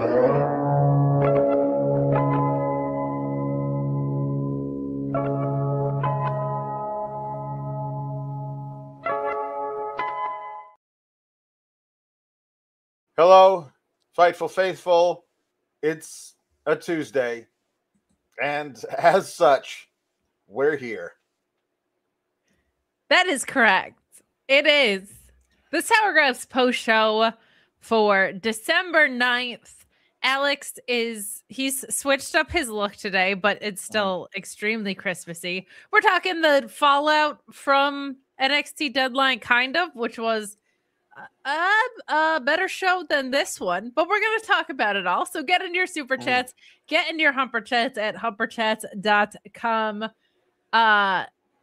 Hello, Fightful Faithful. It's a Tuesday, and as such, we're here. That is correct. It is the Sour Grapes post show for December 9th. Alex he's switched up his look today, but it's still extremely Christmassy. We're talking the fallout from NXT Deadline, kind of, which was a better show than this one, but we're going to talk about it all. So get into your super chats, get into your humper chats at humperchats.com.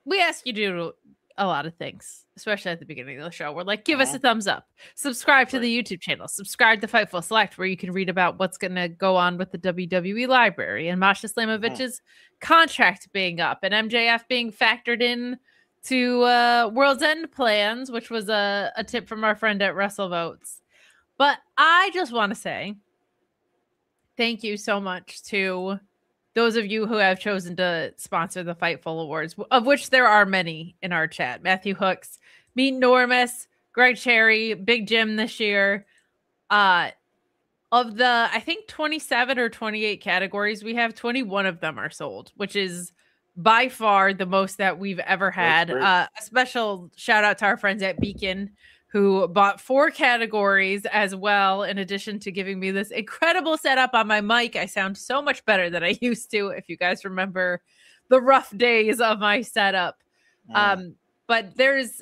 We ask you to do a lot of things, especially at the beginning of the show. We're like, give us a thumbs up, subscribe to the YouTube channel, subscribe to Fightful Select, where you can read about what's going to go on with the WWE library and Masha Slamovich's contract being up and MJF being factored in to World's End plans, which was a tip from our friend at WrestleVotes. But I just want to say thank you so much to those of you who have chosen to sponsor the Fightful Awards, of which there are many in our chat. Matthew Hooks, Meet Normus, Greg Cherry, Big Jim this year. Of the, I think, 27 or 28 categories we have, 21 of them are sold, which is by far the most that we've ever had. A special shout out to our friends at Beacon, who bought 4 categories as well, in addition to giving me this incredible setup on my mic. I sound so much better than I used to, if you guys remember the rough days of my setup. But there's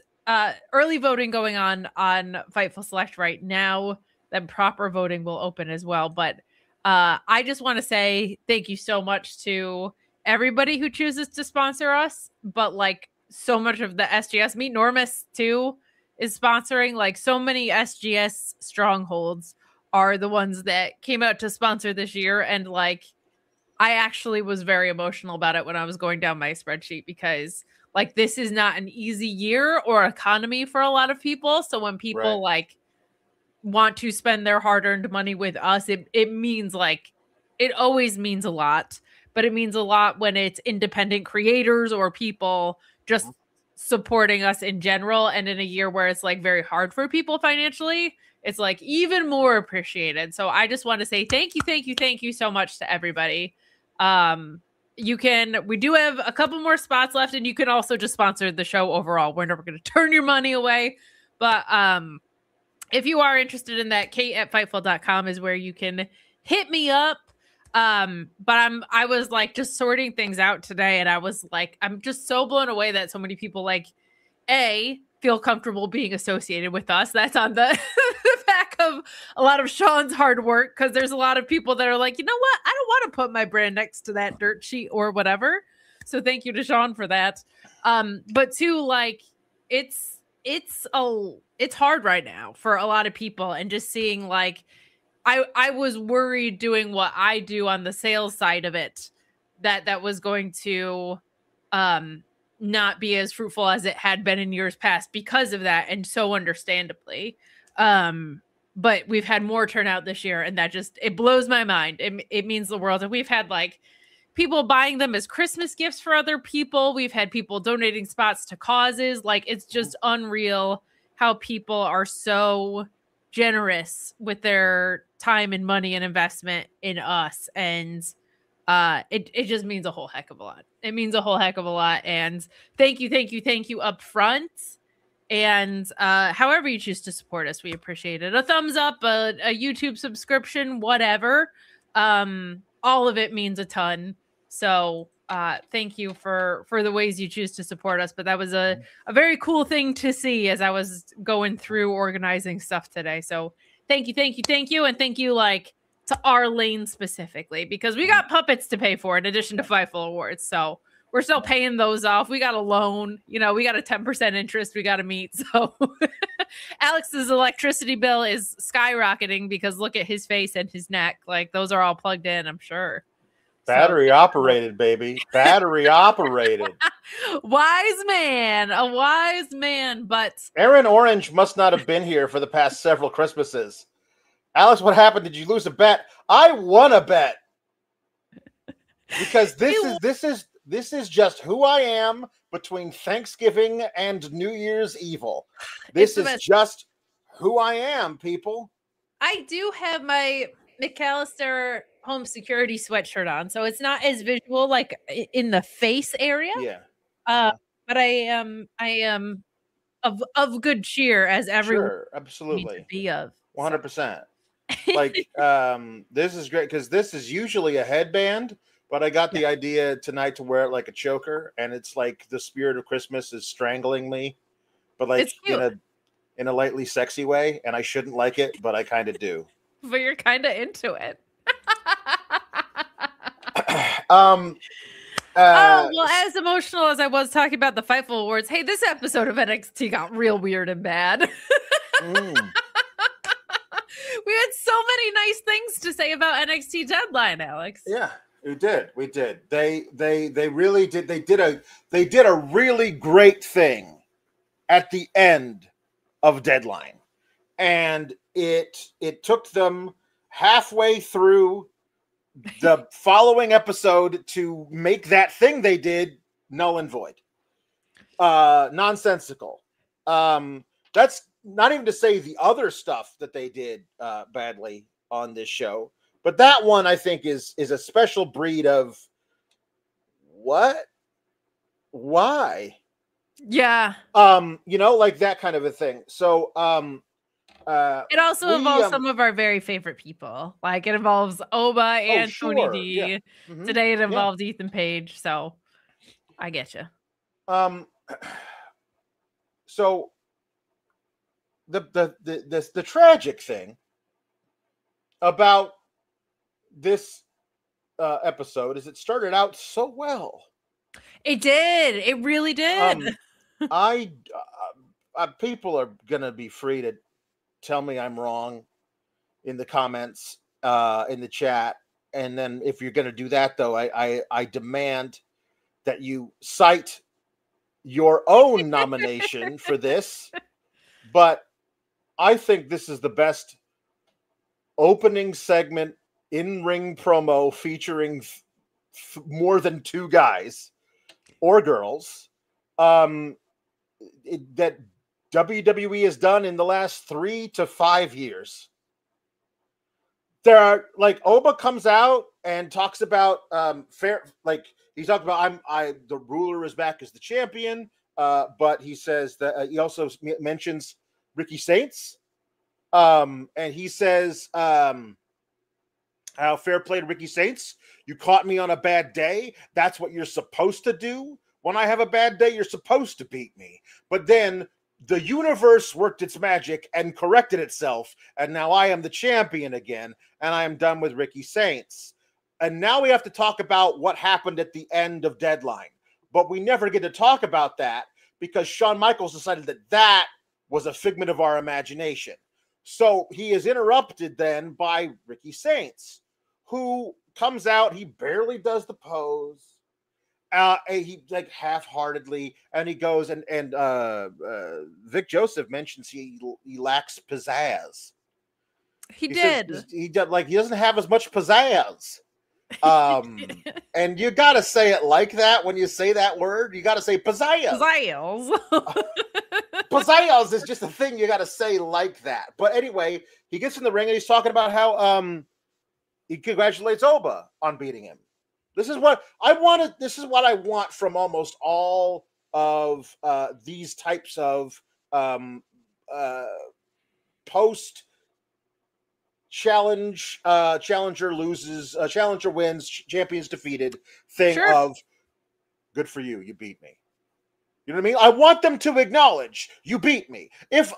early voting going on Fightful Select right now. Then proper voting will open as well. But I just want to say thank you so much to everybody who chooses to sponsor us. But like so much of the SGS, Meet Normus too, is sponsoring. Like so many SGS strongholds are the ones that came out to sponsor this year. And like, I actually was very emotional about it when I was going down my spreadsheet, because like, this is not an easy year or economy for a lot of people. So when people like want to spend their hard-earned money with us, it means like, it always means a lot, but it means a lot when it's independent creators or people just supporting us in general. And in a year where it's like very hard for people financially, it's like even more appreciated. So I just want to say thank you so much to everybody. We do have a couple more spots left, and you can also just sponsor the show overall. We're never going to turn your money away. But if you are interested in that, kate@fightful.com is where you can hit me up. But I was like just sorting things out today, and I was like, I'm just so blown away that so many people like feel comfortable being associated with us. That's on the back of a lot of Sean's hard work, because there's a lot of people that are like, you know what, I don't want to put my brand next to that dirt sheet or whatever. So thank you to Sean for that. But two, like it's hard right now for a lot of people, and just seeing like, I was worried doing what I do on the sales side of it, that was going to not be as fruitful as it had been in years past because of that, and so understandably. But we've had more turnout this year, and that just, it blows my mind. It means the world. And we've had like people buying them as Christmas gifts for other people. We've had people donating spots to causes. Like, it's just unreal how people are so generous with their time and money and investment in us. And it just means a whole heck of a lot. It means a whole heck of a lot. And thank you up front. And however you choose to support us, we appreciate it. A thumbs up, a YouTube subscription, whatever. All of it means a ton. So thank you for the ways you choose to support us. But that was a very cool thing to see as I was going through organizing stuff today. So thank you. And thank you like to our lane specifically, because we got puppets to pay for in addition to Fightful Awards. So we're still paying those off. We got a loan, we got a 10% interest we got to meet. So Alex's electricity bill is skyrocketing because look at his face and his neck. Like, those are all plugged in, I'm sure. Battery operated, baby. Battery operated. A wise man. But Aaron Orange must not have been here for the past several Christmases. Alex, what happened? Did you lose a bet? I won a bet. Because this is just who I am between Thanksgiving and New Year's Evil. This is just who I am, people. I do have my McAllister home security sweatshirt on, so it's not as visual like in the face area. Yeah. But I am of good cheer as everyone absolutely needs to be of 100%. Like this is great because this is usually a headband, but I got the idea tonight to wear it like a choker, and it's like the spirit of Christmas is strangling me, but like in a lightly sexy way, and I shouldn't like it, but I kind of do. But you're kind of into it. Well, as emotional as I was talking about the Fightful Awards, hey, this episode of NXT got real weird and bad. We had so many nice things to say about NXT Deadline, Alex. Yeah, we did. They really did. They did a really great thing at the end of Deadline, and it took them halfway through the following episode to make that thing they did null and void, nonsensical. That's not even to say the other stuff that they did badly on this show, but that one I think is a special breed of what? Why? Yeah. Like that kind of a thing. So it also involves some of our very favorite people. Like it involves Oba and Tony D. Yeah. Mm-hmm. Today it involves Ethan Page. So I get you. So the tragic thing about this episode is it started out so well. It did. It really did. People are gonna be free to tell me I'm wrong in the comments, in the chat, and then if you're gonna do that, though, I demand that you cite your own nomination for this. But I think this is the best opening segment in-ring promo featuring more than two guys or girls that WWE has done in the last 3 to 5 years. There are like Oba comes out and talks about he's talking about the ruler is back as the champion, but he says that he also mentions Ricky Saints, and he says how fair play to Ricky Saints. You caught me on a bad day. That's what you're supposed to do. When I have a bad day, you're supposed to beat me. But then the universe worked its magic and corrected itself, and now I am the champion again, and I am done with Ricky Saints. And now we have to talk about what happened at the end of Deadline. But we never get to talk about that because Shawn Michaels decided that was a figment of our imagination. So he is interrupted then by Ricky Saints, who comes out. He barely does the pose. He like half-heartedly, and he goes and Vic Joseph mentions he lacks pizzazz. He did. He doesn't have as much pizzazz. And you gotta say it like that when you say that word. You gotta say pizzazz. Pizzazz is just a thing you gotta say like that. But anyway, he gets in the ring and he's talking about how he congratulates Oba on beating him. This is what I wanted. This is what I want from almost all of these types of post challenge, challenger loses, challenger wins, champions defeated thing of good for you. You beat me. You know what I mean? I want them to acknowledge you beat me. If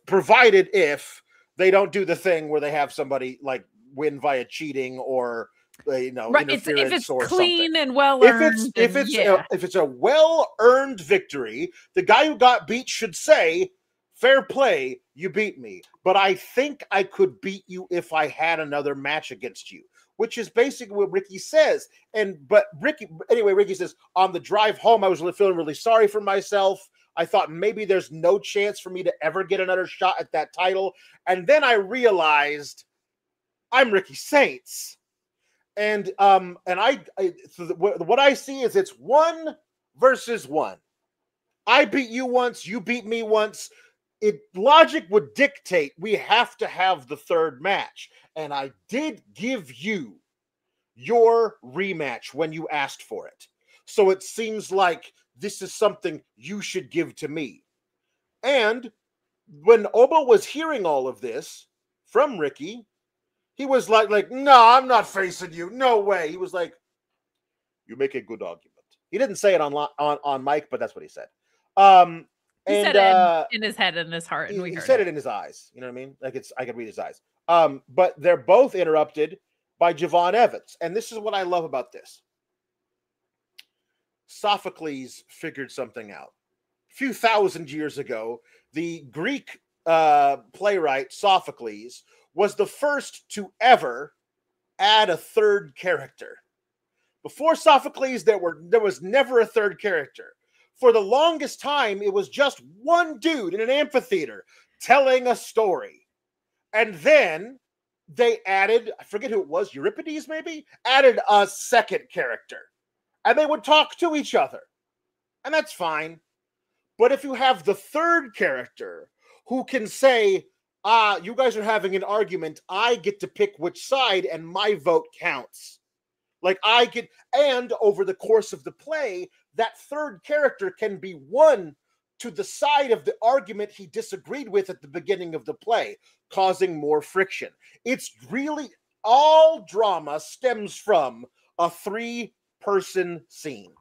provided if they don't do the thing where they have somebody like win via cheating or interference if it's or clean something. And well earned. If it's a well earned victory, the guy who got beat should say, "Fair play, you beat me, but I think I could beat you if I had another match against you," which is basically what Ricky says. Ricky says, on the drive home, I was feeling really sorry for myself. I thought maybe there's no chance for me to ever get another shot at that title. And then I realized I'm Ricky Saints. And what I see is it's 1 versus 1. I beat you once, you beat me once. Logic would dictate we have to have the third match. And I did give you your rematch when you asked for it. So it seems like this is something you should give to me. And when Oba was hearing all of this from Ricky, he was like, no, I'm not facing you. No way. He was like, you make a good argument. He didn't say it on mic, but that's what he said. He said it in his head and his heart, and he said it in his eyes. You know what I mean? Like I could read his eyes. But they're both interrupted by Javon Evans. And this is what I love about this. Sophocles figured something out. A few thousand years ago, the Greek playwright Sophocles was the first to ever add a third character. Before Sophocles, there was never a third character. For the longest time, it was just one dude in an amphitheater telling a story. And then they added, I forget who it was, Euripides maybe, added a second character. And they would talk to each other. And that's fine. But if you have the third character who can say, you guys are having an argument, I get to pick which side and my vote counts. Like and over the course of the play, that third character can be won to the side of the argument he disagreed with at the beginning of the play, causing more friction. It's really, all drama stems from a 3-person scene.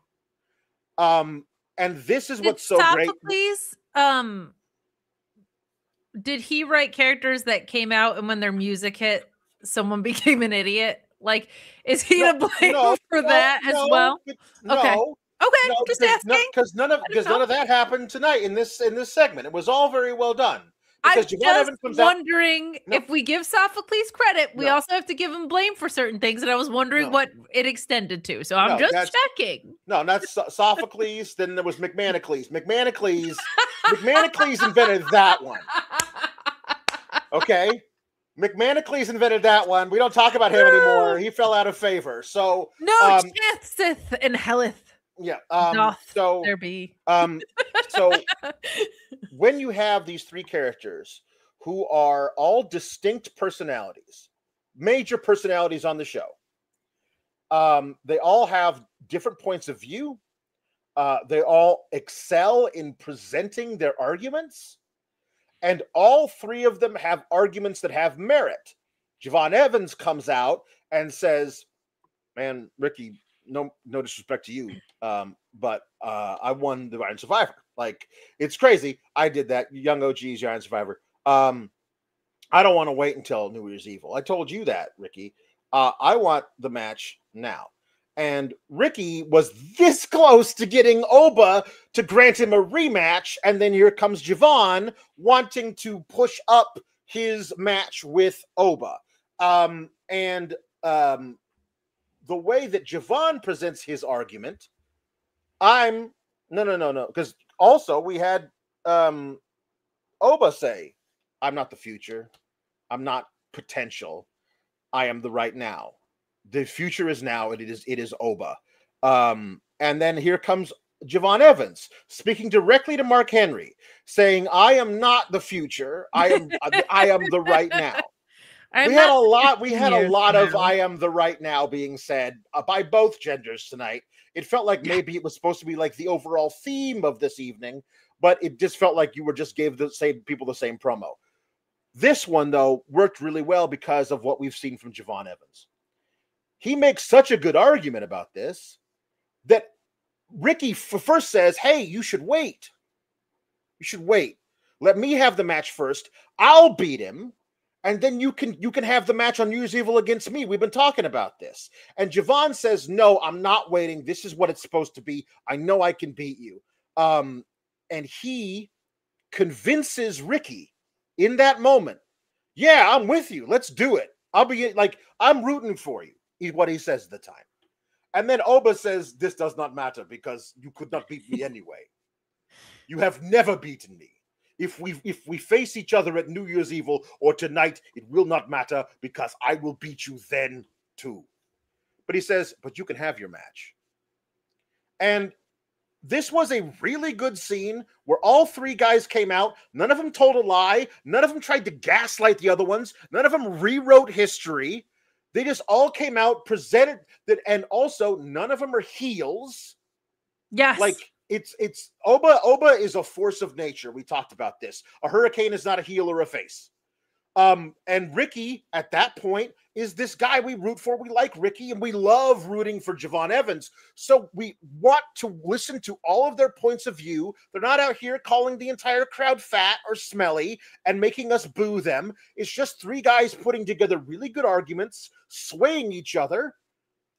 And this is what's so great. Please, did he write characters that came out and when their music hit, someone became an idiot? Like, is he to blame for that as well? Okay. Okay, just asking. Because none of that happened tonight in this segment. It was all very well done. I'm just wondering if we give Sophocles credit, we also have to give him blame for certain things, and I was wondering what it extended to. So I'm just checking. No, not Sophocles. Then there was McManacles. McManacles invented that one. Okay. McManacles invented that one. We don't talk about him anymore. He fell out of favor. So no, chanceth and helleth. Yeah. So there be. So when you have these 3 characters who are all distinct personalities, major personalities on the show, they all have different points of view. They all excel in presenting their arguments. And all 3 of them have arguments that have merit. Javon Evans comes out and says, man, Ricky, no disrespect to you, but I won the Iron Survivor. Like, it's crazy. I did that. Young OG's Iron Survivor. I don't want to wait until New Year's Eve. I told you that, Ricky. I want the match now. And Ricky was this close to getting Oba to grant him a rematch. And then here comes Javon wanting to push up his match with Oba. The way that Javon presents his argument, no. Because also we had Oba say, I'm not the future. I'm not potential. I am the right now. The future is now, and it is Oba. And then here comes Javon Evans speaking directly to Mark Henry, saying, I am not the future. I am the right now. We had a lot of I am the right now being said by both genders tonight. It felt like maybe it was supposed to be like the overall theme of this evening, but it just felt like you were just gave the same people the same promo. This one, though, worked really well because of what we've seen from Javon Evans. He makes such a good argument about this that Ricky first says, hey, you should wait. You should wait. Let me have the match first. I'll beat him. And then you can have the match on New Year's Evil against me. We've been talking about this. And Javon says, no, I'm not waiting. This is what it's supposed to be. I know I can beat you. And he convinces Ricky in that moment, yeah, I'm with you. Let's do it. I'll be like, I'm rooting for you, is what he says at the time. And then Oba says, this does not matter because you could not beat me anyway. You have never beaten me. If we face each other at New Year's Eve or tonight, it will not matter because I will beat you then too. But he says, but you can have your match. And this was a really good scene where all three guys came out. None of them told a lie. None of them tried to gaslight the other ones. None of them rewrote history. They just all came out, presented that, and also none of them are heels. Yes. Like it's Oba is a force of nature. We talked about this. A hurricane is not a heel or a face. And Ricky at that point is this guy we root for. We like Ricky and we love rooting for Javon Evans. So we want to listen to all of their points of view. They're not out here calling the entire crowd fat or smelly and making us boo them. It's just three guys putting together really good arguments, swaying each other.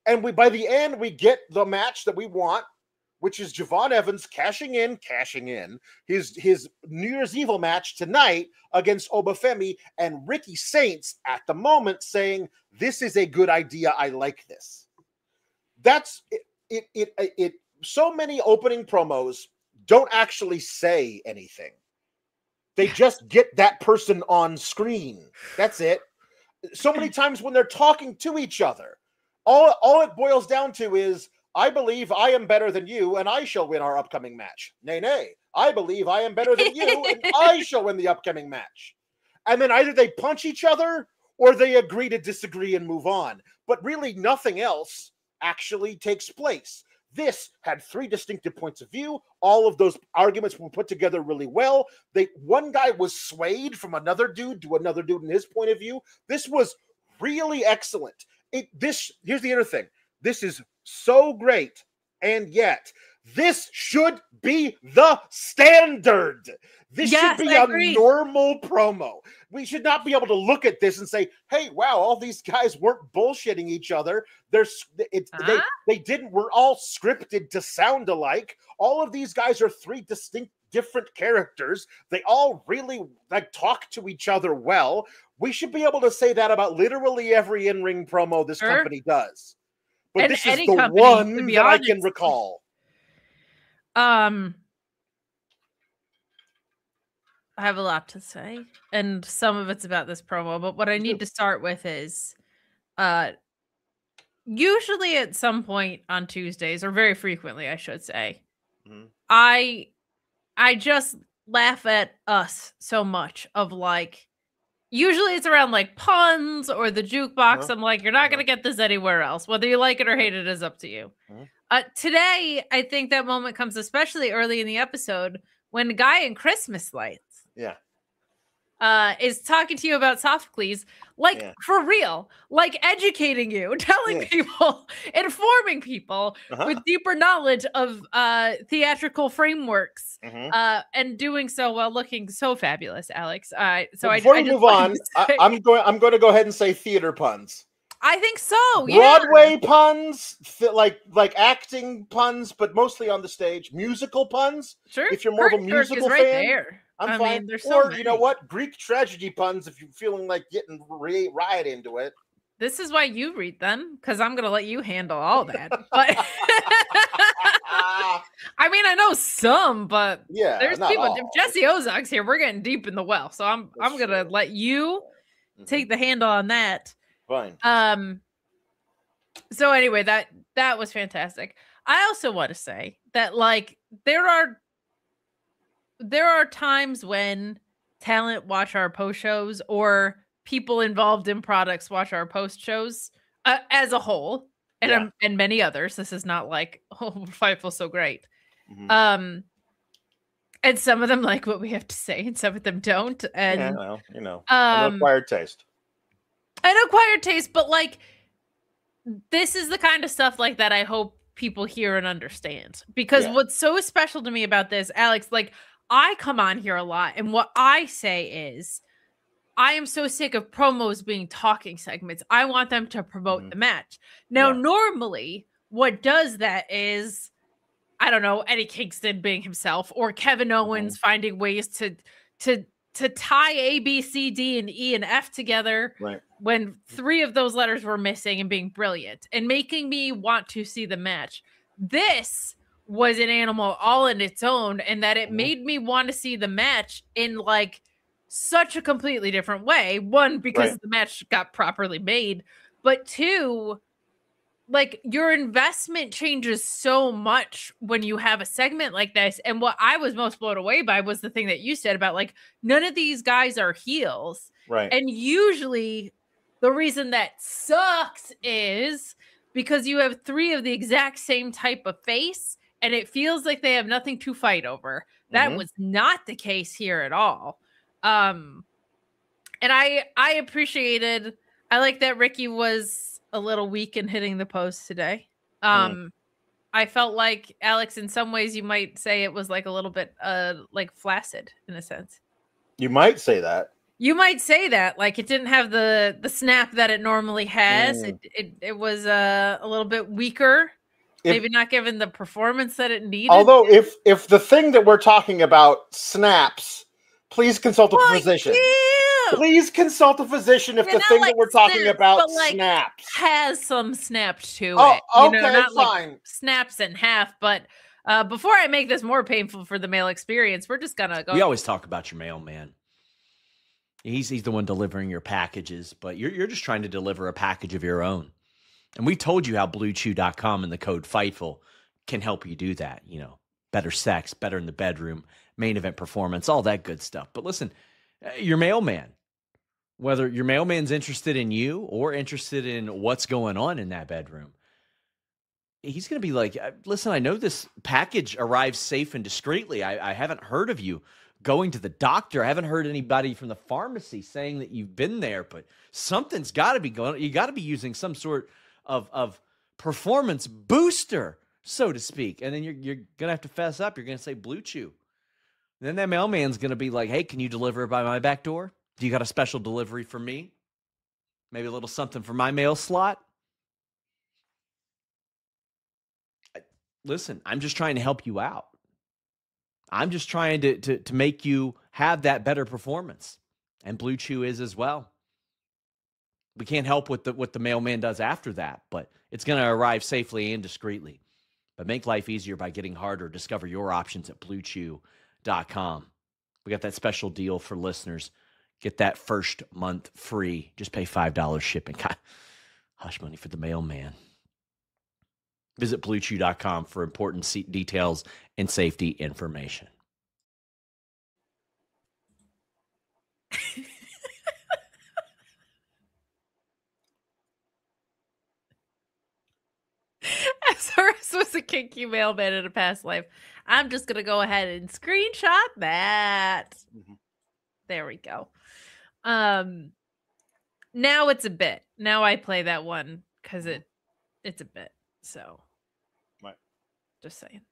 And by the end, we get the match that we want, which is Javon Evans cashing in his New Year's Evil match tonight against Femi, and Ricky Saints at the moment saying, this is a good idea. I like this. That's it. So many opening promos don't actually say anything. They just get that person on screen. That's it. So many times when they're talking to each other, all it boils down to is, I believe I am better than you, and I shall win our upcoming match. Nay, nay. I believe I am better than you, and I shall win the upcoming match. And then either they punch each other, or they agree to disagree and move on. But really, nothing else actually takes place. This had three distinctive points of view. All of those arguments were put together really well. One guy was swayed from another dude to another dude in his point of view. This was really excellent. Here's the other thing. This is so great, and yet this should be the standard. This should be a normal promo. We should not be able to look at this and say, hey, wow, all these guys weren't bullshitting each other. We're all scripted to sound alike. All of these guys are three distinct different characters. They all really talk to each other well. We should be able to say that about literally every in-ring promo this company does. But this is the one that I can recall. I have a lot to say, and some of it's about this promo, but what I need to start with is usually at some point on Tuesdays, or very frequently, I should say, I just laugh at us so much of usually it's around puns or the jukebox. I'm like, you're not going to get this anywhere else. Whether you like it or hate it is up to you. Today, I think that moment comes especially early in the episode when the guy in Christmas lights is talking to you about Sophocles, for real, educating you, telling people, informing people with deeper knowledge of theatrical frameworks, and doing so while looking so fabulous, Alex. Before we move on, I'm going to go ahead and say theater puns. I think so. Broadway puns, like acting puns, but mostly on the stage. Musical puns. Sure. If you're more of a musical fan, there. I'm fine. Or you know what? Greek tragedy puns. If you're feeling like getting right into it. This is why you read them, because I'm going to let you handle all that. But I mean, I know some, but there's people. All. If Jesse Ozok's here, we're getting deep in the well. So I'm going to let you take the handle on that. Fine. So anyway, that was fantastic. I also want to say that there are times when talent watch our post shows, or people involved in products watch our post shows as a whole, and many others. This is not Fightful's so great. And some of them like what we have to say, and some of them don't. And an acquired taste. An acquired taste, but this is the kind of stuff like that I hope people hear and understand. Because what's so special to me about this, Alex, I come on here a lot, and what I say is, I am so sick of promos being talking segments. I want them to promote the match. Now, normally, what does that is, I don't know, Eddie Kingston being himself, or Kevin Owens finding ways to tie A, B, C, D, and E, and F together when three of those letters were missing, and being brilliant and making me want to see the match. This was an animal all in its own, and that it made me want to see the match in like such a completely different way. One, because the match got properly made, but two, like your investment changes so much when you have a segment like this. And what I was most blown away by was the thing that you said about like none of these guys are heels. Right. And usually the reason that sucks is because you have three of the exact same type of face and it feels like they have nothing to fight over. That was not the case here at all. And I appreciated, I like that Ricky was a little weak in hitting the post today. I felt like Alex, in some ways, you might say it was like a little bit like flaccid in a sense. You might say that. You might say that, like it didn't have the snap that it normally has. It was a little bit weaker, maybe not given the performance that it needed. Although, if the thing that we're talking about snaps, please consult a physician. Please consult a physician if the thing that we're talking about snaps. Has some snaps to it. You know, not fine. Like snaps in half. But before I make this more painful for the male experience, we're just gonna go. We always talk about your mailman. He's the one delivering your packages, but you're just trying to deliver a package of your own. And we told you how BlueChew.com and the code FIGHTFUL can help you do that. You know, better sex, better in the bedroom, main event performance, all that good stuff. But listen, your mailman, whether your mailman's interested in you or interested in what's going on in that bedroom, he's going to be like, listen, I know this package arrives safe and discreetly. I haven't heard of you going to the doctor. I haven't heard anybody from the pharmacy saying that you've been there, but something's got to be going on. You got to be using some sort of performance booster, so to speak. And then you're going to have to fess up. You're going to say Blue Chew. Then that mailman's going to be like, hey, can you deliver it by my back door? Do you got a special delivery for me? Maybe a little something for my mail slot? Listen, I'm just trying to help you out. I'm just trying to make you have that better performance. And Blue Chew is as well. We can't help with what the mailman does after that, but it's going to arrive safely and discreetly. But make life easier by getting harder. Discover your options at BlueChew.com. We got that special deal for listeners. Get that first month free. Just pay $5 shipping. God, hush money for the mailman. Visit BlueChew.com for important details and safety information. Soros was a kinky mailman in a past life. I'm just going to go ahead and screenshot that. There we go. Now it's a bit. Now I play that one because it's a bit. So, right. Just saying.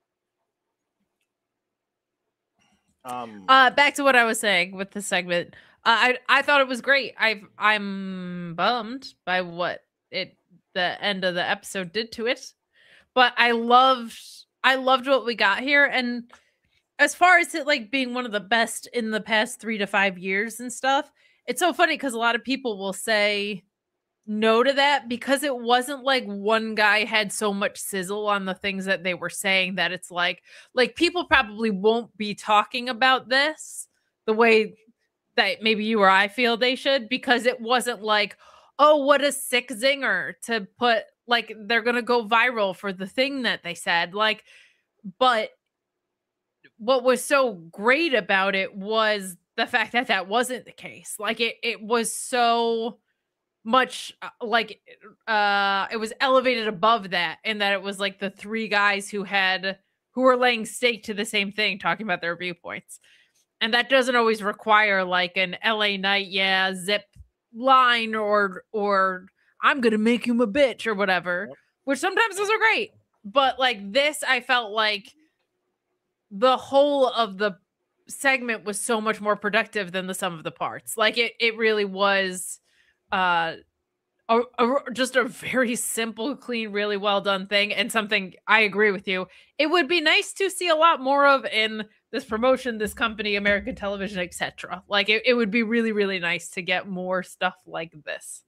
Back to what I was saying with the segment. I thought it was great. I'm bummed by what the end of the episode did to it, but I loved what we got here. And as far as it like being one of the best in the past 3 to 5 years and stuff, it's so funny because a lot of people will say no to that because it wasn't like one guy had so much sizzle on the things that they were saying that it's like people probably won't be talking about this the way that maybe you or I feel they should, because it wasn't like, oh, what a sick zinger to put, like they're going to go viral for the thing that they said. Like, but what was so great about it was the fact that that wasn't the case. Like it was so much like it was elevated above that, and that it was like the three guys who were laying stake to the same thing talking about their viewpoints. And that doesn't always require like an LA Knight zip line or I'm gonna make him a bitch or whatever, which sometimes those are great, but like this, I felt like the whole of the segment was so much more productive than the sum of the parts. Like it really was just a very simple, clean, really well done thing, and something I agree with you. It would be nice to see a lot more of in this promotion, this company, American television, etc. Like it would be really, really nice to get more stuff like this.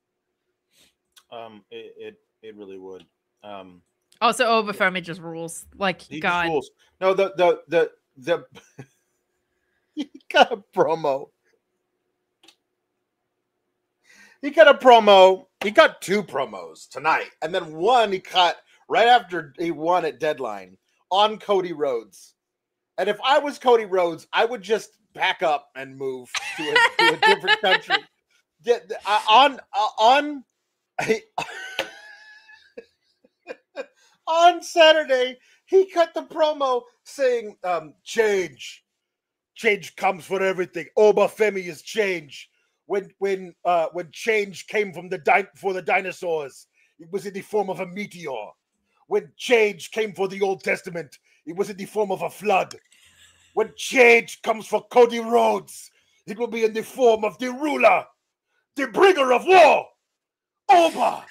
It really would. Also, Femi just rules. Like, He God. just rules. No, the he got a promo. He got a promo. He got 2 promos tonight, and then one he cut right after he won at Deadline on Cody Rhodes. And if I was Cody Rhodes, I would just back up and move to a different country. On Saturday, he cut the promo saying, change comes for everything. Oba Femi is change. When change came from for the dinosaurs, it was in the form of a meteor. When change came for the Old Testament, it was in the form of a flood. When change comes for Cody Rhodes, it will be in the form of the ruler, the bringer of war, Oba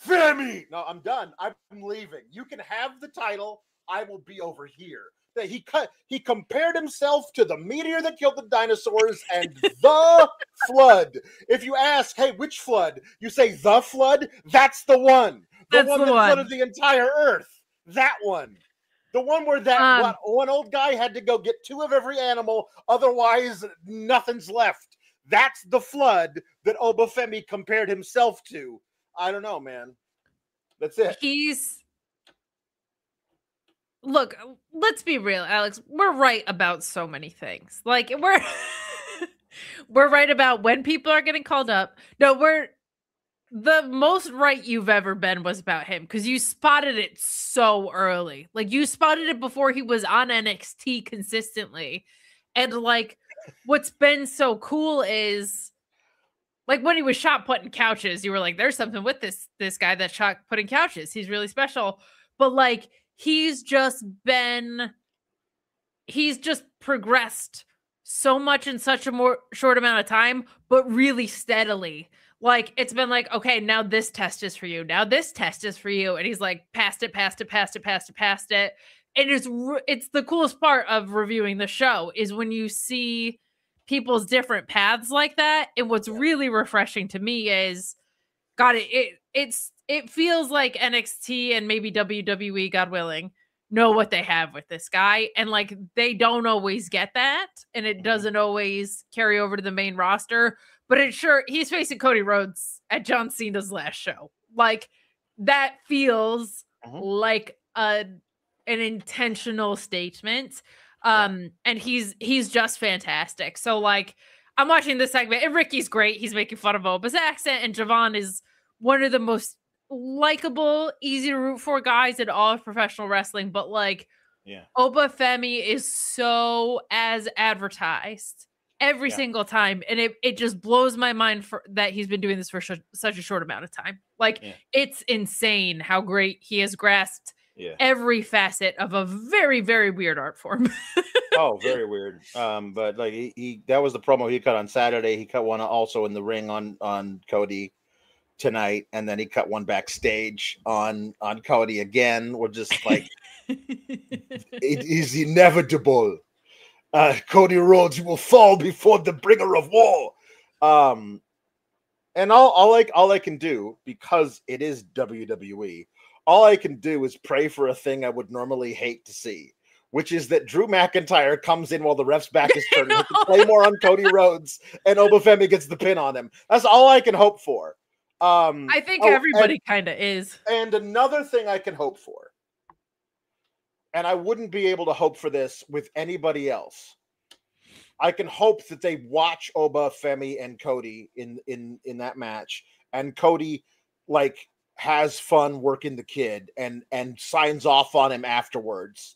Femi. No, I'm done. I'm leaving. You can have the title. I will be over here. He compared himself to the meteor that killed the dinosaurs and the flood. If you ask, hey, which flood? You say the flood. That's the one. That flooded the entire earth. That one. The one where one old guy had to go get 2 of every animal, otherwise nothing's left. That's the flood that Oba Femi compared himself to. I don't know, man. That's it. Look, let's be real, Alex. We're right about so many things. Like, we're right about when people are getting called up. No, the most right you've ever been was about him because you spotted it so early. Like, you spotted it before he was on NXT consistently. And like, what's been so cool is, like, when he was shot putting couches, you were like, there's something with this guy that's shot putting couches. He's really special. But like, he's just progressed so much in such a more short amount of time, but really steadily. Like, it's been like, okay, now this test is for you. Now this test is for you. And he's like, passed it. And it's the coolest part of reviewing the show is when you see people's different paths like that. And what's really refreshing to me is, God, it feels like NXT and maybe WWE, God willing, know what they have with this guy. And like, they don't always get that. And it doesn't always carry over to the main roster. But he's facing Cody Rhodes at John Cena's last show. Like, that feels like an intentional statement. And he's just fantastic. So like, I'm watching this segment and Ricky's great. He's making fun of Oba's accent, and Javon is one of the most likable, easy to root for guys in all of professional wrestling. But like, Oba Femi is so as advertised every single time, and it just blows my mind that he's been doing this for such a short amount of time. Like, it's insane how great he has grasped every facet of a very, very weird art form. Oh, very weird. But like, he that was the promo he cut on Saturday. He cut one also in the ring on Cody tonight, and then he cut one backstage on Cody again. We're just like, it is inevitable. Cody Rhodes will fall before the bringer of war. And all I can do, because it is WWE, all I can do is pray for a thing I would normally hate to see, which is that Drew McIntyre comes in while the ref's back is turned with the Claymore on Cody Rhodes, and Oba Femi gets the pin on him. That's all I can hope for. I think everybody kind of is. And another thing I can hope for, and I wouldn't be able to hope for this with anybody else, I can hope that they watch Oba Femi and Cody in that match, and Cody like has fun working the kid and signs off on him afterwards,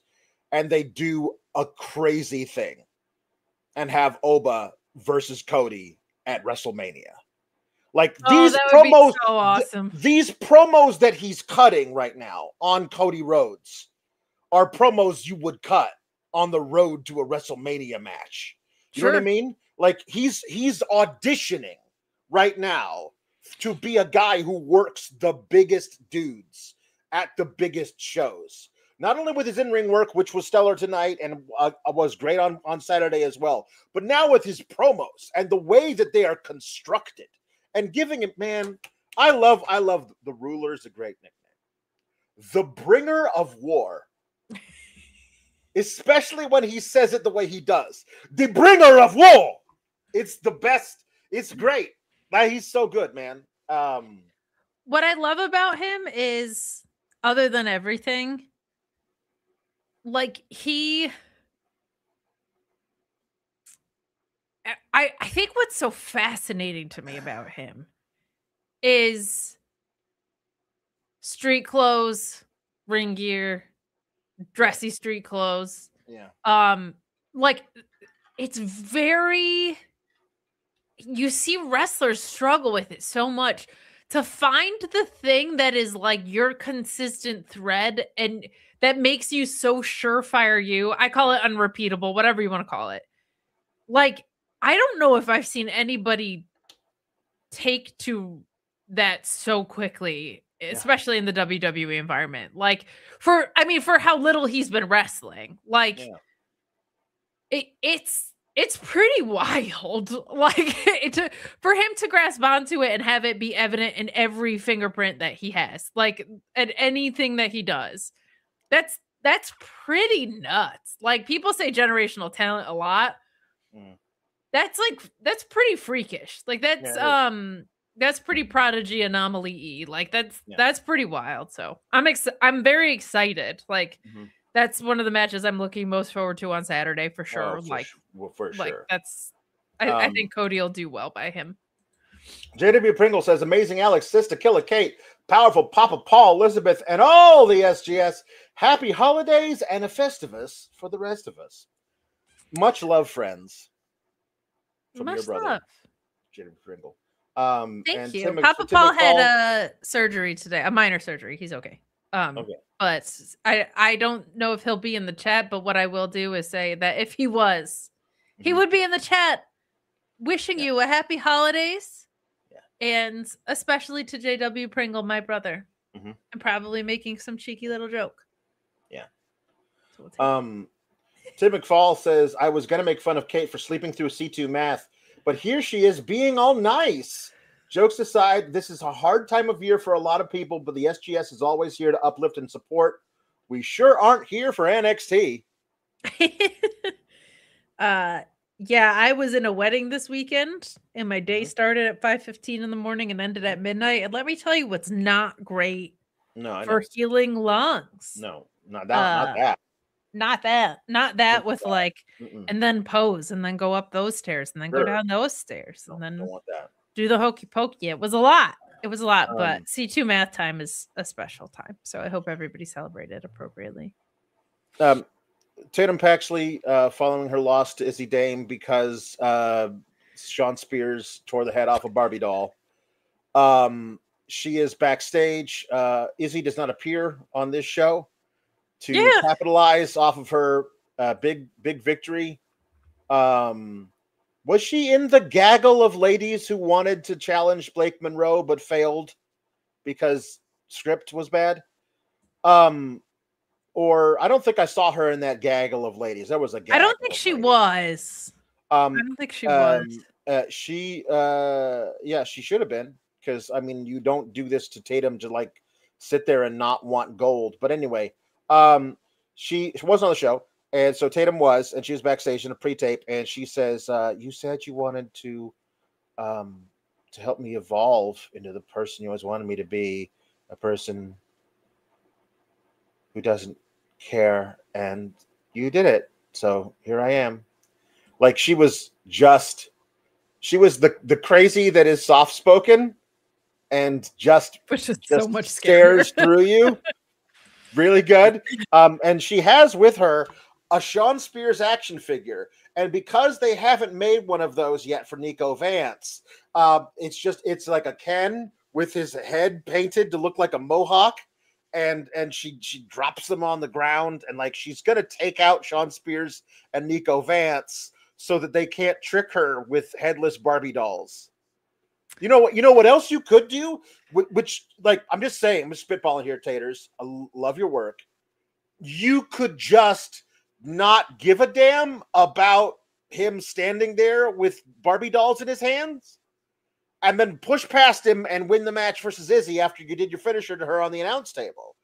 and they do a crazy thing and have Oba versus Cody at WrestleMania. Like, these promos, so awesome. These promos that he's cutting right now on Cody Rhodes are promos you would cut on the road to a WrestleMania match. You know what I mean? Like, he's auditioning right now to be a guy who works the biggest dudes at the biggest shows. Not only with his in-ring work, which was stellar tonight and was great on Saturday as well, but now with his promos and the way that they are constructed and giving it, man, I love the Ruler's a great nickname. the bringer of war. Especially when he says it the way he does. The bringer of war. It's the best. It's great. Like, he's so good, man. What I love about him is, other than everything, like I think what's so fascinating to me about him is street clothes, ring gear, dressy street clothes. Yeah. Like, it's very, you see wrestlers struggle with it so much. To find the thing that is like your consistent thread and that makes you so surefire you. I call it unrepeatable, whatever you want to call it. Like, I don't know if I've seen anybody take to that so quickly, especially in the WWE environment. Like, for how little he's been wrestling. Like, it's pretty wild. Like, for him to grasp onto it and have it be evident in every fingerprint that he has, like, at anything that he does, that's pretty nuts. Like, people say generational talent a lot. That's pretty freakish. Like, that's pretty Prodigy anomaly-y. Like, that's pretty wild. So I'm very excited. Like, that's one of the matches I'm looking most forward to on Saturday for sure. For sure. I think Cody will do well by him. JW Pringle says, amazing Alex, Sister Killer Kate, powerful Papa Paul, Elizabeth, and all the SGS. Happy holidays and a Festivus for the rest of us. Much love, friends. From Much your brother, love. JW Pringle. Thank you. Papa Paul had surgery today, a minor surgery. He's okay. Okay. But I don't know if he'll be in the chat, but what I will do is say that if he was, he would be in the chat wishing you a happy holidays. And especially to JW Pringle, my brother. And probably making some cheeky little joke. Yeah. So Tim McFall says, I was going to make fun of Kate for sleeping through C2 math, but here she is being all nice. Jokes aside, this is a hard time of year for a lot of people, but the SGS is always here to uplift and support. We sure aren't here for NXT. Yeah, I was in a wedding this weekend, and my day started at 5:15 in the morning and ended at midnight. And let me tell you what's not great for healing lungs. No, not that. Not that with like, and then pose, and then go up those stairs, and then go down those stairs, and then do the hokey pokey. It was a lot. But C2 math time is a special time. So I hope everybody celebrated appropriately. Tatum Paxley following her loss to Izzy Dame because Sean Spears tore the head off a Barbie doll. She is backstage. Izzy does not appear on this show to capitalize off of her big victory. Was she in the gaggle of ladies who wanted to challenge Blake Monroe but failed because script was bad? Or I don't think I saw her in that gaggle of ladies. There was a gaggle. I don't think she was. I don't think she was. She should have been, because I mean, you don't do this to Tatum to like sit there and not want gold. But anyway, she wasn't on the show, and so Tatum was, and she was backstage in a pre-tape, and she says, "You said you wanted to help me evolve into the person you always wanted me to be, a person who doesn't care, and you did it. So here I am." Like, she was the crazy that is soft spoken and just so much stares through you. Really good. And she has with her a Sean Spears action figure. And because they haven't made one of those yet for Nico Vance, it's like a Ken with his head painted to look like a mohawk. And she drops them on the ground, and like she's gonna take out Sean Spears and Nico Vance so that they can't trick her with headless Barbie dolls. You know what else you could do? Which, like, I'm just saying, I'm just spitballing here, Taters. I love your work. You could just not give a damn about him standing there with Barbie dolls in his hands, and then push past him and win the match versus Izzy after you did your finisher to her on the announce table.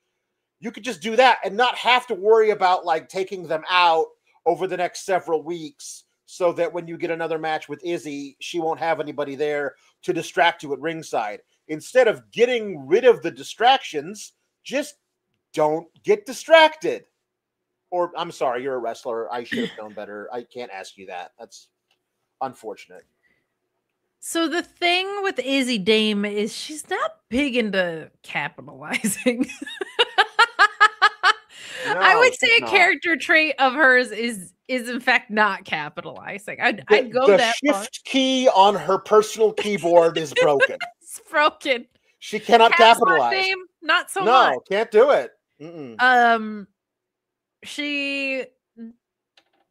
You could just do that and not have to worry about like taking them out over the next several weeks, so that when you get another match with Izzy, she won't have anybody there to distract you at ringside. Instead of getting rid of the distractions, just don't get distracted. Or, I'm sorry, you're a wrestler. I should have known better. I can't ask you that. That's unfortunate. So the thing with Izzy Dame is she's not big into capitalizing. No, I would say she's a not. character trait of hers is in fact not capitalizing. I'd go the that far. shift key on her personal keyboard is broken. It's broken. She cannot capitalize. Fame, not so much. No, can't do it. Mm-mm. She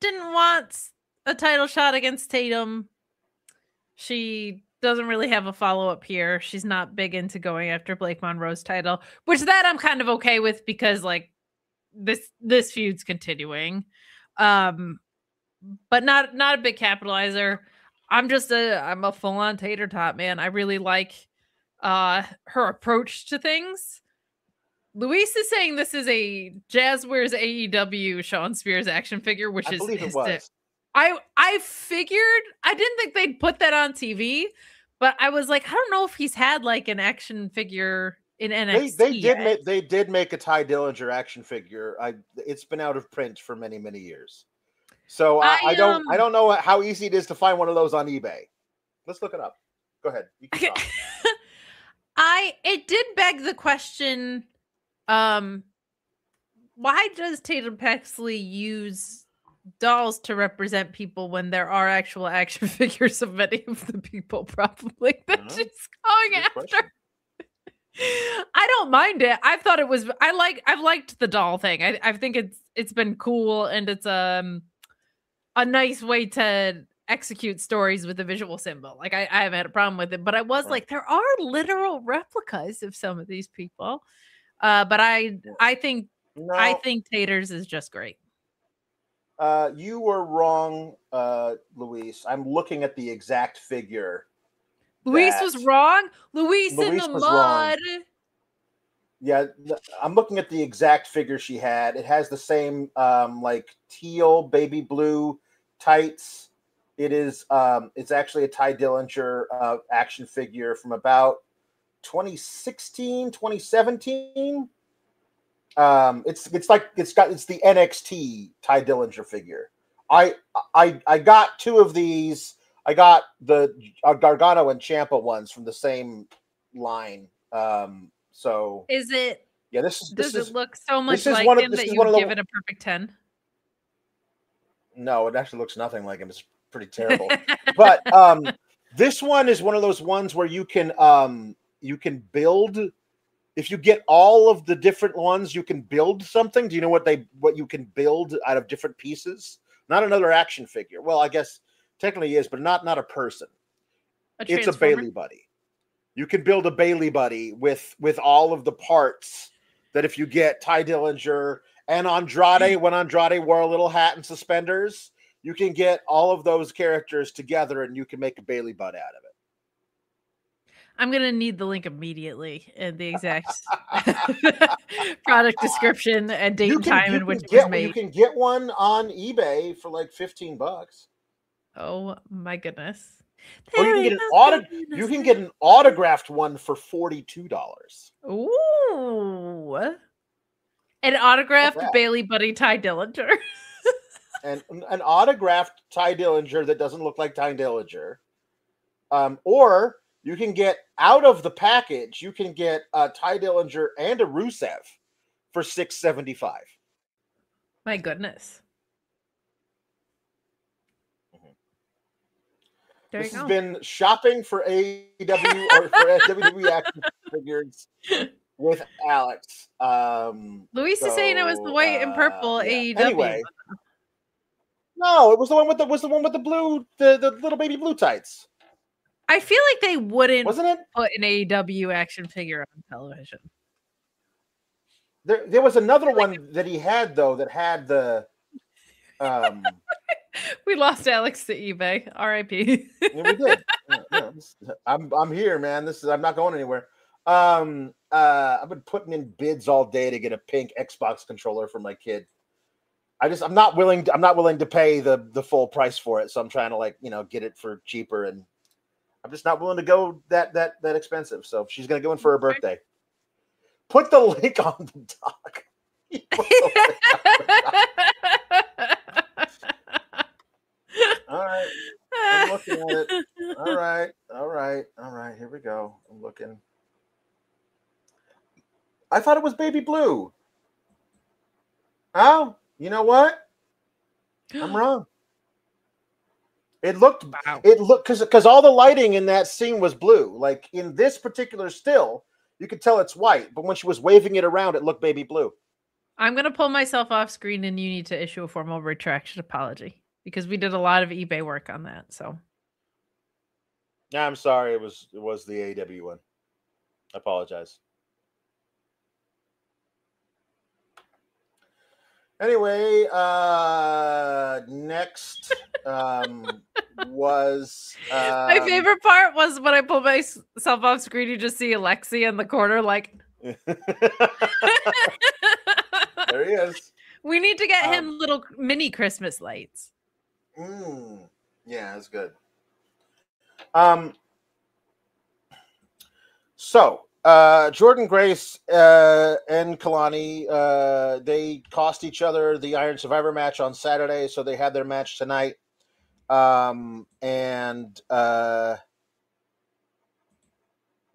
didn't want a title shot against Tatum. She doesn't really have a follow-up here. She's not big into going after Blake Monroe's title, which that I'm kind of okay with, because like this feud's continuing. But not a big capitalizer. I'm a full-on tater tot, man. I really like her approach to things. Luis is saying this is a Jazzwares AEW Sean Spears action figure, which I is believe it was. I figured, I didn't think they'd put that on TV, but I was like, I don't know if he's had like an action figure in NXT. They did make a Ty Dillinger action figure. It's been out of print for many, many years. So I don't know how easy it is to find one of those on eBay. Let's look it up. Go ahead. You can talk. It did beg the question, why does Tatum Paxley use dolls to represent people when there are actual action figures of many of the people probably that she's going after? Question. I don't mind it. I thought it was I've liked the doll thing. I think it's been cool, and it's a nice way to execute stories with a visual symbol. Like I haven't had a problem with it, but I was like, there are literal replicas of some of these people. But I think Taters is just great. You were wrong, Luis. I'm looking at the exact figure. Luis was wrong. Luis in the mud. Wrong. Yeah, I'm looking at the exact figure she had. It has the same like teal, baby blue tights. It is it's actually a Ty Dillinger action figure from about 2016, 2017. It's the NXT Ty Dillinger figure. I got two of these. I got the Gargano and Ciampa ones from the same line. So is it? Yeah, does it look so much like him that you give it a perfect 10? No, it actually looks nothing like him. It's pretty terrible. But this one is one of those ones where you can build. If you get all of the different ones, you can build something. Do you know what you can build out of different pieces? Not another action figure. Well, I guess technically is, but not a person. It's a Bailey buddy. You can build a Bailey buddy with all of the parts that if you get Ty Dillinger and Andrade, when Andrade wore a little hat and suspenders, you can get all of those characters together and you can make a Bailey butt out of it. I'm going to need the link immediately and the exact product description and date and time in which it was made. You can get one on eBay for like $15. Oh my goodness. Or you can get an autographed one for $42. Ooh. An autographed Bailey buddy Ty Dillinger. And an autographed Ty Dillinger that doesn't look like Ty Dillinger. Or you can get out of the package, you can get a Ty Dillinger and a Rusev for $6.75. My goodness. This has been shopping for AEW or for WWE action figures with Alex. Luis is saying it was the white and purple AEW. Anyway, no, it was the one with the blue, the little baby blue tights. I feel like they wouldn't put an AEW action figure on television. There was another one that he had though that had the. We lost Alex to eBay. R.I.P. Yeah, we did. Yeah. I'm here, man. I'm not going anywhere. I've been putting in bids all day to get a pink Xbox controller for my kid. I'm not willing to pay the full price for it, so I'm trying to get it for cheaper, and I'm just not willing to go that expensive. So she's gonna go in for her birthday. Put the link on the doc. All right. I'm looking at it. All right. Here we go. I'm looking. I thought it was baby blue. Oh, you know what? I'm wrong. It looked because all the lighting in that scene was blue. Like in this particular still, you could tell it's white, but when she was waving it around, it looked baby blue. I'm gonna pull myself off screen, and you need to issue a formal retraction apology because we did a lot of eBay work on that. So, yeah, I'm sorry. It was the AEW one. I apologize. Anyway, next was my favorite part was when I pulled myself off screen. You just see Alexi in the corner, like. There he is. We need to get him little mini Christmas lights. Yeah, that's good. So Jordynne Grace and Kelani, they cost each other the Iron Survivor match on Saturday, so they had their match tonight.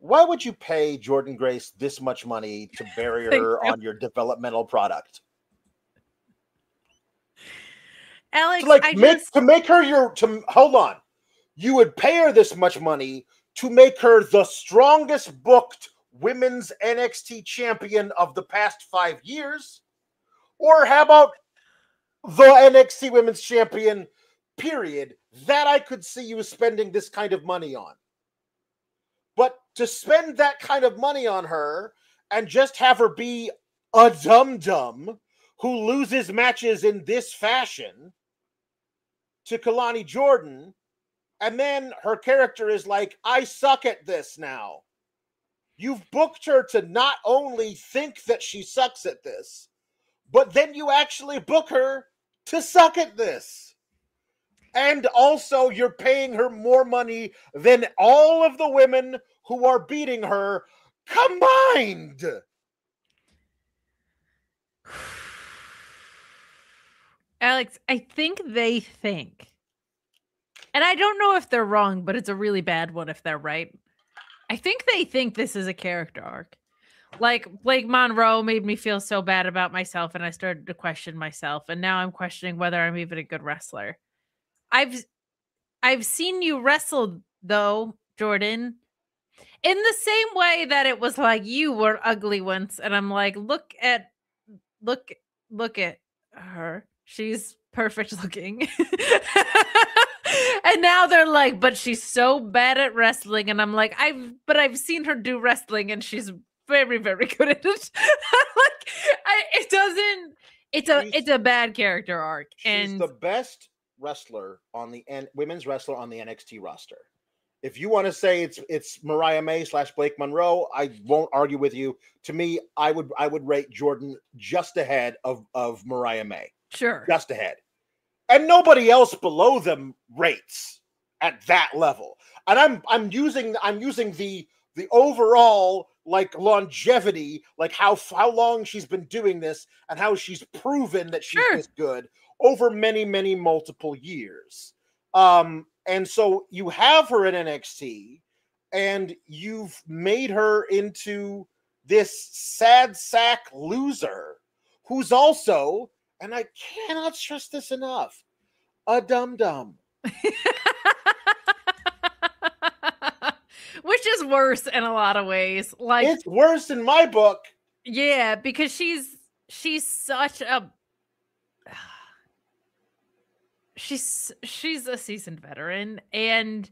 Why would you pay Jordynne Grace this much money to bury her on your developmental product? Alex, hold on. You would pay her this much money to make her the strongest booked women's NXT champion of the past 5 years? Or how about the NXT women's champion, period? That I could see you spending this kind of money on. But to spend that kind of money on her and just have her be a dum-dum who loses matches in this fashion to Kelani Jordynne, and then her character is like, I suck at this now. You've booked her to not only think that she sucks at this, but then you actually book her to suck at this. And also, you're paying her more money than all of the women who are beating her combined. Alex, I think they think, and I don't know if they're wrong, but it's a really bad one if they're right. I think they think this is a character arc. Like Monroe made me feel so bad about myself, and I started to question myself, and now I'm questioning whether I'm even a good wrestler. I've seen you wrestle though, Jordynne, in the same way that it was like you were ugly once, and I'm like, look at her. She's perfect looking. And now they're like, but she's so bad at wrestling, and I'm like, I've seen her do wrestling, and she's very, very good at it. It's a bad character arc. She's And the best wrestler on the women's wrestler on the NXT roster. If you want to say it's Mariah May / Blake Monroe, I won't argue with you. To me, I would rate Jordynne just ahead of Mariah May. Sure. Just ahead. And nobody else below them rates at that level. And I'm using the overall like longevity, like how long she's been doing this and how she's proven that she's this good over many, many multiple years. And so you have her in NXT, and you've made her into this sad sack loser who's also, and I cannot stress this enough, a dum-dum. Which is worse in a lot of ways. Like, it's worse in my book. Yeah, because she's such a she's a seasoned veteran, and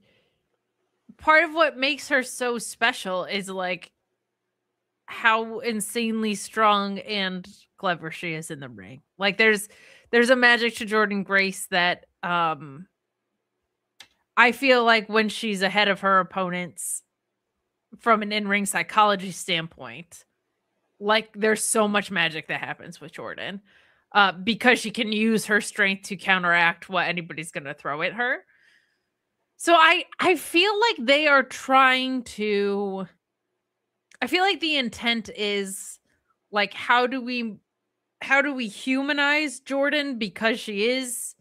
part of what makes her so special is like how insanely strong and clever she is in the ring. Like there's a magic to Jordynne Grace that I feel like when she's ahead of her opponents, from an in-ring psychology standpoint, like there's so much magic that happens with Jordynne, because she can use her strength to counteract what anybody's going to throw at her. So I feel like they are trying to, I feel like the intent is like, how do we humanize Jordynne because she is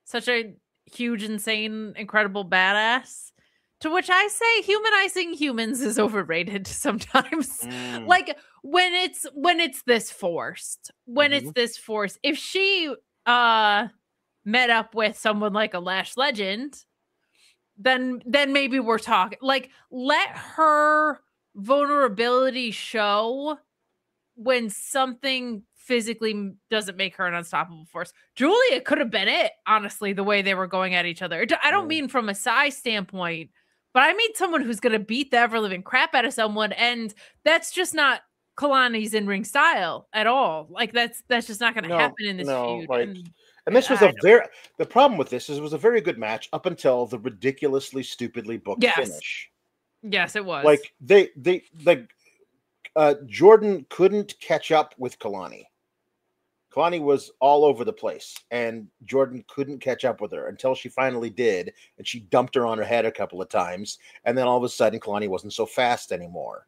such a huge, insane, incredible badass? To which I say humanizing humans is overrated sometimes. Like when it's this forced, if she met up with someone like a Lash Legend, then maybe we're talking. Like, let her vulnerability show when something physically doesn't make her an unstoppable force. Julia could have been it, honestly, the way they were going at each other. I don't mean from a size standpoint, but I mean someone who's going to beat the ever-living crap out of someone, and that's just not Kelani's in-ring style at all. Like, that's just not going to happen in this feud. Like, and this was the problem with this is it was a very good match up until the ridiculously, stupidly booked finish. Yes, it was. Like, Jordynne couldn't catch up with Kelani. Kelani was all over the place, and Jordynne couldn't catch up with her until she finally did, and she dumped her on her head a couple of times, and then all of a sudden Kelani wasn't so fast anymore.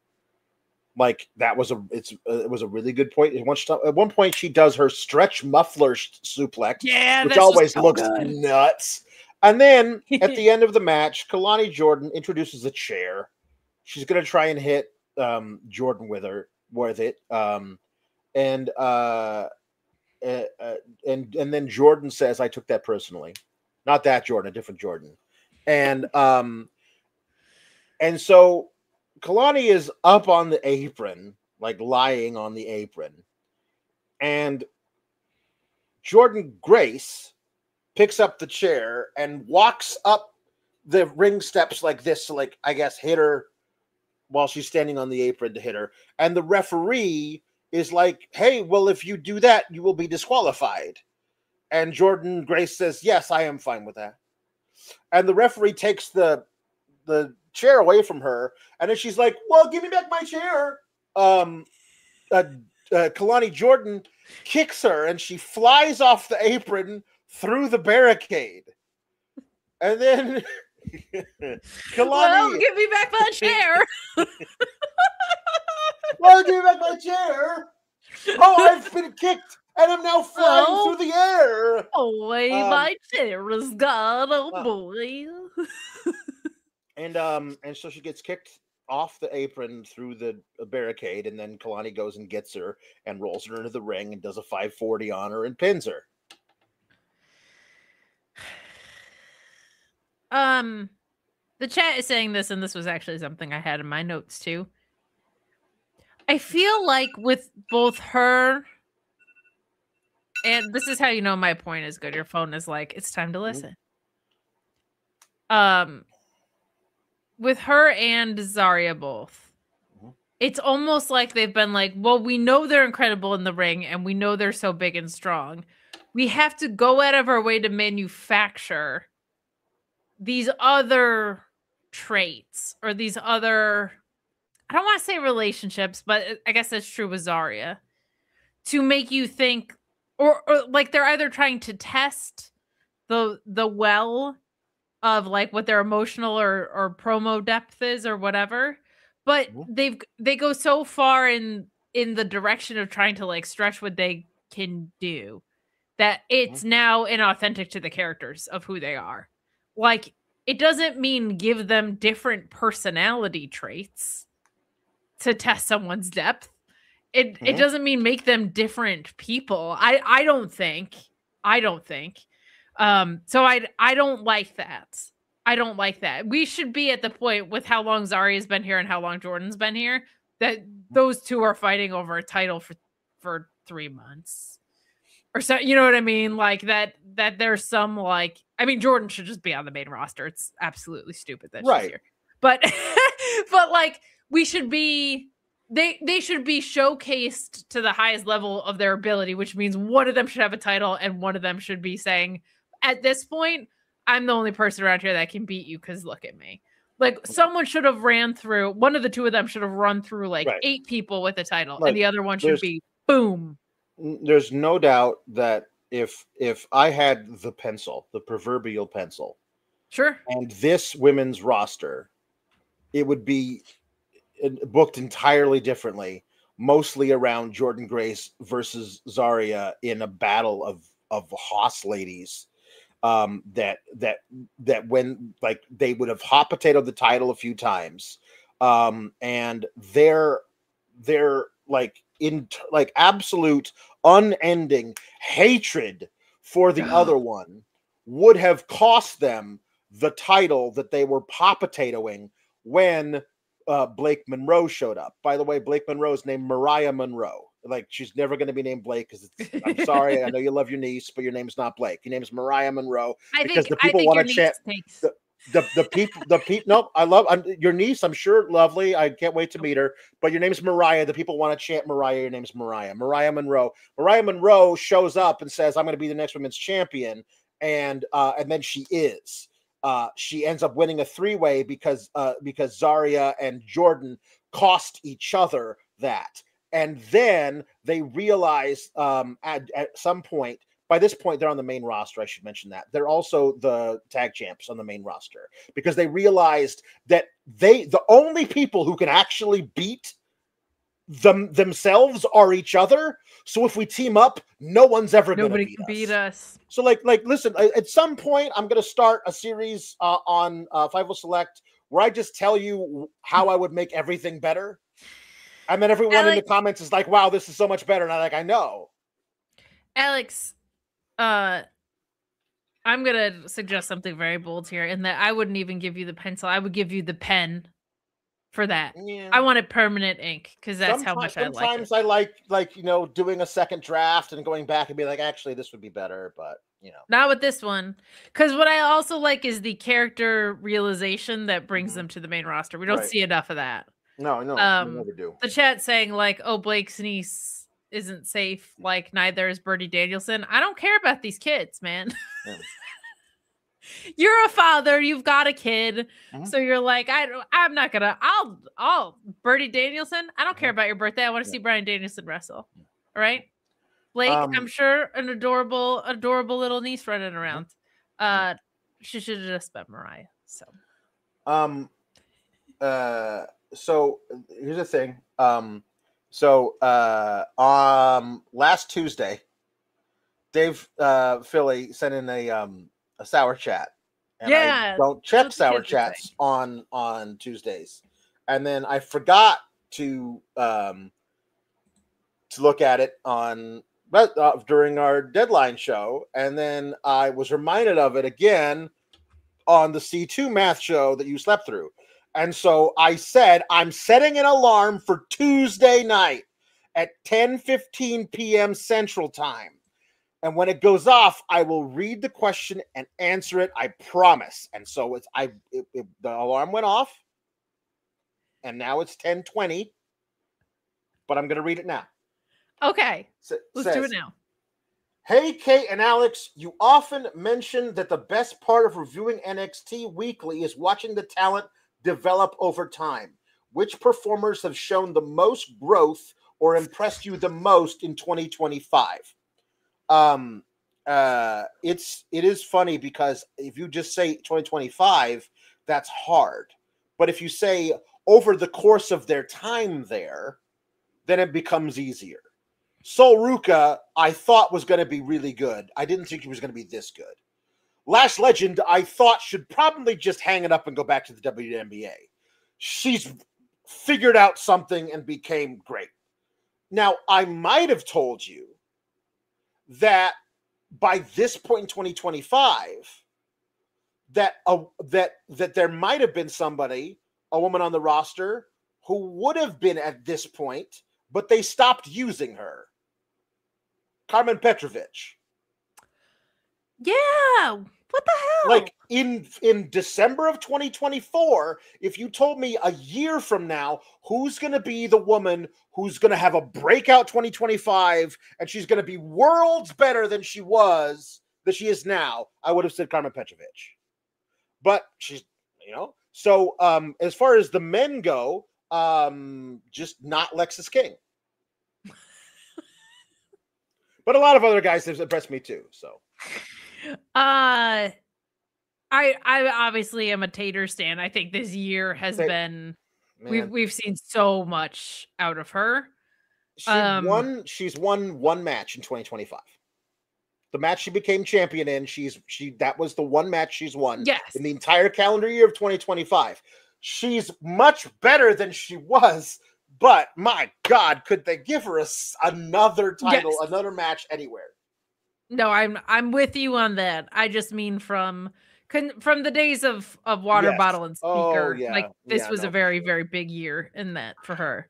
Like, it was a really good point. At one point, she does her stretch muffler suplex, which always looks nuts. And then at the end of the match, Kelani Jordynne introduces a chair. She's going to try and hit Jordynne with it, and then Jordynne says, "I took that personally." Not that Jordynne, a different Jordynne. And so Kelani is up on the apron, like lying on the apron, and Jordynne Grace picks up the chair and walks up the ring steps like this to, like, I guess, hit her while she's standing on the apron to hit her. And the referee is like, "Hey, well, if you do that, you will be disqualified." And Jordynne Grace says, "Yes, I am fine with that." And the referee takes the chair away from her, and then she's like, "Well, give me back my chair." Kelani Jordynne kicks her, and she flies off the apron through the barricade. And then Kelani, "Well, give me back my chair." "Well, give me back my chair. Oh, I've been kicked, and I'm now flying through the air. Oh, my chair is gone. Oh, boy." And so she gets kicked off the apron through the barricade, and then Kelani goes and gets her and rolls her into the ring and does a 540 on her and pins her. The chat is saying this, and this was actually something I had in my notes too. I feel like with both her, and this is how you know my point is good. Your phone is like, it's time to listen. With her and Zarya both, it's almost like they've been like, well, we know they're incredible in the ring, and we know they're so big and strong. We have to go out of our way to manufacture these other traits or these other, I don't want to say relationships, but I guess that's true with Zarya, to make you think, or like they're either trying to test the well of like what their emotional or promo depth is or whatever, but they go so far in the direction of trying to like stretch what they can do that it's now inauthentic to the characters of who they are. Like, it doesn't mean give them different personality traits to test someone's depth. It doesn't mean make them different people. I don't think. So I don't like that. I don't like that. We should be at the point with how long Zarya's been here and how long Jordynne's been here that those two are fighting over a title for 3 months. Or so, you know what I mean? Like that there's some like, I mean, Jordynne should just be on the main roster. It's absolutely stupid that she's here. But but like we should be, they should be showcased to the highest level of their ability, which means one of them should have a title and one of them should be saying, at this point, I'm the only person around here that can beat you because look at me. Like someone should have ran through, one of the two of them should have run through like Right. 8 people with a title, Like, and the other one should be boom. There's no doubt that if I had the pencil, the proverbial pencil, Sure. and this women's roster, it would be booked entirely differently, mostly around Jordynne Grace versus Zarya in a battle of Hoss ladies. That when like they would have hot potatoed the title a few times, and they're like in like absolute unending hatred for the other one would have cost them the title that they were hot potatoing when Blake Monroe showed up. By the way, Blake Monroe is named Mariah Monroe. Like, she's never going to be named Blake because I'm sorry, I know you love your niece, but your name's not Blake. Your name's Mariah Monroe. Because the people want to chant. The people. No, I love your niece. I'm sure lovely. I can't wait to meet her. But your name's Mariah. The people want to chant Mariah. Your name's Mariah. Mariah Monroe. Mariah Monroe shows up and says, "I'm going to be the next women's champion," and then she is. She ends up winning a 3-way because Zarya and Jordynne cost each other that. And then they realize at some point, by this point, they're on the main roster. I should mention that. They're also the tag champs on the main roster because they realized that the only people who can actually beat themselves are each other. So if we team up, no one's ever going to beat us. So like listen, at some point, I'm going to start a series on Fightful Select where I just tell you how I would make everything better. And then everyone in the comments is like, wow, this is so much better. And I'm like, I know. Alex, I'm going to suggest something very bold here in that I wouldn't even give you the pencil. I would give you the pen for that. Yeah. I want it permanent ink because that's how much I like it. Sometimes I like, you know, doing a second draft and going back and be like, actually, this would be better. But, you know. Not with this one. Because what I also like is the character realization that brings them to the main roster. We don't see enough of that. No, we never do. The chat saying like, "Oh, Blake's niece isn't safe. Like neither is Birdie Danielson." I don't care about these kids, man. Yeah. You're a father. You've got a kid, so you're like, I'm not gonna. I'll Birdie Danielson. I don't care about your birthday. I want to see Bryan Danielson wrestle. All right, Blake. I'm sure an adorable little niece running around. She should have just been Mariah. So here's the thing. Last Tuesday, Dave Philly sent in a sour chat. And I don't check sour chats on Tuesdays. And then I forgot to look at it on during our deadline show. And then I was reminded of it again on the C2 math show that you slept through. And so I said, I'm setting an alarm for Tuesday night at 10:15 p.m. Central Time. And when it goes off, I will read the question and answer it. I promise. And so the alarm went off. And now it's 10:20. But I'm going to read it now. Okay. Let's do it now. Hey, Kate and Alex, you often mention that the best part of reviewing NXT weekly is watching the talent develop over time. Which performers have shown the most growth or impressed you the most in 2025? It is funny because if you just say 2025, that's hard. But if you say over the course of their time there, then it becomes easier. Sol Ruka, I thought was going to be really good. I didn't think he was going to be this good. Lash Legend, I thought should probably just hang it up and go back to the WNBA. She's figured out something and became great. Now, I might have told you that by this point in 2025, that there might have been somebody, a woman on the roster, who would have been at this point, but they stopped using her. Carmen Petrovich. Yeah. What the hell? Like in December of 2024, if you told me a year from now, who's going to be the woman who's going to have a breakout 2025 and she's going to be worlds better than she is now, I would have said Carmen Petrovich. But she's, So as far as the men go, just not Lexus King. But a lot of other guys have impressed me too. So I obviously am a Tater stan. I think this year has been we've seen so much out of her. She's won one match in 2025. The match she became champion in, that was the one match she's won in the entire calendar year of 2025. She's much better than she was, but my God, could they give her another title, another match anywhere? No, I'm with you on that. I just mean from the days of Water Bottle and Speaker. This was a very, very big year in that for her.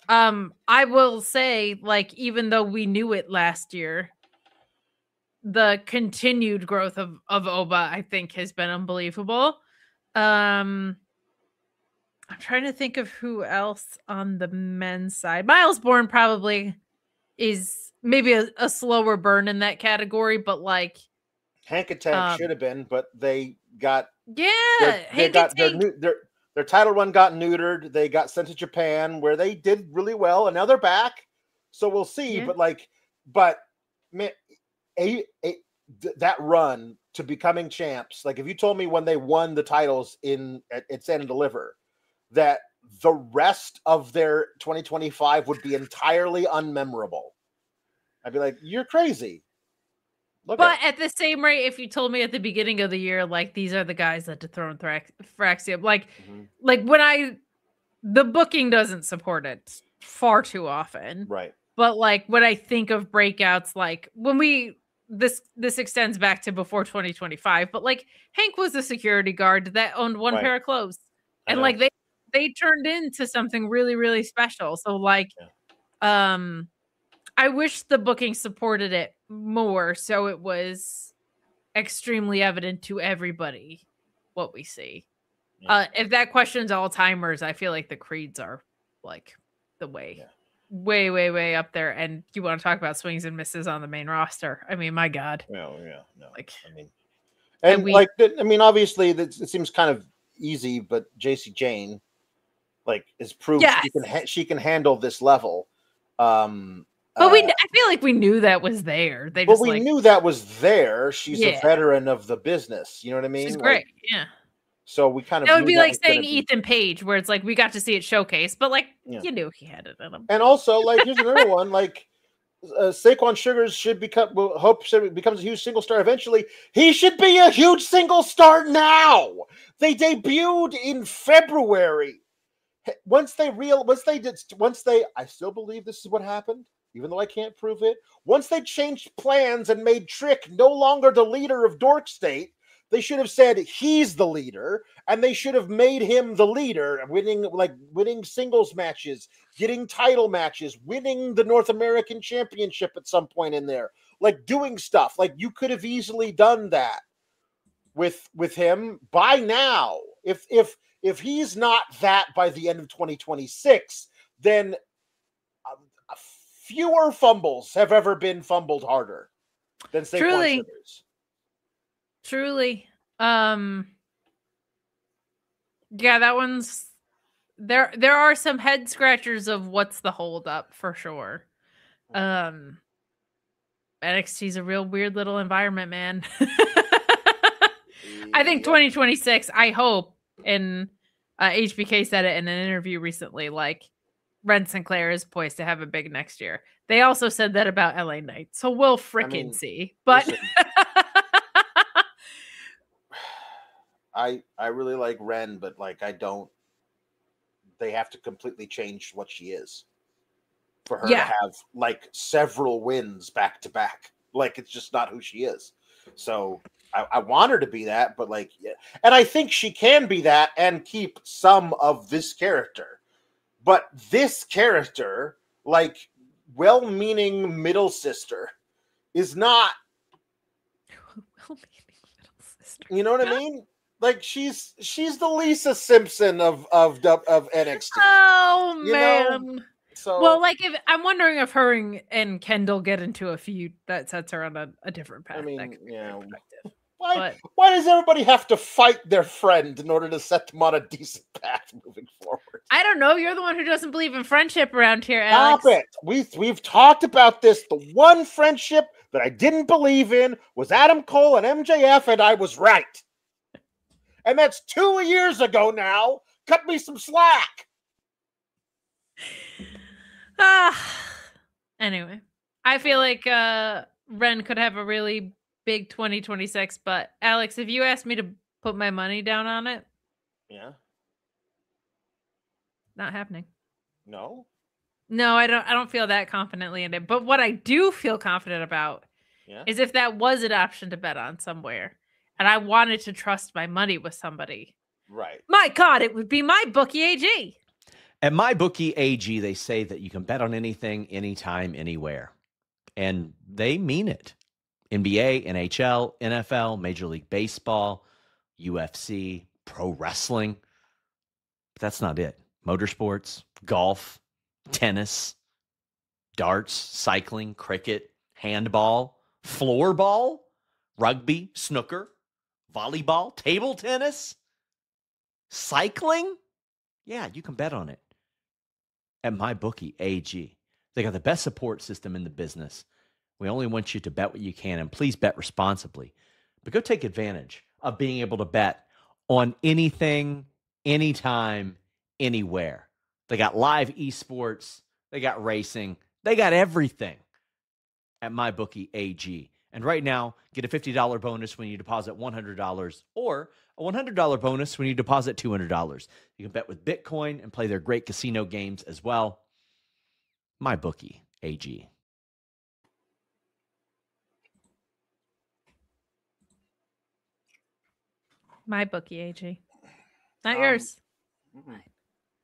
I will say, like, even though we knew it last year, the continued growth of Oba, I think, has been unbelievable. I'm trying to think of who else on the men's side. Miles Bourne probably is maybe a slower burn in that category, but like Hank Attack should have been, but they got their title run got neutered. They got sent to Japan where they did really well, and now they're back. So we'll see. Yeah. But man, that run to becoming champs, like if you told me when they won the titles at Stand and Deliver that the rest of their 2025 would be entirely unmemorable, I'd be like, you're crazy. But at the same rate, if you told me at the beginning of the year, like these are the guys that dethrone Thraxium, like when the booking doesn't support it far too often, right? But like when I think of breakouts, like when this extends back to before 2025, but like Hank was a security guard that owned one pair of clothes, and like they turned into something really, really special. So like, I wish the booking supported it more, so it was extremely evident to everybody what we see. Yeah. If that questions Alzheimer's, I feel like the Creeds are like the way up there. And you want to talk about swings and misses on the main roster? I mean, my God. Well, yeah, no. Like, I mean, obviously, it seems kind of easy, but JC Jane, like, is proved she can handle this level. But I feel like we knew that was there. We knew that was there. She's a veteran of the business. You know what I mean? She's great. Yeah. So we kind of that would be like saying Ethan Page, where it's like we got to see it showcased, but like you knew he had it in him. And also, like, here's another one. Like, Saquon Sugars becomes a huge single star eventually. He should be a huge single star now. They debuted in February. I still believe this is what happened, even though I can't prove it. Once they changed plans and made Trick no longer the leader of Dork State, they should have said he's the leader, and they should have made him the leader, winning singles matches, getting title matches, winning the North American Championship at some point in there, like doing stuff. Like, you could have easily done that with him by now. If he's not that by the end of 2026, then fewer fumbles have ever been fumbled harder than Saquon Sugars. Truly. Yeah, that one's there are some head scratchers of what's the hold up for sure. NXT's a real weird little environment, man. I think 2026, I hope, and HBK said it in an interview recently, like Ren Sinclair is poised to have a big next year. They also said that about LA Knight. So we'll frickin' see. But listen, I really like Ren, but like I don't. They have to completely change what she is for her to have like several wins back to back. Like, it's just not who she is. So I want her to be that, but like, and I think she can be that and keep some of this character. But this character, like well-meaning middle sister, is not. Well-meaning middle sister. You know what I mean? Like, she's the Lisa Simpson of NXT. Oh, man. Know? So, well, like, if I'm wondering if her and Kendall get into a feud that sets her on a different path. I mean, Why does everybody have to fight their friend in order to set them on a decent path moving forward? I don't know. You're the one who doesn't believe in friendship around here, Alex. Stop it. We've talked about this. The one friendship that I didn't believe in was Adam Cole and MJF, and I was right. And that's 2 years ago now. Cut me some slack. Anyway, I feel like Ren could have a really big 2026, but Alex, if you asked me to put my money down on it, yeah, not happening. No, I don't feel that confidently in it. But what I do feel confident about is if that was an option to bet on somewhere, and I wanted to trust my money with somebody. Right. My God, it would be my bookie AG. At my bookie AG, they say that you can bet on anything, anytime, anywhere. And they mean it. NBA, NHL, NFL, Major League Baseball, UFC, pro wrestling. But that's not it. Motorsports, golf, tennis, darts, cycling, cricket, handball, floorball, rugby, snooker, volleyball, table tennis, cycling. Yeah, you can bet on it. At MyBookie AG. They got the best support system in the business. We only want you to bet what you can, and please bet responsibly. But go take advantage of being able to bet on anything, anytime, anywhere. They got live esports. They got racing. They got everything at MyBookie AG. And right now, get a $50 bonus when you deposit $100 or a $100 bonus when you deposit $200. You can bet with Bitcoin and play their great casino games as well. MyBookie AG. My bookie AG. Not yours.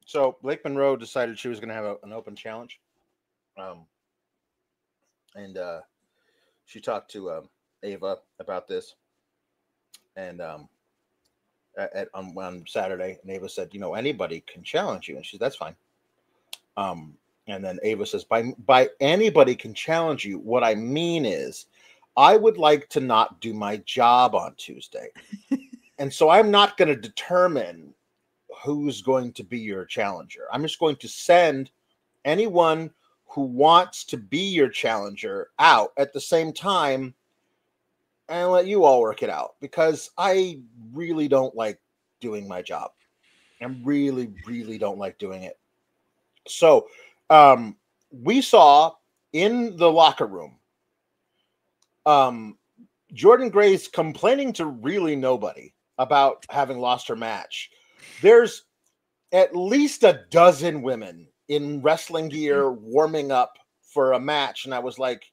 So Blake Monroe decided she was going to have an open challenge. And she talked to Ava about this. And on Saturday, and Ava said, anybody can challenge you. And she said, that's fine. And then Ava says, by anybody can challenge you, what I mean is I would like to not do my job on Tuesday. And so I'm not going to determine who's going to be your challenger. I'm just going to send anyone who wants to be your challenger out at the same time and let you all work it out, because I really don't like doing my job. I really, really don't like doing it. So we saw in the locker room Jordynne Grace complaining to really nobody about having lost her match. There's at least a dozen women in wrestling gear warming up for a match, and I was like,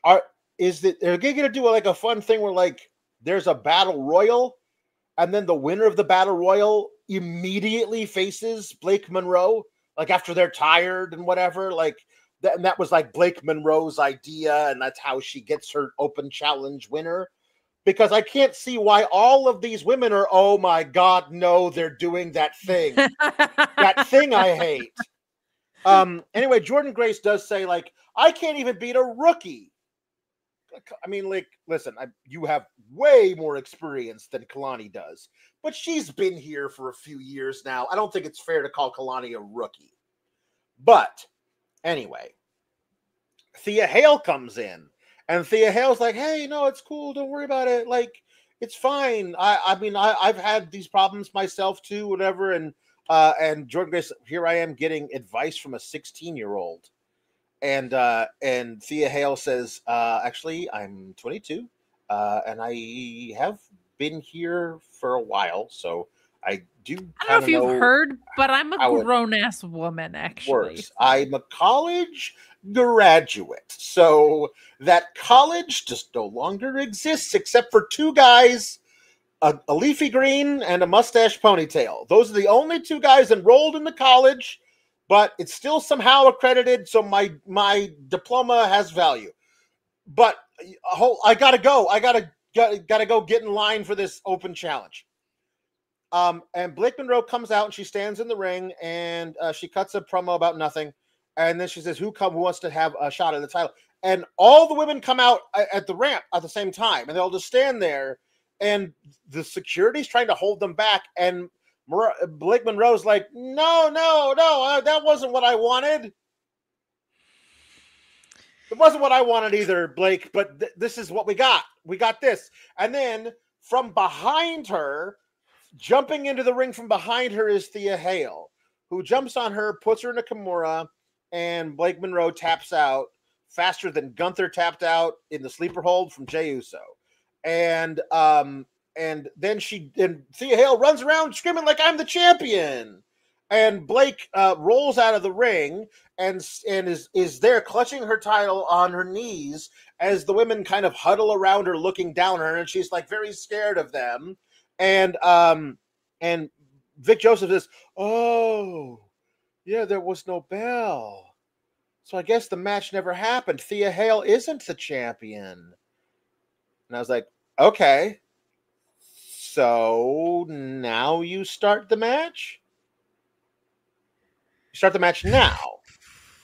are they going to do like a fun thing where like there's a battle royal and then the winner of the battle royal immediately faces Blake Monroe, like after they're tired and whatever, like that was like Blake Monroe's idea, and that's how she gets her open challenge winner. Because I can't see why all of these women are, oh my God, no, they're doing that thing. That thing I hate. Anyway, Jordynne Grace does say, like, I can't even beat a rookie. I mean, like, listen, you have way more experience than Kelani does, but she's been here for a few years now. I don't think it's fair to call Kelani a rookie. But anyway, Thea Hale comes in. And Thea Hale's like, hey, no, it's cool. Don't worry about it. Like, it's fine. I mean, I've had these problems myself too, whatever. And Jordynne Grace, here I am getting advice from a 16-year-old. And Thea Hale says, actually, I'm 22. And I have been here for a while. So I do. I don't know if you've heard, but I'm a grown-ass woman, actually. Works. I'm a college graduate. So that college just no longer exists except for two guys, a leafy green and a mustache ponytail. Those are the only two guys enrolled in the college, but it's still somehow accredited, so my diploma has value. But I gotta go. I gotta go get in line for this open challenge. And Blake Monroe comes out and she stands in the ring and she cuts a promo about nothing. And then she says, who wants to have a shot at the title? And all the women come out at the ramp at the same time, and they'll just stand there, and the security's trying to hold them back. And Blake Monroe's like, no, that wasn't what I wanted. It wasn't what I wanted either, Blake, but this is what we got. We got this. And then from behind her, jumping into the ring from behind her is Thea Hale, who jumps on her, puts her in a Kimura, and Blake Monroe taps out faster than Gunther tapped out in the sleeper hold from Jey Uso. And then Thea Hale runs around screaming like, I'm the champion. And Blake rolls out of the ring and is there clutching her title on her knees as the women kind of huddle around her looking down on her, and she's like very scared of them. And Vic Joseph says, oh, yeah, there was no bell. So I guess the match never happened. Thea Hale isn't the champion. And I was like, okay. So now you start the match? You start the match now.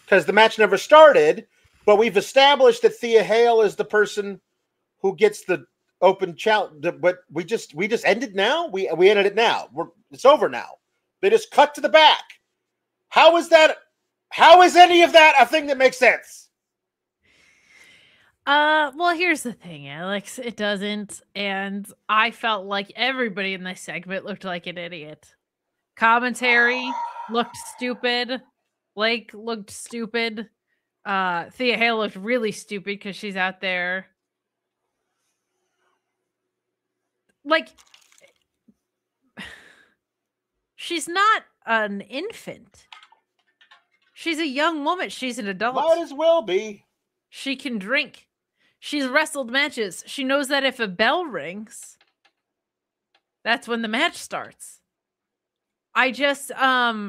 Because the match never started, but we've established that Thea Hale is the person who gets the open challenge. But we just ended now? We ended it now. It's over now. They just cut to the back. How is that? How is any of that a thing that makes sense? Well, here's the thing, Alex. It doesn't, and I felt like everybody in this segment looked like an idiot. Commentary looked stupid. Blake looked stupid. Thea Hale looked really stupid because she's out there. Like, she's not an infant. She's a young woman. She's an adult. Might as well be. She can drink. She's wrestled matches. She knows that if a bell rings, that's when the match starts. I just, I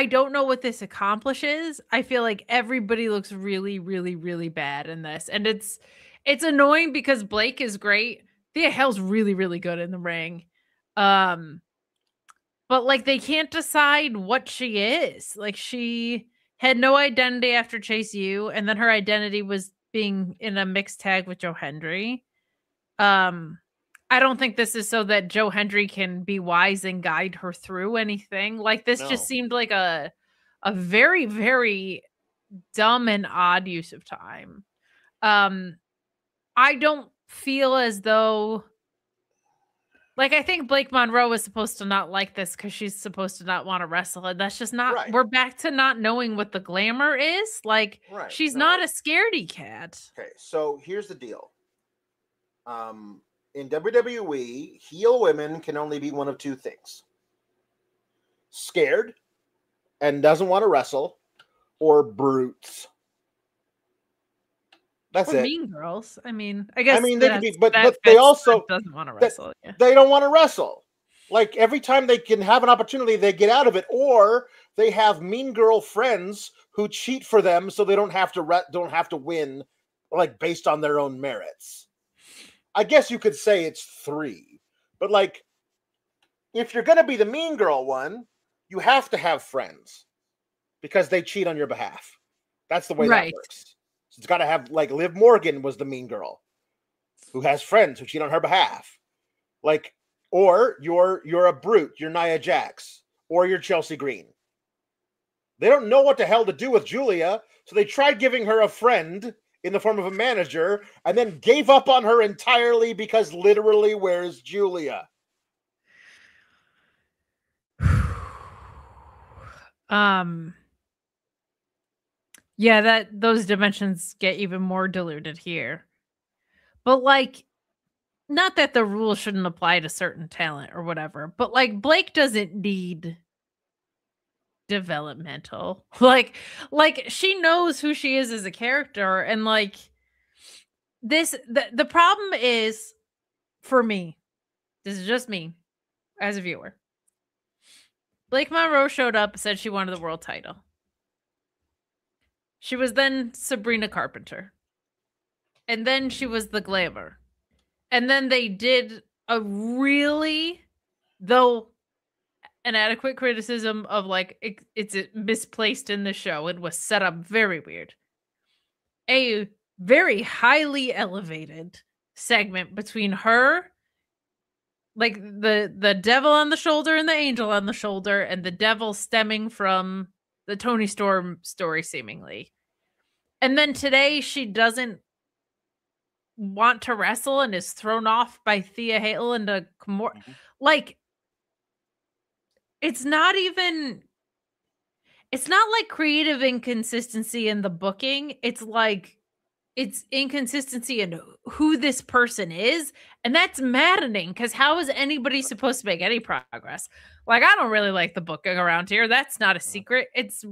don't know what this accomplishes. I feel like everybody looks really, really, really bad in this. And it's annoying because Blake is great. Thea Hale's really, really good in the ring. But like they can't decide what she is. Like she had no identity after Chase U, and then her identity was being in a mixed tag with Joe Hendry. I don't think this is so that Joe Hendry can be wise and guide her through anything. Like this just seemed like a very, very dumb and odd use of time. I don't feel as though, like, I think Blake Monroe was supposed to not like this because she's supposed to not want to wrestle. And that's just not, right. We're back to not knowing what the glamour is. Like, right. She's not a scaredy cat. Okay, so here's the deal. In WWE, heel women can only be one of two things. Scared and doesn't want to wrestle, or brutes. That's it. Mean Girls. I mean, I guess. They could be, but they also doesn't want to wrestle. Yeah. They don't want to wrestle. Like every time they can have an opportunity, they get out of it, or they have mean girl friends who cheat for them, so they don't have to win, like based on their own merits. I guess you could say it's three, but like, if you're gonna be the mean girl one, you have to have friends because they cheat on your behalf. That's the way that works. It's got to have, like, Liv Morgan was the mean girl who has friends who cheat on her behalf. Like, or you're a brute, you're Nia Jax, or you're Chelsea Green. They don't know what the hell to do with Julia, so they tried giving her a friend in the form of a manager and then gave up on her entirely because literally, where's Julia? Yeah, those dimensions get even more diluted here. But like, not that the rules shouldn't apply to certain talent or whatever, but like Blake doesn't need developmental. Like she knows who she is as a character, and like the problem is, for me, this is just me as a viewer. Blake Monroe showed up and said she wanted the world title. She was then Sabrina Carpenter. And then she was the Glamour. And then they did a really, though an adequate criticism of like it's misplaced in the show. It was set up very weird. A very highly elevated segment between her, like the devil on the shoulder and the angel on the shoulder, and the devil stemming from the Tony Storm story, seemingly. And then today she doesn't want to wrestle and is thrown off by Thea Hale and a like it's not like creative inconsistency in the booking. It's like it's inconsistency in who this person is, and that's maddening because how is anybody supposed to make any progress? Like, I don't really like the booking around here. That's not a secret. It's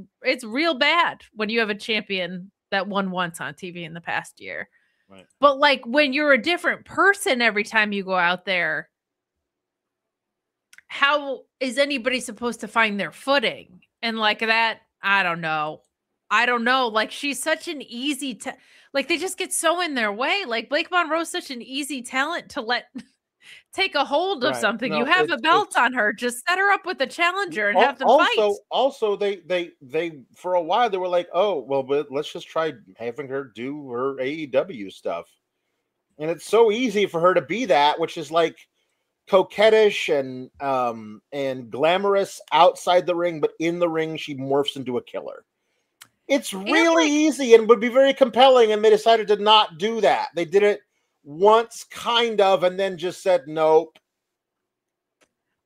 real bad when you have a champion that won once on TV in the past year. Right. But like when you're a different person every time you go out there, how is anybody supposed to find their footing? And like that, I don't know. Like, she's such an easy like, they just get so in their way. Like, Blake Monroe's such an easy talent to let take a hold of something. No, you have a belt on her. Just set her up with a challenger and have them fight. Also, they for a while they were like, oh, well, but let's just try having her do her AEW stuff. And it's so easy for her to be that, which is like coquettish and glamorous outside the ring, but in the ring she morphs into a killer. It's really easy and would be very compelling, and they decided to not do that. They did it once, kind of, and then just said nope.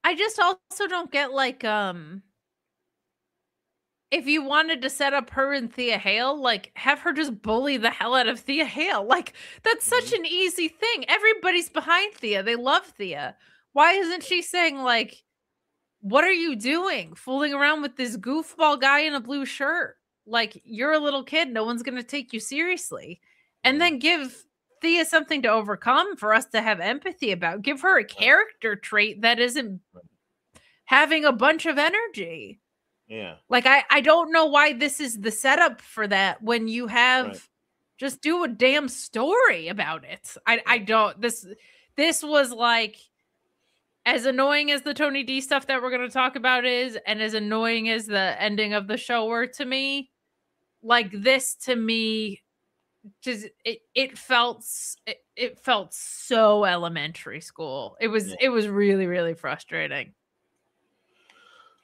I just also don't get, like, if you wanted to set up her and Thea Hale, like, have her just bully the hell out of Thea Hale. Like, that's such an easy thing. Everybody's behind Thea. They love Thea. Why isn't she saying, like, what are you doing? Fooling around with this goofball guy in a blue shirt. Like, you're a little kid. No one's going to take you seriously. And then give Thea something to overcome for us to have empathy about. Give her a character trait that isn't having a bunch of energy. Yeah. Like, I don't know why this is the setup for that when you have just do a damn story about it. I don't, this was like, as annoying as the Tony D stuff that we're going to talk about is, and as annoying as the ending of the show were to me, like, this to me, just it felt so elementary school. It was really, really frustrating.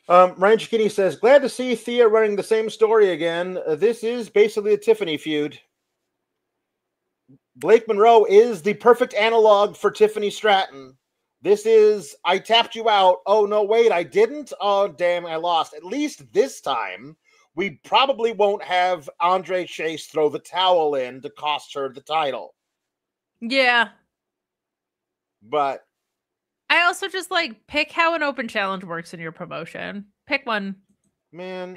Ryan Cicchini says, glad to see Thea running the same story again. This is basically a Tiffany feud. Blake Monroe is the perfect analog for Tiffany Stratton. This is, I tapped you out. Oh, no, wait, I didn't? Oh, damn, I lost. At least this time, we probably won't have Andre Chase throw the towel in to cost her the title. Yeah. But I also just, like, pick how an open challenge works in your promotion. Pick one. Man.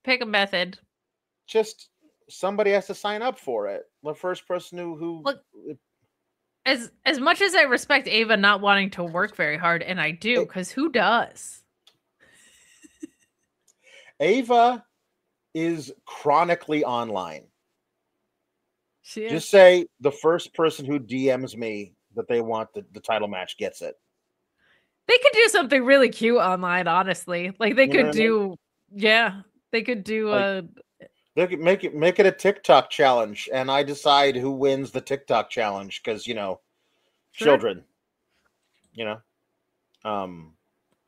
Pick a method. Just somebody has to sign up for it. The first person who look, as much as I respect Ava not wanting to work very hard, and I do, because who does? Ava is chronically online. She is. Just say the first person who DMs me that they want the title match gets it. They could do something really cute online, honestly. Like, they could do, they could do like, they could make it a TikTok challenge, and I decide who wins the TikTok challenge because, you know, children, you know.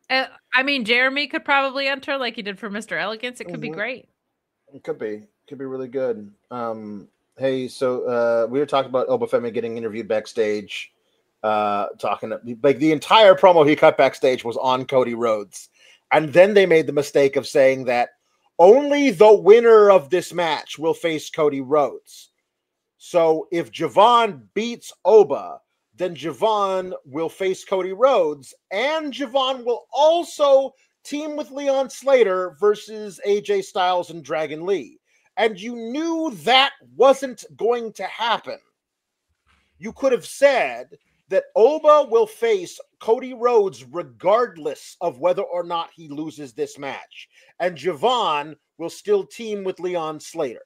I mean, Jeremy could probably enter like he did for Mr. Elegance. It could be great. It could be really good. Hey, so we were talking about Femi getting interviewed backstage. Talking like the entire promo he cut backstage was on Cody Rhodes, and then they made the mistake of saying that only the winner of this match will face Cody Rhodes. So if Javon beats Oba, then Javon will face Cody Rhodes, and Javon will also team with Leon Slater versus AJ Styles and Dragon Lee. And you knew that wasn't going to happen. You could have said that Oba will face Cody Rhodes regardless of whether or not he loses this match. And Javon will still team with Leon Slater.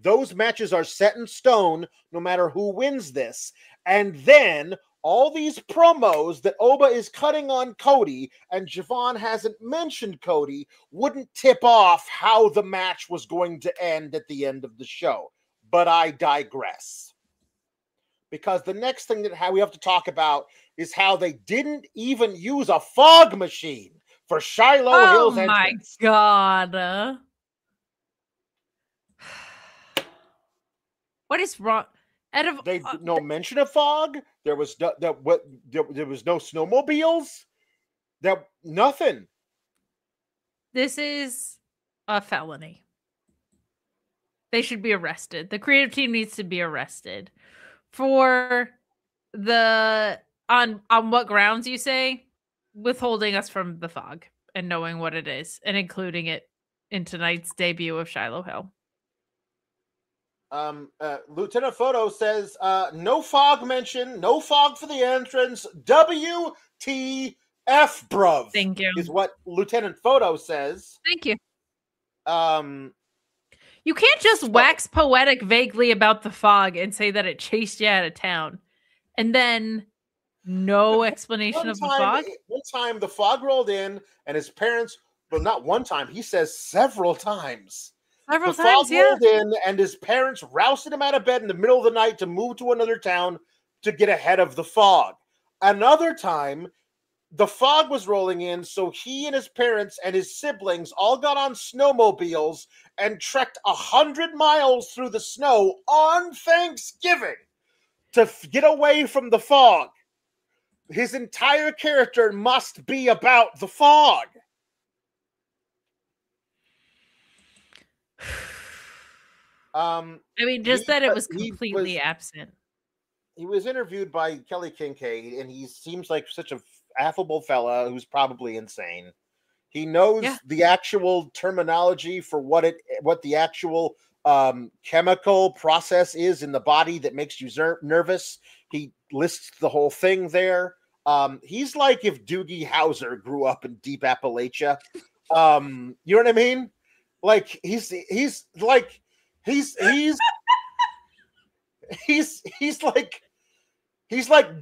Those matches are set in stone no matter who wins this. And then all these promos that Oba is cutting on Cody and Javon hasn't mentioned Cody wouldn't tip off how the match was going to end at the end of the show. But I digress. Because the next thing that we have to talk about is how they didn't even use a fog machine for Shiloh Hill's entrance. Oh my God. What is wrong? No mention of fog. There was there was no snowmobiles. Nothing. This is a felony. They should be arrested. The creative team needs to be arrested for on what grounds, you say? Withholding us from the fog and knowing what it is and including it in tonight's debut of Shiloh Hill. Lieutenant Photo says no fog mention, no fog for the entrance. WTF, bruv. Thank you. Is what Lieutenant Photo says. Thank you. You can't just wax poetic vaguely about the fog and say that it chased you out of town, and then no explanation of the fog. One time the fog rolled in, and his parents. Well, not one time. He says several times. Several the times, fog rolled in, and his parents rousted him out of bed in the middle of the night to move to another town to get ahead of the fog. Another time, the fog was rolling in, so he and his parents and his siblings all got on snowmobiles and trekked 100 miles through the snow on Thanksgiving to get away from the fog. His entire character must be about the fog. I mean, just that it was completely absent. He was interviewed by Kelly Kincaid, and he seems like such an affable fella who's probably insane. He knows the actual terminology for what the actual chemical process is in the body that makes you nervous. He lists the whole thing there. He's like if Doogie Howser grew up in deep Appalachia. You know what I mean? Like he's like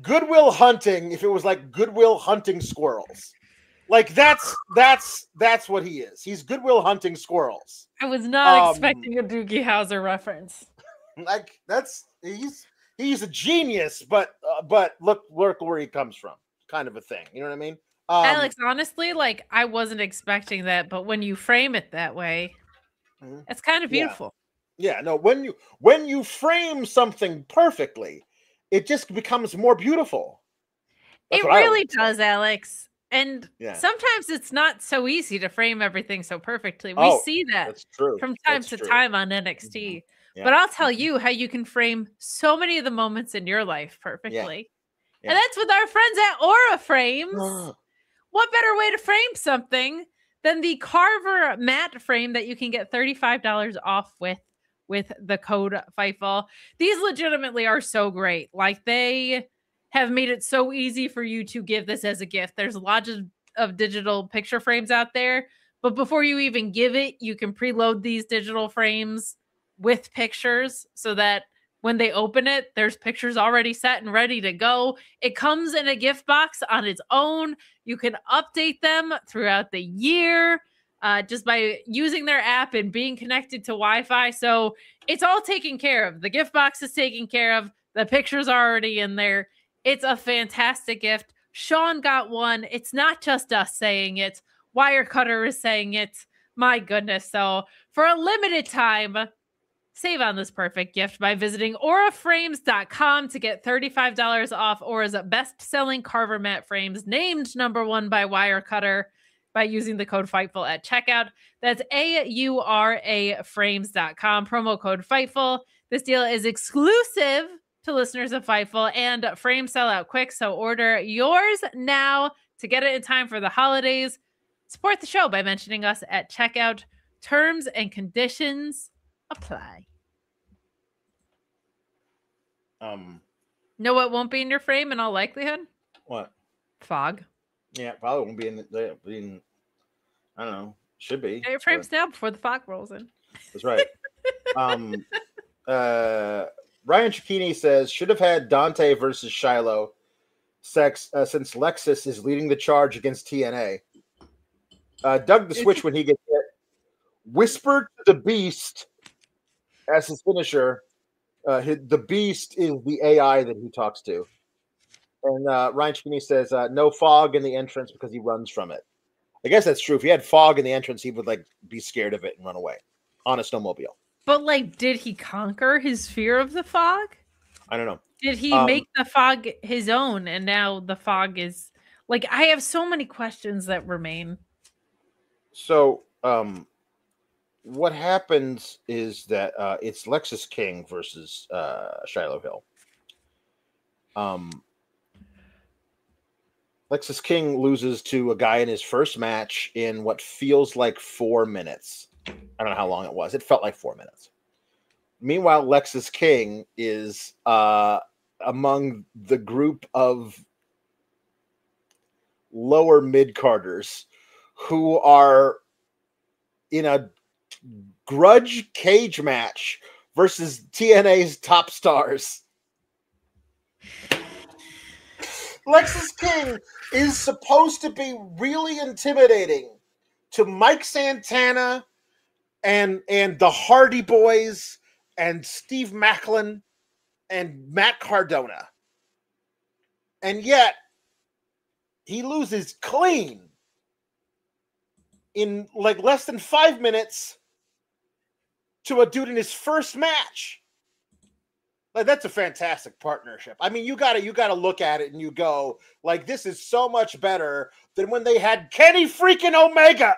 Goodwill Hunting if it was like Goodwill Hunting squirrels. Like that's what he is. He's Goodwill Hunting squirrels. I was not expecting a Doogie Howser reference. Like he's a genius, but look where he comes from, kind of a thing. You know what I mean? Alex, honestly, like I wasn't expecting that, but when you frame it that way, it's kind of beautiful. Yeah, no, when you frame something perfectly, it just becomes more beautiful. It really does, Alex. And sometimes it's not so easy to frame everything so perfectly. We see that from time to time on NXT. Yeah. But I'll tell you how you can frame so many of the moments in your life perfectly. Yeah. And that's with our friends at Aura Frames. What better way to frame something than the Carver matte frame that you can get $35 off with the code FIGHTFUL. These legitimately are so great. Like they have made it so easy for you to give this as a gift. There's lots of digital picture frames out there, but before you even give it, you can preload these digital frames with pictures so that when they open it, there's pictures already set and ready to go. It comes in a gift box on its own. You can update them throughout the year just by using their app and being connected to Wi-Fi. So it's all taken care of. The gift box is taken care of. The pictures are already in there. It's a fantastic gift. Sean got one. It's not just us saying it. Wirecutter is saying it. My goodness. So for a limited time, save on this perfect gift by visiting auraframes.com to get $35 off Aura's best-selling Carver matte frames, named #1 by Wirecutter, by using the code FIGHTFUL at checkout. That's auraframes.com, promo code FIGHTFUL. This deal is exclusive to listeners of FIGHTFUL, and frames sell out quick, so order yours now to get it in time for the holidays. Support the show by mentioning us at checkout. Terms and conditions apply. Know what won't be in your frame in all likelihood? What? Fog. Yeah, probably won't be in I don't know. Should be. Get your frames now before the fog rolls in. That's right. Ryan Cicchini says, should have had Dante versus Shiloh. since Lexus is leading the charge against TNA. Doug the Switch, when he gets hit, whispered to the Beast as his finisher. The Beast is the AI that he talks to. And Ryan Cheney says, no fog in the entrance because he runs from it. I guess that's true. If he had fog in the entrance, he would like be scared of it and run away on a snowmobile. But like, did he conquer his fear of the fog? I don't know. Did he make the fog his own? And now the fog is like, I have so many questions that remain. So, what happens is that it's Lexus King versus Shiloh Hill. Lexus King loses to a guy in his first match in what feels like 4 minutes. I don't know how long it was. It felt like 4 minutes. Meanwhile, Lexus King is among the group of lower mid-carders who are in a grudge cage match versus TNA's top stars. Lexus King is supposed to be really intimidating to Mike Santana and the Hardy Boys and Steve Macklin and Matt Cardona. And yet he loses clean in like less than 5 minutes to a dude in his first match. Like, that's a fantastic partnership. I mean, you gotta look at it and you go, like, this is so much better than when they had Kenny freaking Omega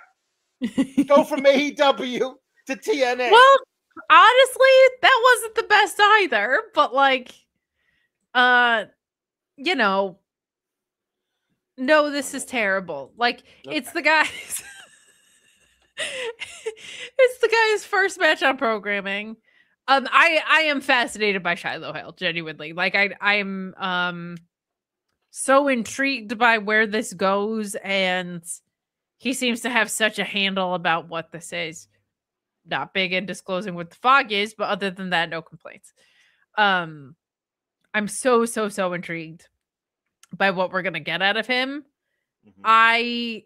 go from AEW to TNA. Well, honestly, that wasn't the best either. But like, you know, no, this is terrible. Like, okay. It's the guys. It's the guy's first match on programming. I am fascinated by Shiloh Hill, genuinely. Like, I am so intrigued by where this goes, and he seems to have such a handle about what this is. Not big in disclosing what the fog is, but other than that, no complaints. I'm so intrigued by what we're gonna get out of him. Mm-hmm. I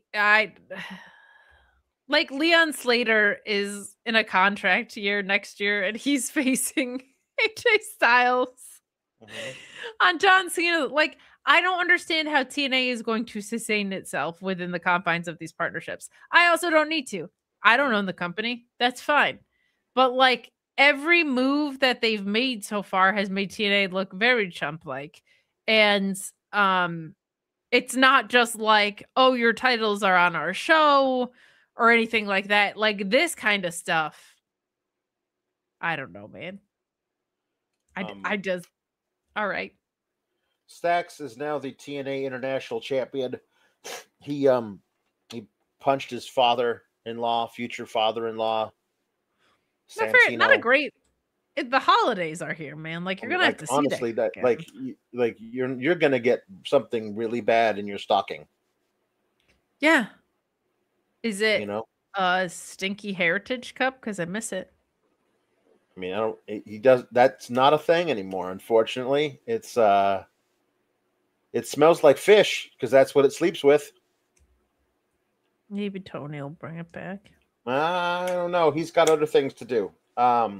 like, Leon Slater is in a contract year next year, and he's facing AJ Styles on John Cena. Like, I don't understand how TNA is going to sustain itself within the confines of these partnerships. I also don't need to. I don't own the company. That's fine. But like, every move that they've made so far has made TNA look very chump-like. And it's not just like, oh, your titles are on our show or anything like that. Like, this kind of stuff, I don't know, man. I just, all right. Stax is now the TNA International Champion. He punched his father-in-law, future father-in-law. Not a great. The holidays are here, man. Like, you're gonna have to honestly, see that. You're gonna get something really bad in your stocking. Yeah. Is it a Stinky Heritage Cup? Because I miss it. I mean, he does. That's not a thing anymore. Unfortunately, it smells like fish because that's what it sleeps with. Maybe Tony will bring it back. I don't know. He's got other things to do. Does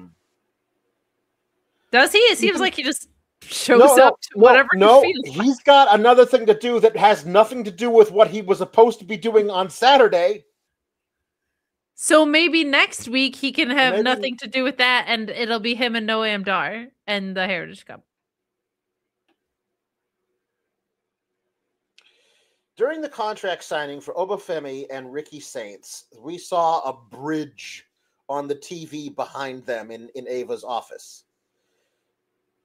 he? It seems like he just shows up to whatever he feels like. He's got another thing to do that has nothing to do with what he was supposed to be doing on Saturday. So maybe next week he can have nothing to do with that, and it'll be him and Noam Dar and the Heritage Cup. During the contract signing for Oba Femi and Ricky Saints, we saw a bridge on the TV behind them in Ava's office.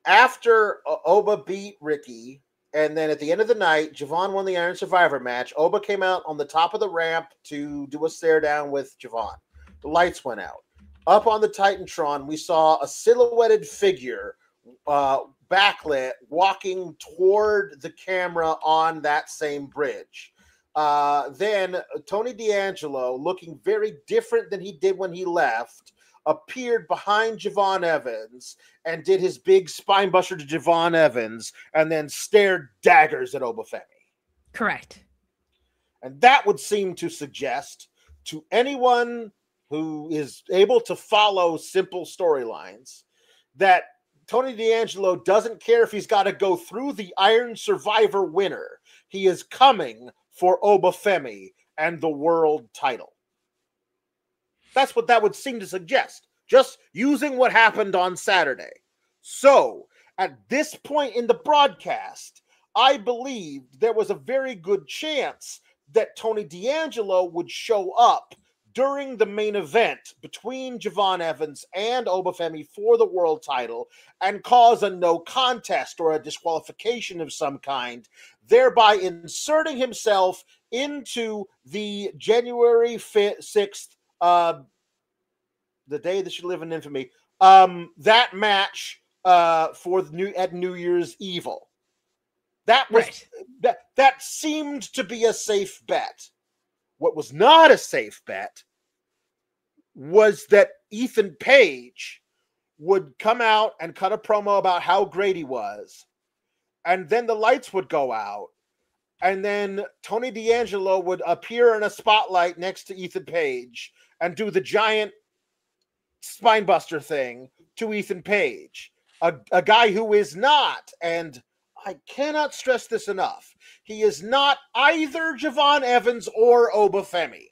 After Oba beat Ricky, and then at the end of the night, Javon won the Iron Survivor match. Oba came out on the top of the ramp to do a stare down with Javon. The lights went out. Up on the Titantron, we saw a silhouetted figure, backlit, walking toward the camera on that same bridge. Then Tony D'Angelo, looking very different than he did when he left, appeared behind Javon Evans and did his big spine buster to Javon Evans and then stared daggers at Obafemi. Correct. And that would seem to suggest to anyone who is able to follow simple storylines that Tony D'Angelo doesn't care if he's got to go through the Iron Survivor winner. He is coming for Obafemi and the world title. That's what that would seem to suggest, just using what happened on Saturday. So, at this point in the broadcast, I believed there was a very good chance that Tony D'Angelo would show up during the main event between Javon Evans and Obafemi for the world title and cause a no contest or a disqualification of some kind, thereby inserting himself into the January 6th, the day that should live in infamy, that match for at New Year's Evil. That was right. That seemed to be a safe bet. What was not a safe bet was that Ethan Page would come out and cut a promo about how great he was, and then the lights would go out, and then Tony D'Angelo would appear in a spotlight next to Ethan Page and do the giant spinebuster thing to Ethan Page, a guy who is not, and I cannot stress this enough, he is not either Javon Evans or Obafemi.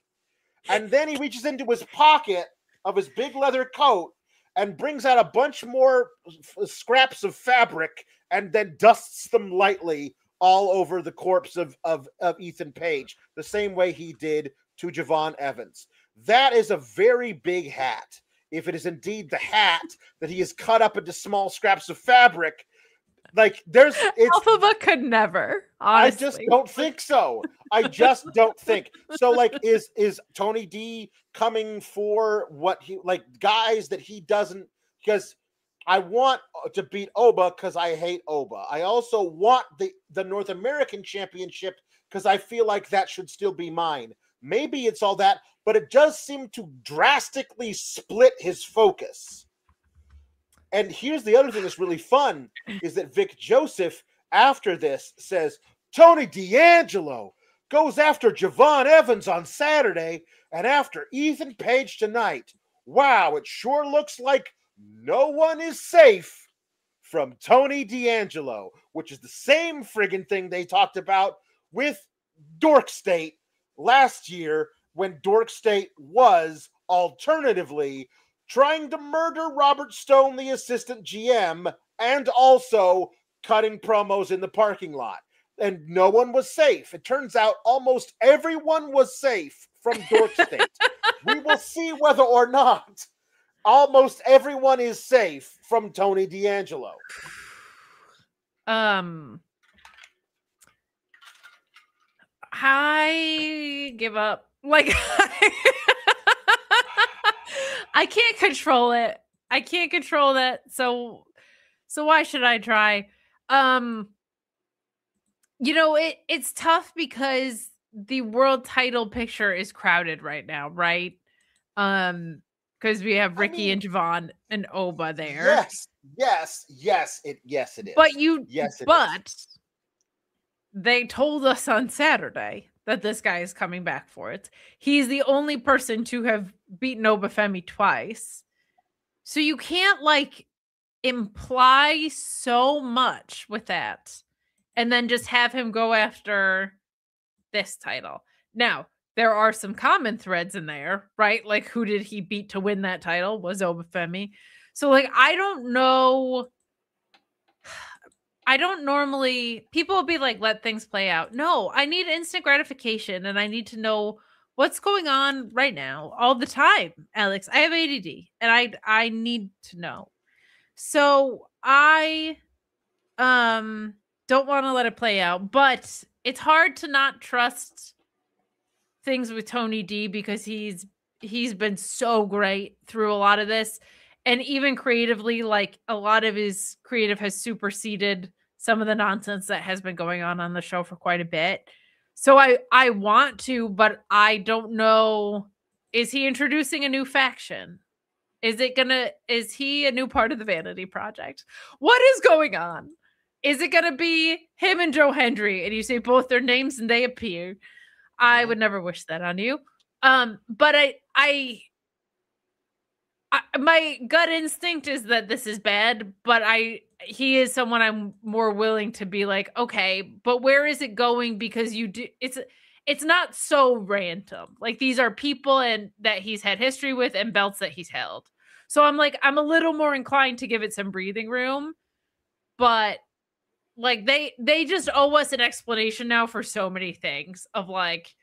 And then he reaches into his pocket of his big leather coat and brings out a bunch more scraps of fabric and then dusts them lightly all over the corpse of Ethan Page, the same way he did to Javon Evans. That is a very big hat. If it is indeed the hat that he has cut up into small scraps of fabric, like Alphaba could never. Honestly. I just don't think so. I just don't think so. Like, is Tony D coming for what he like guys that he doesn't? Because I want to beat Oba because I hate Oba. I also want the North American Championship because I feel like that should still be mine. Maybe it's all that, but it does seem to drastically split his focus. And here's the other thing that's really fun is that Vic Joseph, after this, says, Tony D'Angelo goes after Javon Evans on Saturday and after Ethan Page tonight. Wow, it sure looks like no one is safe from Tony D'Angelo, which is the same friggin' thing they talked about with Dork State last year when Dork State was alternatively trying to murder Robert Stone, the assistant GM, and also cutting promos in the parking lot. And no one was safe. It turns out almost everyone was safe from Dork State. We will see whether or not almost everyone is safe from Tony D'Angelo. I give up. Like, I can't control it. I can't control that. So why should I try? It's tough because the world title picture is crowded right now, right? Because we have Ricky and Javon and Oba there. Yes, it is. But they told us on Saturday that this guy is coming back for it. He's the only person to have beaten Obafemi twice. So you can't imply so much with that and then just have him go after this title. Now, there are some common threads in there, right? Like, who did he beat to win that title? Was Obafemi. So, I don't know. I don't normally, people will be like, let things play out. No, I need instant gratification and I need to know what's going on right now all the time, Alex. I have ADD and I need to know. So I don't want to let it play out, but it's hard to not trust things with Tony D because he's been so great through a lot of this. And even creatively, a lot of his creative has superseded some of the nonsense that has been going on the show for quite a bit. So I want to, but I don't know. Is he introducing a new faction? Is he a new part of the Vanity Project? What is going on? Is it gonna be him and Joe Hendry? And you say both their names and they appear. I would never wish that on you. But my gut instinct is that this is bad, but he is someone I'm more willing to be like, okay, but where is it going? Because it's not so random. Like, these are people and that he's had history with and belts that he's held. So I'm a little more inclined to give it some breathing room, but like they just owe us an explanation now for so many things of like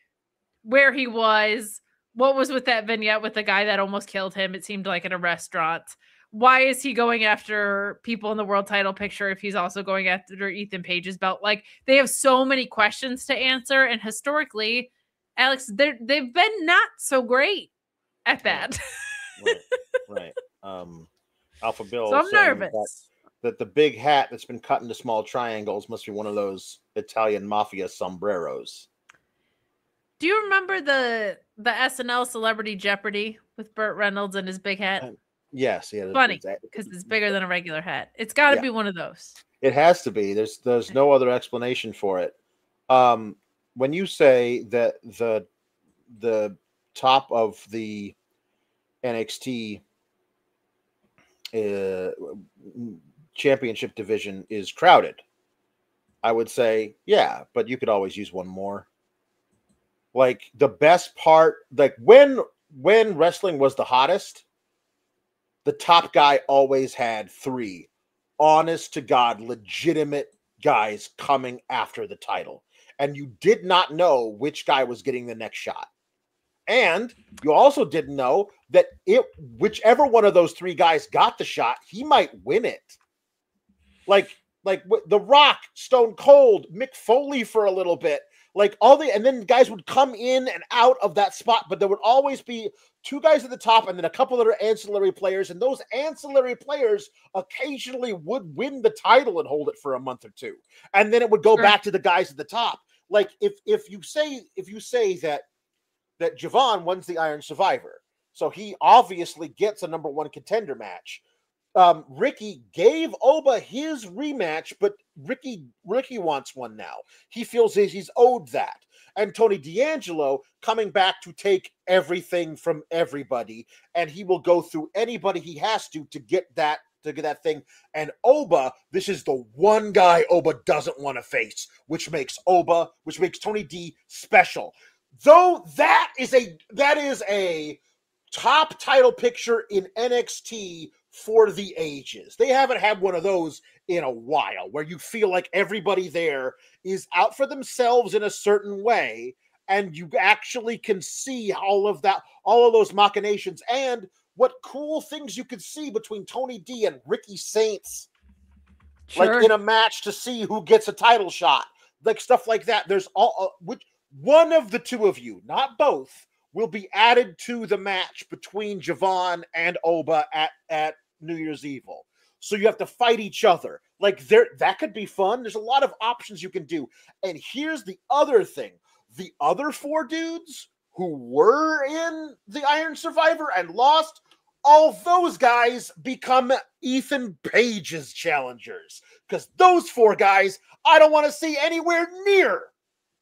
where he was, what was with that vignette with the guy that almost killed him. It seemed like in a restaurant. Why is he going after people in the world title picture if he's also going after Ethan Page's belt? Like, they have so many questions to answer. And historically, Alex, they've been not so great at that. Right. Alpha Bill. So I'm nervous that the big hat that's been cut into small triangles must be one of those Italian mafia sombreros. Do you remember the SNL Celebrity Jeopardy with Burt Reynolds and his big hat? Yes, yeah. Funny because it's bigger than a regular hat. It's got to be one of those. It has to be. There's no other explanation for it. When you say that the top of the NXT championship division is crowded, I would say, yeah, but you could always use one more. Like, the best part, like when wrestling was the hottest, the top guy always had 3 honest to God, legitimate guys coming after the title. And you did not know which guy was getting the next shot. And you also didn't know that whichever one of those 3 guys got the shot, he might win it. Like The Rock, Stone Cold, Mick Foley for a little bit. Like and then guys would come in and out of that spot, but there would always be 2 guys at the top and then a couple other ancillary players. And those ancillary players occasionally would win the title and hold it for a month or 2. And then it would go back to the guys at the top. Like if you say that Javon wins the Iron Survivor, so he obviously gets a number 1 contender match. Ricky gave Oba his rematch, but Ricky wants one now. He feels he's owed that. And Tony D'Angelo coming back to take everything from everybody, and he will go through anybody he has to get that thing. And Oba, this is the one guy Oba doesn't want to face, which makes Tony D special. Though that is a top title picture in NXT for the ages. They haven't had one of those in a while, where you feel like everybody there is out for themselves in a certain way, and you actually can see all of those machinations, and what cool things you could see between Tony D and Ricky Saints, like in a match to see who gets a title shot, like stuff like that. There's which one of the 2 of you, not both, will be added to the match between Javon and Oba at New Year's Evil. So you have to fight each other. Like, that could be fun. There's a lot of options you can do. And here's the other thing. The other 4 dudes who were in the Iron Survivor and lost, all those guys become Ethan Page's challengers. Because those 4 guys, I don't want to see anywhere near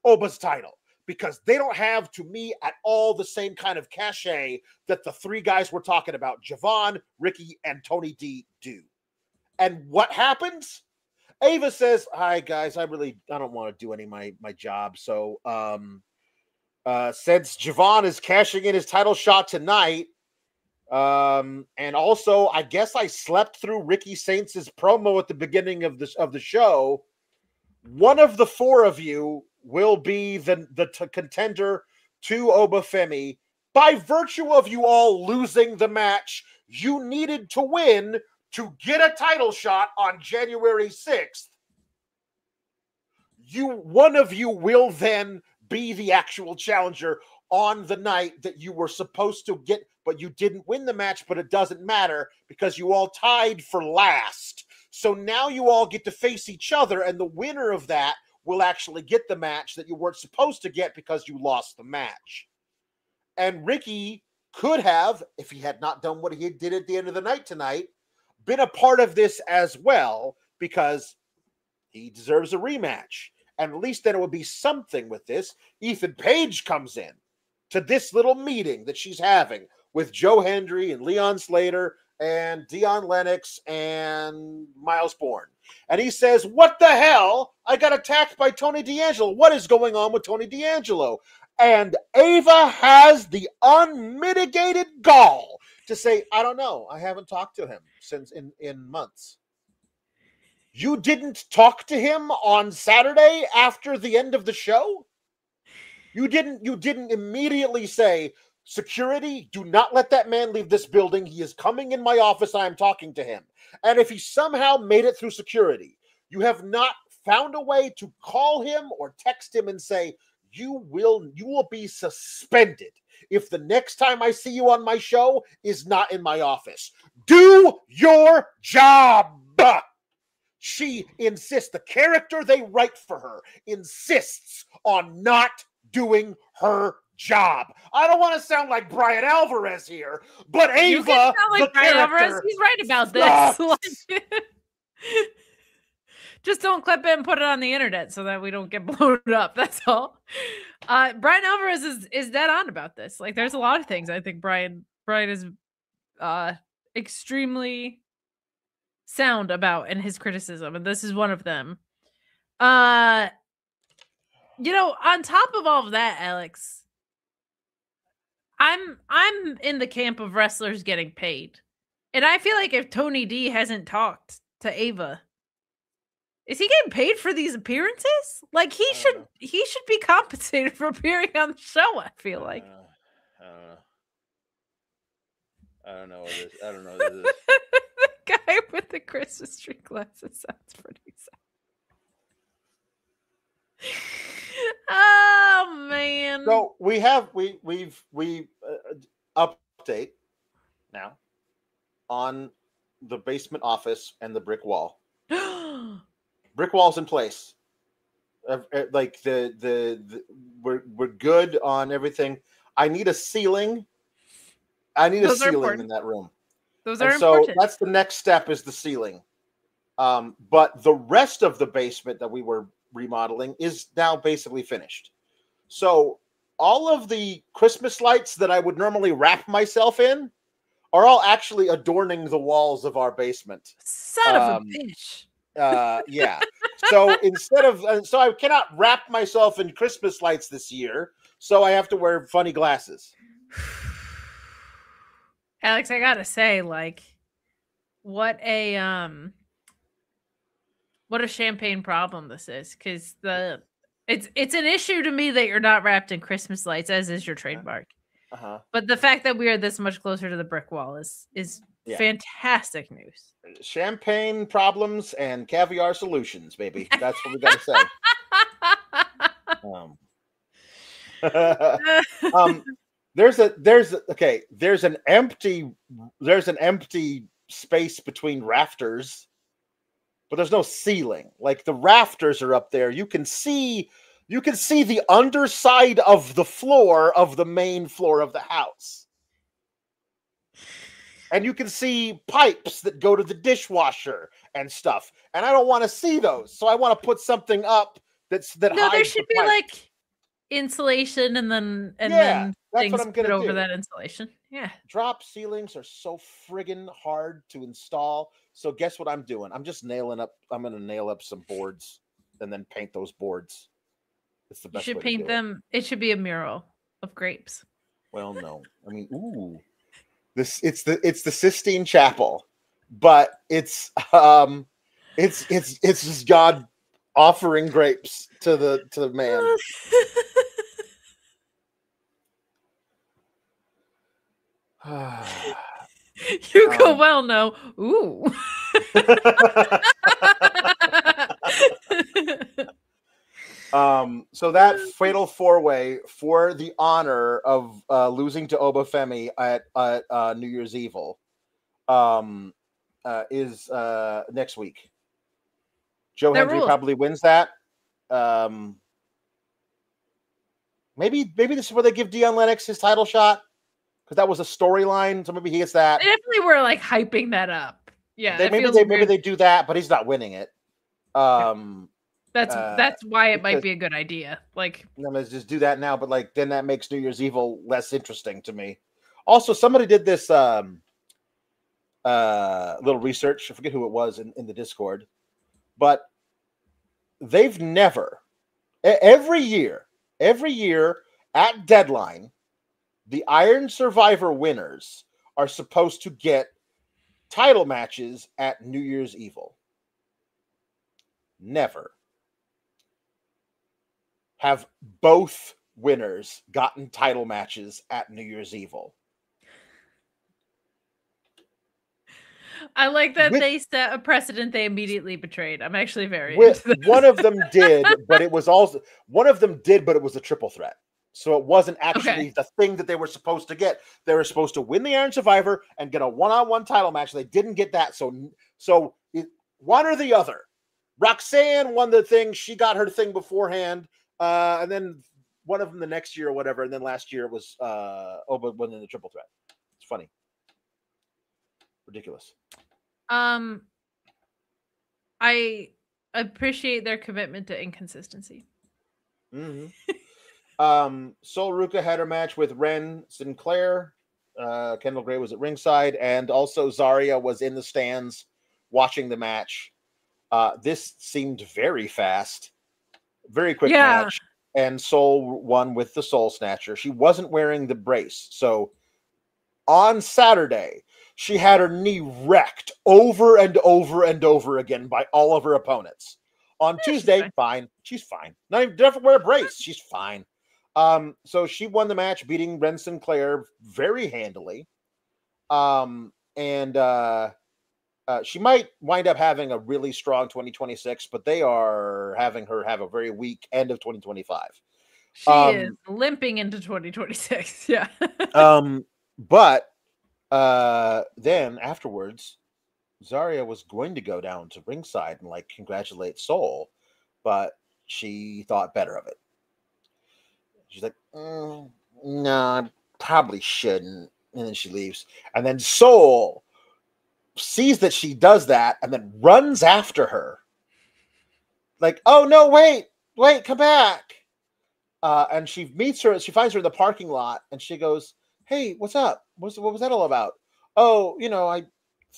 Oba's title. Because they don't have, to me, at all the same kind of cachet that the 3 guys we're talking about, Javon, Ricky, and Tony D, do. And what happens? Ava says, "Hi, guys, I don't want to do any of my job. So since Javon is cashing in his title shot tonight, and also, I guess I slept through Ricky Saints' promo at the beginning of the show, one of the 4 of you will be the contender to Oba Femi by virtue of you all losing the match you needed to win to get a title shot on January 6th. One of you will then be the actual challenger on the night that you were supposed to get, but you didn't win the match, but it doesn't matter because you all tied for last. So now you all get to face each other, and the winner of that will actually get the match that you weren't supposed to get because you lost the match. And Ricky could have, if he had not done what he did at the end of the night tonight, been a part of this as well, because he deserves a rematch. And at least then it would be something with this. Ethan Page comes in to this little meeting that she's having with Joe Hendry and Leon Slater and Dion Lennox and Miles Bourne. And he says, what the hell? I got attacked by Tony D'Angelo. What is going on with Tony D'Angelo? And Ava has the unmitigated gall to say, I don't know. I haven't talked to him since in months. You didn't talk to him on Saturday after the end of the show? You didn't immediately say, security, do not let that man leave this building. He is coming in my office. I am talking to him. And if he somehow made it through security, you have not found a way to call him or text him and say, you will be suspended if the next time I see you on my show is not in my office. Do your job. She insists, the character they write for her insists on not doing her job. I don't want to sound like Brian Alvarez here, but Ava, you can sound like the Brian character, Alvarez. He's right about this. Just don't clip it and put it on the internet so that we don't get blown up. That's all. Brian Alvarez is dead on about this. Like, there's a lot of things I think Brian is extremely sound about in his criticism, and this is one of them. On top of all of that, Alex, I'm in the camp of wrestlers getting paid. And I feel like if Tony D hasn't talked to Ava, is he getting paid for these appearances? Like, he should be compensated for appearing on the show, I feel like. I don't know what it is. I don't know what it is. The guy with the Christmas tree glasses sounds pretty sad. Oh man. So we've update now on the basement office and the brick wall. Brick wall's in place. Like we're good on everything. I need a ceiling. Those are ceiling important. in that room. Those are so important. That's the next step, is the ceiling. But the rest of the basement that we were remodeling is now basically finished. So all of the Christmas lights that I would normally wrap myself in are all actually adorning the walls of our basement. Son of a bitch. Yeah. So so I cannot wrap myself in Christmas lights this year. So I have to wear funny glasses. Alex, I gotta say, like, what a champagne problem this is, because it's an issue to me that you're not wrapped in Christmas lights, as is your trademark. But the fact that we are this much closer to the brick wall is fantastic news. Champagne problems and caviar solutions, baby. That's what we gotta say. There's an empty space between rafters, but there's no ceiling. Like, the rafters are up there. You can see the underside of the floor of the main floor of the house. And you can see pipes that go to the dishwasher and stuff. And I don't want to see those. So I want to put something up that hides there should the be pipe. Like insulation and then that's things what I'm gonna put over do. that insulation. Yeah. Drop ceilings are so friggin' hard to install. So guess what I'm doing? I'm just I'm going to nail up some boards and then paint those boards. It's the best You should way paint to do them. It should be a mural of grapes. Well, no. I mean, it's the Sistine Chapel, but it's just God offering grapes to the man. You go well, no. Ooh. So that fatal four-way for the honor of losing to Oba Femi at New Year's Evil is next week. Joe Hendry probably wins that. Maybe this is where they give Dion Lennox his title shot. because that was a storyline. So maybe he gets that. They definitely were like hyping that up. Yeah, maybe they do that, but he's not winning it. That's why it might be a good idea. Like, let's just do that now. But like, then that makes New Year's Evil less interesting to me. Also, somebody did this little research. I forget who it was in the Discord, but they've never every year at deadline, the Iron Survivor winners are supposed to get title matches at New Year's Evil. Never have both winners gotten title matches at New Year's Evil. I like that they set a precedent they immediately betrayed. I'm actually very into this. One of them did, but it was a triple threat. So it wasn't actually the thing that they were supposed to get. They were supposed to win the Iron Survivor and get a one-on-one title match. They didn't get that. So one or the other. Roxanne won the thing. She got her thing beforehand. And then one of them the next year or whatever. And then last year it was Oba winning the triple threat. It's funny. Ridiculous. I appreciate their commitment to inconsistency. Mm-hmm. Sol Ruka had her match with Ren Sinclair. Kendall Gray was at ringside, and also Zarya was in the stands watching the match. This seemed very fast, very quick match, and Sol won with the Soul Snatcher. She wasn't wearing the brace, so on Saturday she had her knee wrecked over and over and over again by all of her opponents. On Tuesday, fine. She's fine. Not even have to wear a brace. She's fine. So she won the match, beating Ren Sinclair very handily. She might wind up having a really strong 2026, but they are having her have a very weak end of 2025. She is limping into 2026. Yeah. But then afterwards, Zarya was going to go down to ringside and like congratulate Sol, but she thought better of it. She's like, no, I probably shouldn't. And then she leaves. And then Sol sees that she does that and then runs after her. Like, oh, no, wait, come back. And she meets her. She finds her in the parking lot and she goes, hey, what's up? What was that all about? Oh, I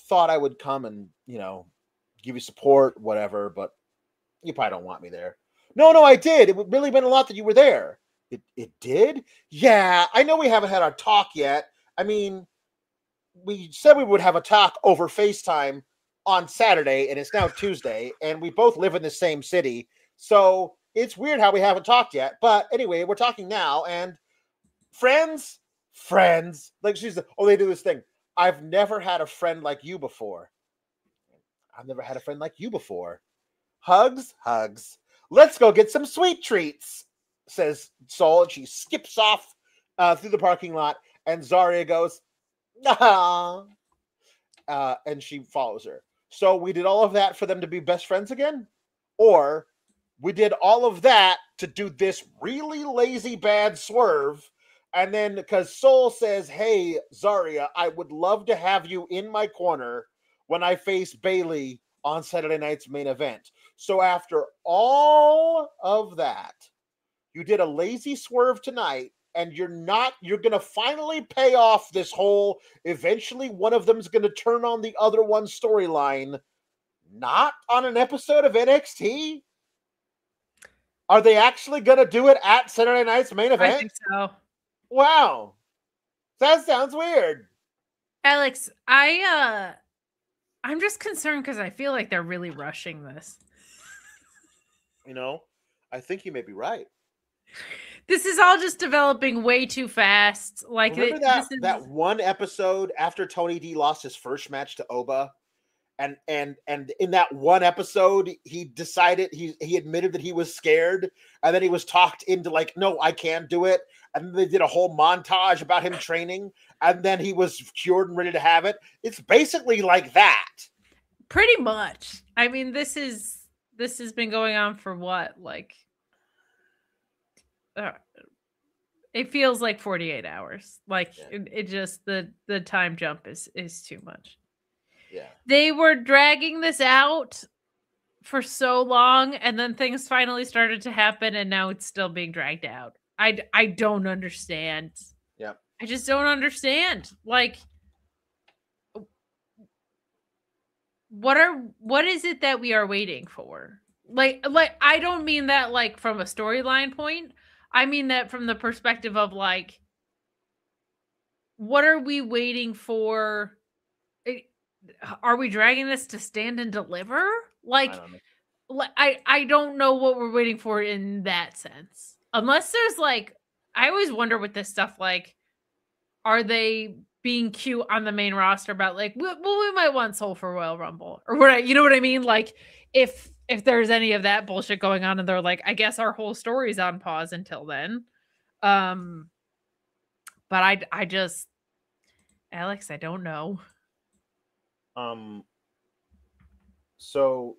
thought I would come and, give you support, whatever, but you probably don't want me there. No, I did. It would really been a lot that you were there. It did? Yeah, I know we haven't had our talk yet. I mean, we said we would have a talk over FaceTime on Saturday, and it's now Tuesday, and we both live in the same city. So it's weird how we haven't talked yet. But anyway, we're talking now, and friends. Like they do this thing. I've never had a friend like you before. I've never had a friend like you before. Hugs. Let's go get some sweet treats, says Sol, and she skips off through the parking lot, and Zarya goes, nah, and she follows her. So we did all of that for them to be best friends again? Or we did all of that to do this really lazy bad swerve, and then because Sol says, hey, Zarya, I would love to have you in my corner when I face Bayley on Saturday night's main event. So after all of that, you did a lazy swerve tonight, and you're going to finally pay off this whole, eventually one of them's going to turn on the other one storyline, not on an episode of NXT? Are they actually going to do it at Saturday night's main event? I think so. Wow. That sounds weird. Alex, I'm just concerned because I feel like they're really rushing this. I think you may be right. This is all just developing way too fast. Like, remember that one episode after Tony D lost his first match to Oba, and in that one episode he decided he admitted that he was scared, and then he was talked into like, no, I can't do it, and they did a whole montage about him training, and then he was cured and ready to have it. It's basically like that. Pretty much. I mean, this has been going on for what, like It feels like 48 hours. Like Yeah. it just the time jump is too much. Yeah. They were dragging this out for so long, and then things finally started to happen, and now it's still being dragged out. I don't understand. Yeah. I just don't understand. Like, what is it that we are waiting for? Like I don't mean that like from a storyline point. I mean that from the perspective of like, what are we waiting for? Are we dragging this to stand and deliver? Like, I don't know what we're waiting for in that sense. Unless there's like, I always wonder with this stuff, like, are they being cute on the main roster about like, well, we might want Soul for Royal Rumble or what? You know what I mean? Like, if there's any of that bullshit going on, and they're like, I guess our whole story's on pause until then. But I just, Alex, I don't know. So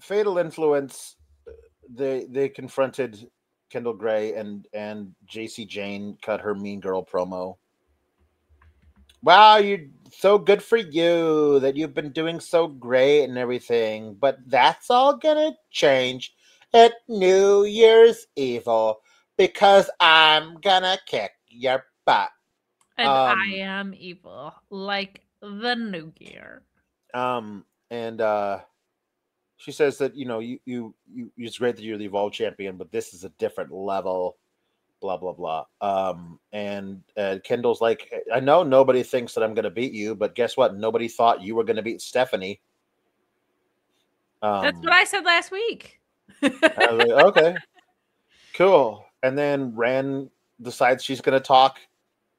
Fatal Influence, they confronted Kendall Gray, and JC Jane cut her Mean Girl promo. Wow, you're so good for you that you've been doing so great and everything, but that's all gonna change at New Year's Evil because I'm gonna kick your butt. And I am evil, like the New Year. And she says that you it's great that you're the Evolve champion, but this is a different level. Blah blah blah. And Kendall's like, I know nobody thinks that I'm going to beat you, but guess what? Nobody thought you were going to beat Stephanie. That's what I said last week. I was like, okay, cool. And then Ren decides she's going to talk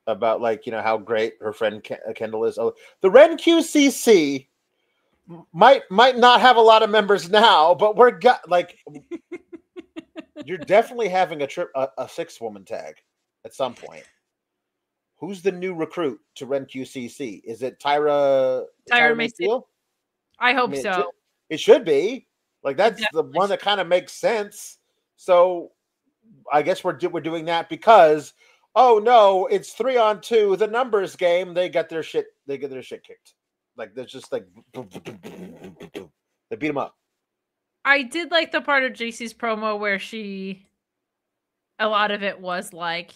about like how great her friend Kendall is. Oh, the Ren QCC might not have a lot of members now, but we're like. You're definitely having a 6-woman tag at some point. Who's the new recruit to Ren QCC? Is it Tyra Mayfield? I hope so. It should be. Like that's the one that kind of makes sense. So I guess we're doing that because no, it's 3-on-2, the numbers game. They get their shit kicked. Like there's just like they beat them up. I did like the part of JC's promo where a lot of it was like,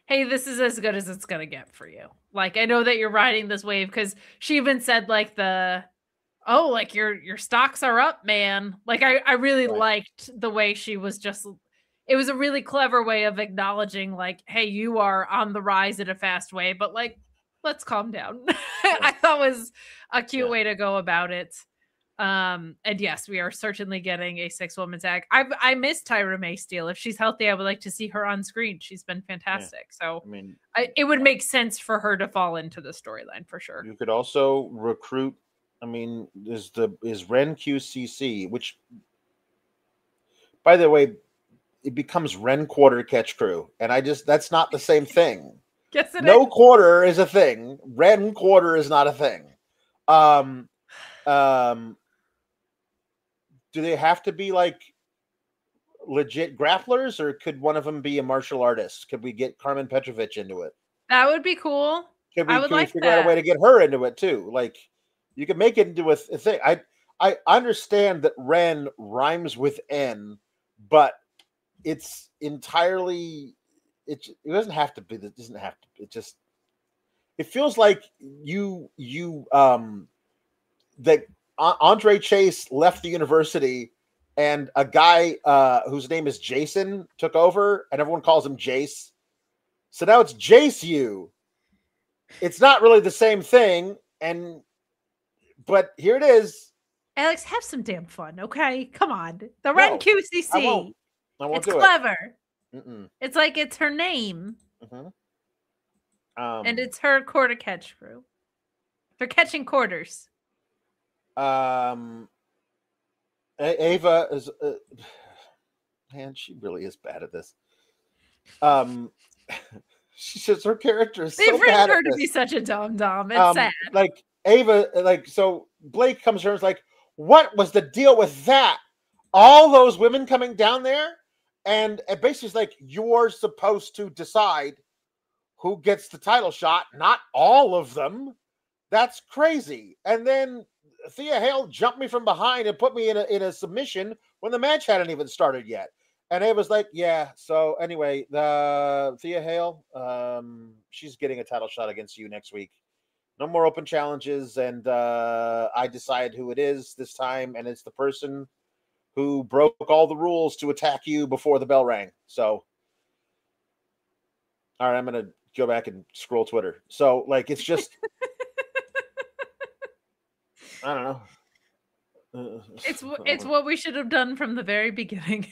hey, this is as good as it's going to get for you. Like, I know that you're riding this wave, because she even said like like your stocks are up, man. Like, I really liked the way she was just, it was a really clever way of acknowledging like, hey, you are on the rise in a fast way, but like, let's calm down. I thought was a cute way to go about it. And yes, we are certainly getting a 6-woman tag. I miss Tyra May Steele. If she's healthy, I would like to see her on screen. She's been fantastic. Yeah. So I mean, it would make sense for her to fall into the storyline for sure. You could also recruit. I mean, is Ren QCC, which, by the way, it becomes Ren Quarter Catch Crew, and that's not the same thing. Yes, it no is. Quarter is a thing. Ren Quarter is not a thing. Do they have to be like legit grapplers, or could one of them be a martial artist? Could we get Carmen Petrovich into it? That would be cool. Can we figure out a way to get her into it too? Like, you can make it into a thing. I understand that Ren rhymes with N, but it's entirely it doesn't have to be. It doesn't have to. It feels like that Andre Chase left the university, and a guy whose name is Jason took over, and everyone calls him Jace. So now it's Jace U. It's not really the same thing, but here it is. Alex, have some damn fun, okay? Come on, the Ren QCC. I won't it's clever. It. It's like it's her name, and it's her quarter catch crew. They're catching quarters. Ava is man, she really is bad at this. She says her character is so bad. They've written her to be such a dum-dum. It's sad. Like Ava, like, so Blake comes here and is like, what was the deal with that? All those women coming down there, and basically it's like, you're supposed to decide who gets the title shot, not all of them. That's crazy. And then Thea Hale jumped me from behind and put me in a submission when the match hadn't even started yet. And it was like, yeah. So anyway, the Thea Hale, she's getting a title shot against you next week. No more open challenges, and I decide who it is this time, and it's the person who broke all the rules to attack you before the bell rang. So, all right, I'm gonna go back and scroll Twitter. So, like, it's just, I don't know. It's what we should have done from the very beginning.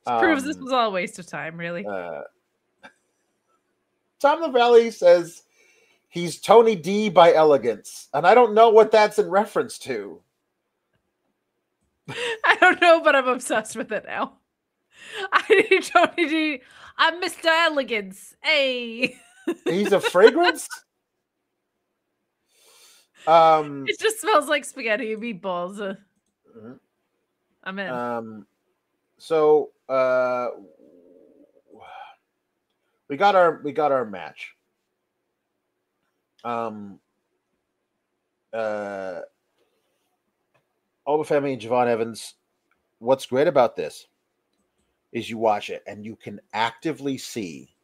Proves this was all a waste of time, really. Tom LaValle says he's Tony D by elegance, and I don't know what that's in reference to. I don't know, but I'm obsessed with it now. I need Tony D. I'm Mr. Elegance. Hey. He's a fragrance? It just smells like spaghetti and meatballs. I'm in. So we got our match. Femi and Javon Evans. What's great about this is you watch it and you can actively see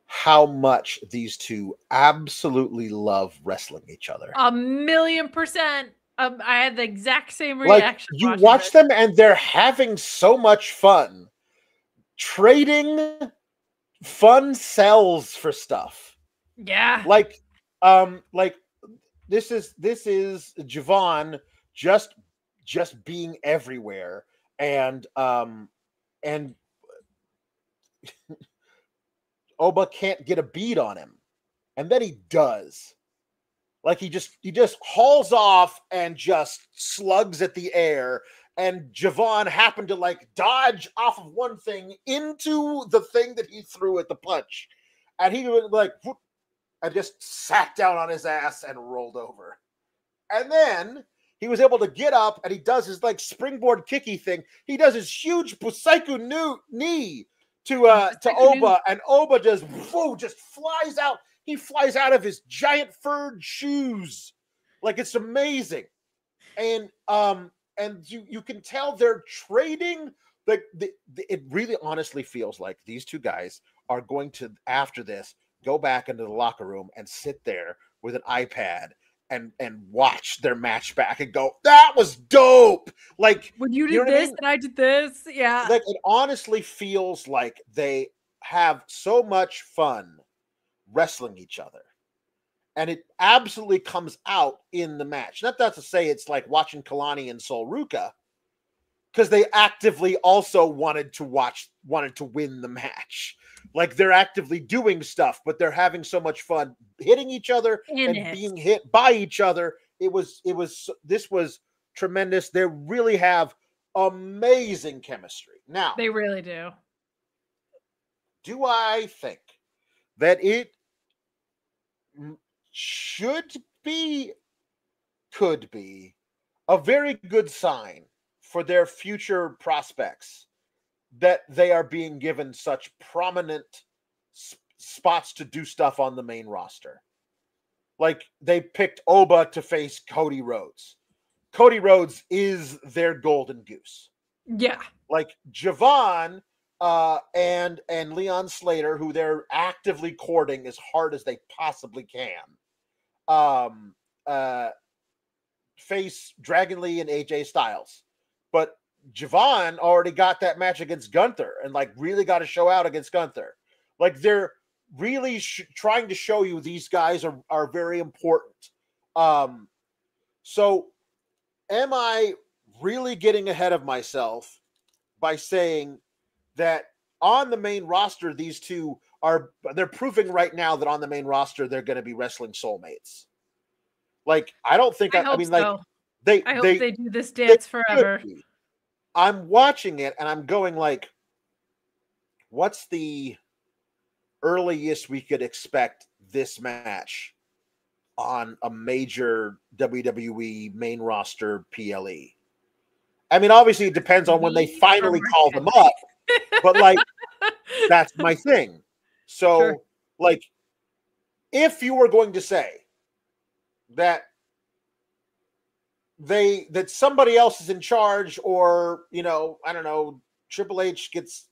how much these two absolutely love wrestling each other. 1,000,000%. I had the exact same reaction. Like, you watch them and they're having so much fun trading fun sells for stuff. Yeah. Like this is Javon just being everywhere, and Oba can't get a bead on him, and then he does. Like, he just hauls off and just slugs at the air, and Javon happened to like dodge off of one thing into the thing that he threw at the punch, and he was like, whoop, and just sat down on his ass and rolled over. And then he was able to get up, and he does his like springboard kicky thing. He does his huge Busaiku knee to Oba, and Oba just flies out. He flies out of his giant furred shoes. Like, it's amazing. And you can tell they're trading. Like, it really honestly feels like these two guys are going to, after this, go back into the locker room and sit there with an iPad and watch their match back and go, that was dope. Like, when you did this and I did this. Yeah. Like, it honestly feels like they have so much fun wrestling each other, and it absolutely comes out in the match. Not that to say it's like watching Kelani and Sol Ruka, because they actively also wanted to win the match. Like, they're actively doing stuff, but they're having so much fun hitting each other being hit by each other. This was tremendous. They really have amazing chemistry. Now, they really do. Do I think that it could be a very good sign for their future prospects that they are being given such prominent spots to do stuff on the main roster? Like, they picked Oba to face Cody Rhodes. Cody Rhodes is their golden goose. Yeah. Like, Javon and Leon Slater, who they're actively courting as hard as they possibly can, face Dragon Lee and AJ Styles. But Javon already got that match against Gunther and like really got to show out against Gunther. Like, they're really trying to show you these guys are very important. So am I really getting ahead of myself by saying that on the main roster, these two they're proving right now that on the main roster, they're going to be wrestling soulmates? Like, I don't think, I mean, so. Like, I hope they do this dance forever. I'm watching it and I'm going like, what's the earliest we could expect this match on a major WWE main roster PLE. I mean, obviously it depends on when they finally call them up, but like, that's my thing. So Sure. like, if you were going to say that that somebody else is in charge, or, you know, I don't know, Triple H gets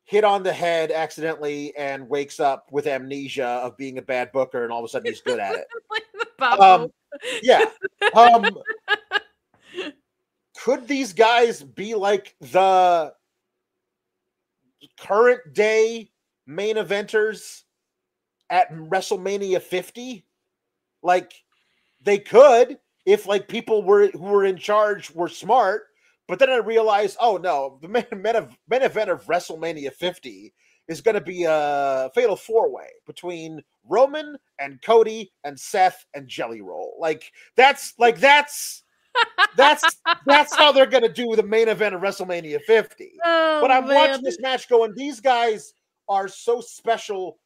hit on the head accidentally and wakes up with amnesia of being a bad booker, and all of a sudden he's good at it. Like the Pablo. Yeah. Could these guys be like the current day main eventers at WrestleMania 50? Like, they could, if like people who were in charge were smart. But then I realized, oh no, the main event of WrestleMania 50 is going to be a fatal 4-way between Roman and Cody and Seth and Jelly Roll. That's how they're going to do the main event of WrestleMania 50. Oh, but I'm man. watching this match going, these guys are so special,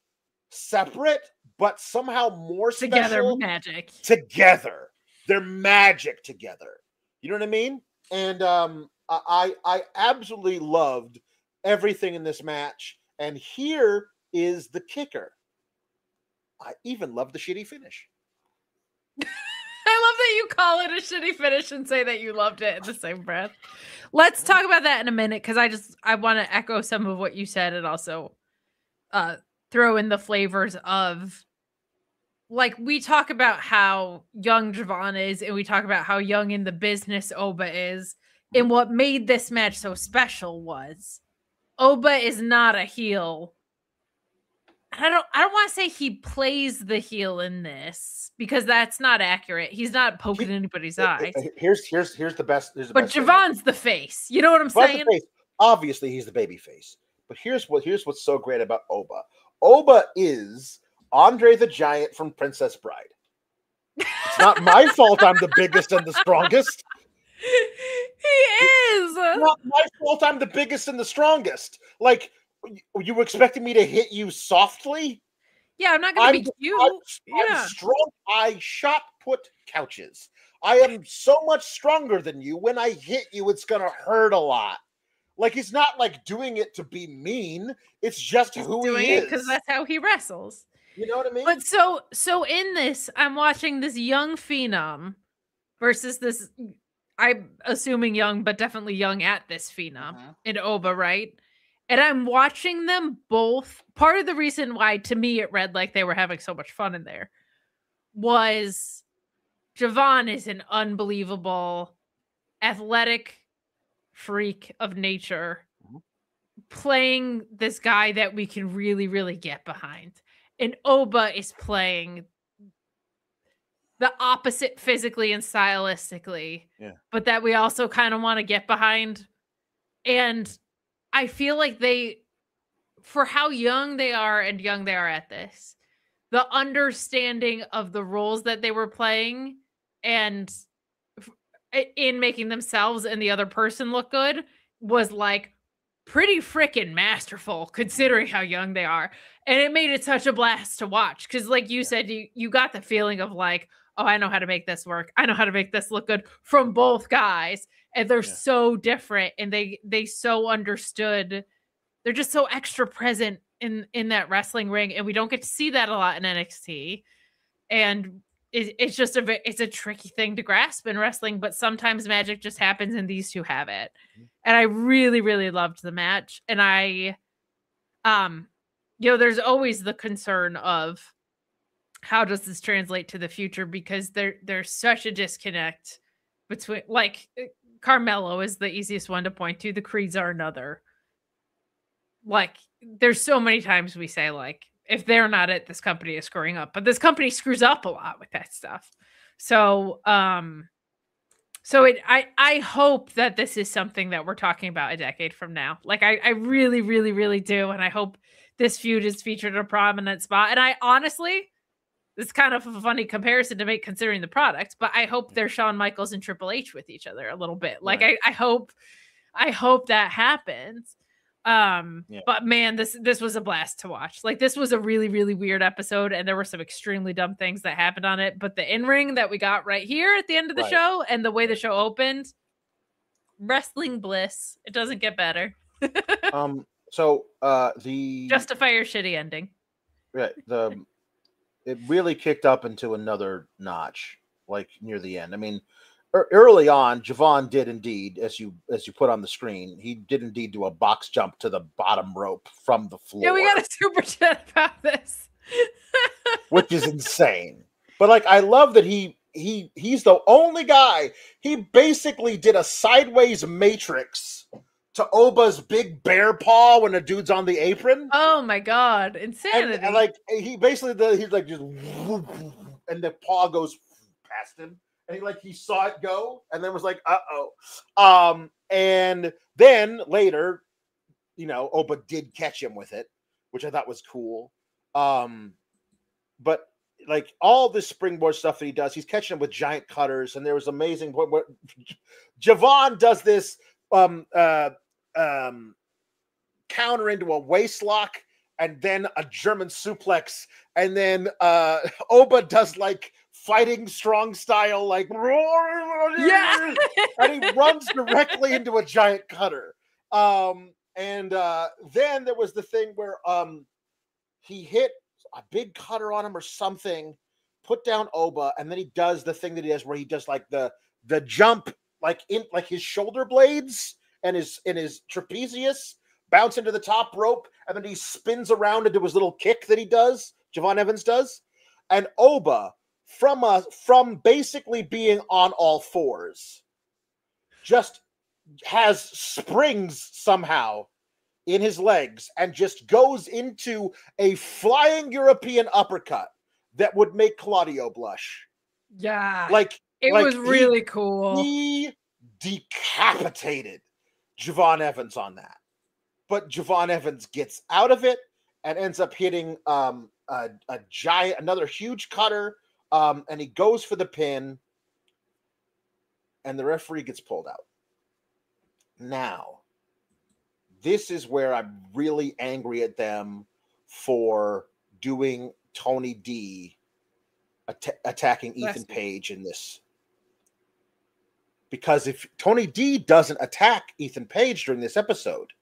separate, but somehow more Together, special magic. together. They're magic together. You know what I mean? And I absolutely loved everything in this match. And here is the kicker. I even love the shitty finish. I love that you call it a shitty finish and say that you loved it in the same breath. Let's talk about that in a minute, because I want to echo some of what you said and also throw in the flavors of, like, we talk about how young Jordynne is, and we talk about how young in the business Oba is. And what made this match so was Oba is not a heel. I don't want to say he plays the heel in this, because that's not accurate. He's not poking anybody's eye. Here's the best. But Javon's the face. You know what I'm saying? Obviously, he's the baby face. But here's what's so great about Oba. Oba is Andre the Giant from Princess Bride. It's not my fault I'm the biggest and the strongest. He is. It's not my fault I'm the biggest and the strongest. Like, you were expecting me to hit you softly? Yeah, I'm not going to be cute. I'm strong. I shot put couches. I am so much stronger than you. When I hit you, it's going to hurt a lot. Like, he's not like doing it to be mean. It's just who he is. Because that's how he wrestles. You know what I mean? But so in this, I'm watching this young phenom versus this, I'm assuming young, but definitely young at this phenom in Oba, right? And I'm watching them both. Part of the reason why, to me, it read like they were having so much fun in there was Jordynne is an unbelievable athletic freak of nature, playing this guy that we can really, really get behind. And Oba is playing the opposite physically and stylistically, but that we also kind of want to get behind. And I feel like for how young they are at this, the understanding of the roles that they were playing and in making themselves and the other person look good was like pretty freaking masterful, considering how young they are. And it made it such a blast to watch. Cause like you said, you got the feeling of like, oh, I know how to make this work. I know how to make this look good from both guys. And they're so different, and they so understood. They're just so extra present in that wrestling ring. And we don't get to see that a lot in NXT. And it's just it's a tricky thing to grasp in wrestling, but sometimes magic just happens and these two have it. And I really, really loved the match. And there's always the concern of how does this translate to the future? Because there's such a disconnect between, like, Carmelo is the easiest one to point to. The Creeds are another. Like, there's so many times we say, like, if they're not it, this company is screwing up. But this company screws up a lot with that stuff. So, I hope that this is something that we're talking about a decade from now. Like, I really, really, really do. And I hope this feud is featured in a prominent spot. And I honestly, this is kind of a funny comparison to make considering the product, but I hope they're Shawn Michaels and Triple H with each other a little bit. Like, right. I hope that happens. But man, this was a blast to watch. Like, this was a really, really weird episode, and there were some extremely dumb things that happened on it. But the in-ring that we got right here at the end of the show and the way the show opened, wrestling bliss. It doesn't get better. So the justify your shitty ending. Right. It really kicked up into another notch, like near the end. I mean, early on, Javon did indeed, as you put on the screen, he did indeed do a box jump to the bottom rope from the floor. Yeah, we got a super chat about this, which is insane. But like, I love that he's the only guy. He basically did a sideways matrix to Oba's big bear paw when a dude's on the apron. Oh my god, insanity! And like, he basically he's like just, and the paw goes past him. And he saw it go and then was like, uh-oh. And then later, Oba did catch him with it, which I thought was cool. But like, all this springboard stuff that he does, he's catching him with giant cutters. And there was amazing what Javon does this counter into a waist lock and then a German suplex. And then Oba does like fighting strong style, like, yeah, and he runs directly into a giant cutter. And then there was the thing where he hit a big cutter on him or something, put down Oba, and then he does the thing that he does where he does like the jump, like in like his shoulder blades and his trapezius bounce into the top rope, and then he spins around into his little kick that he does, Javon Evans does, and Oba, from basically being on all fours, just has springs somehow in his legs and just goes into a flying European uppercut that would make Claudio blush. Yeah. Like, it was really cool. He decapitated Javon Evans on that. But Javon Evans gets out of it and ends up hitting another huge cutter. And he goes for the pin, and the referee gets pulled out. Now, this is where I'm really angry at them for doing Tony D attacking Ethan Page in this. Because if Tony D doesn't attack Ethan Page during this episode,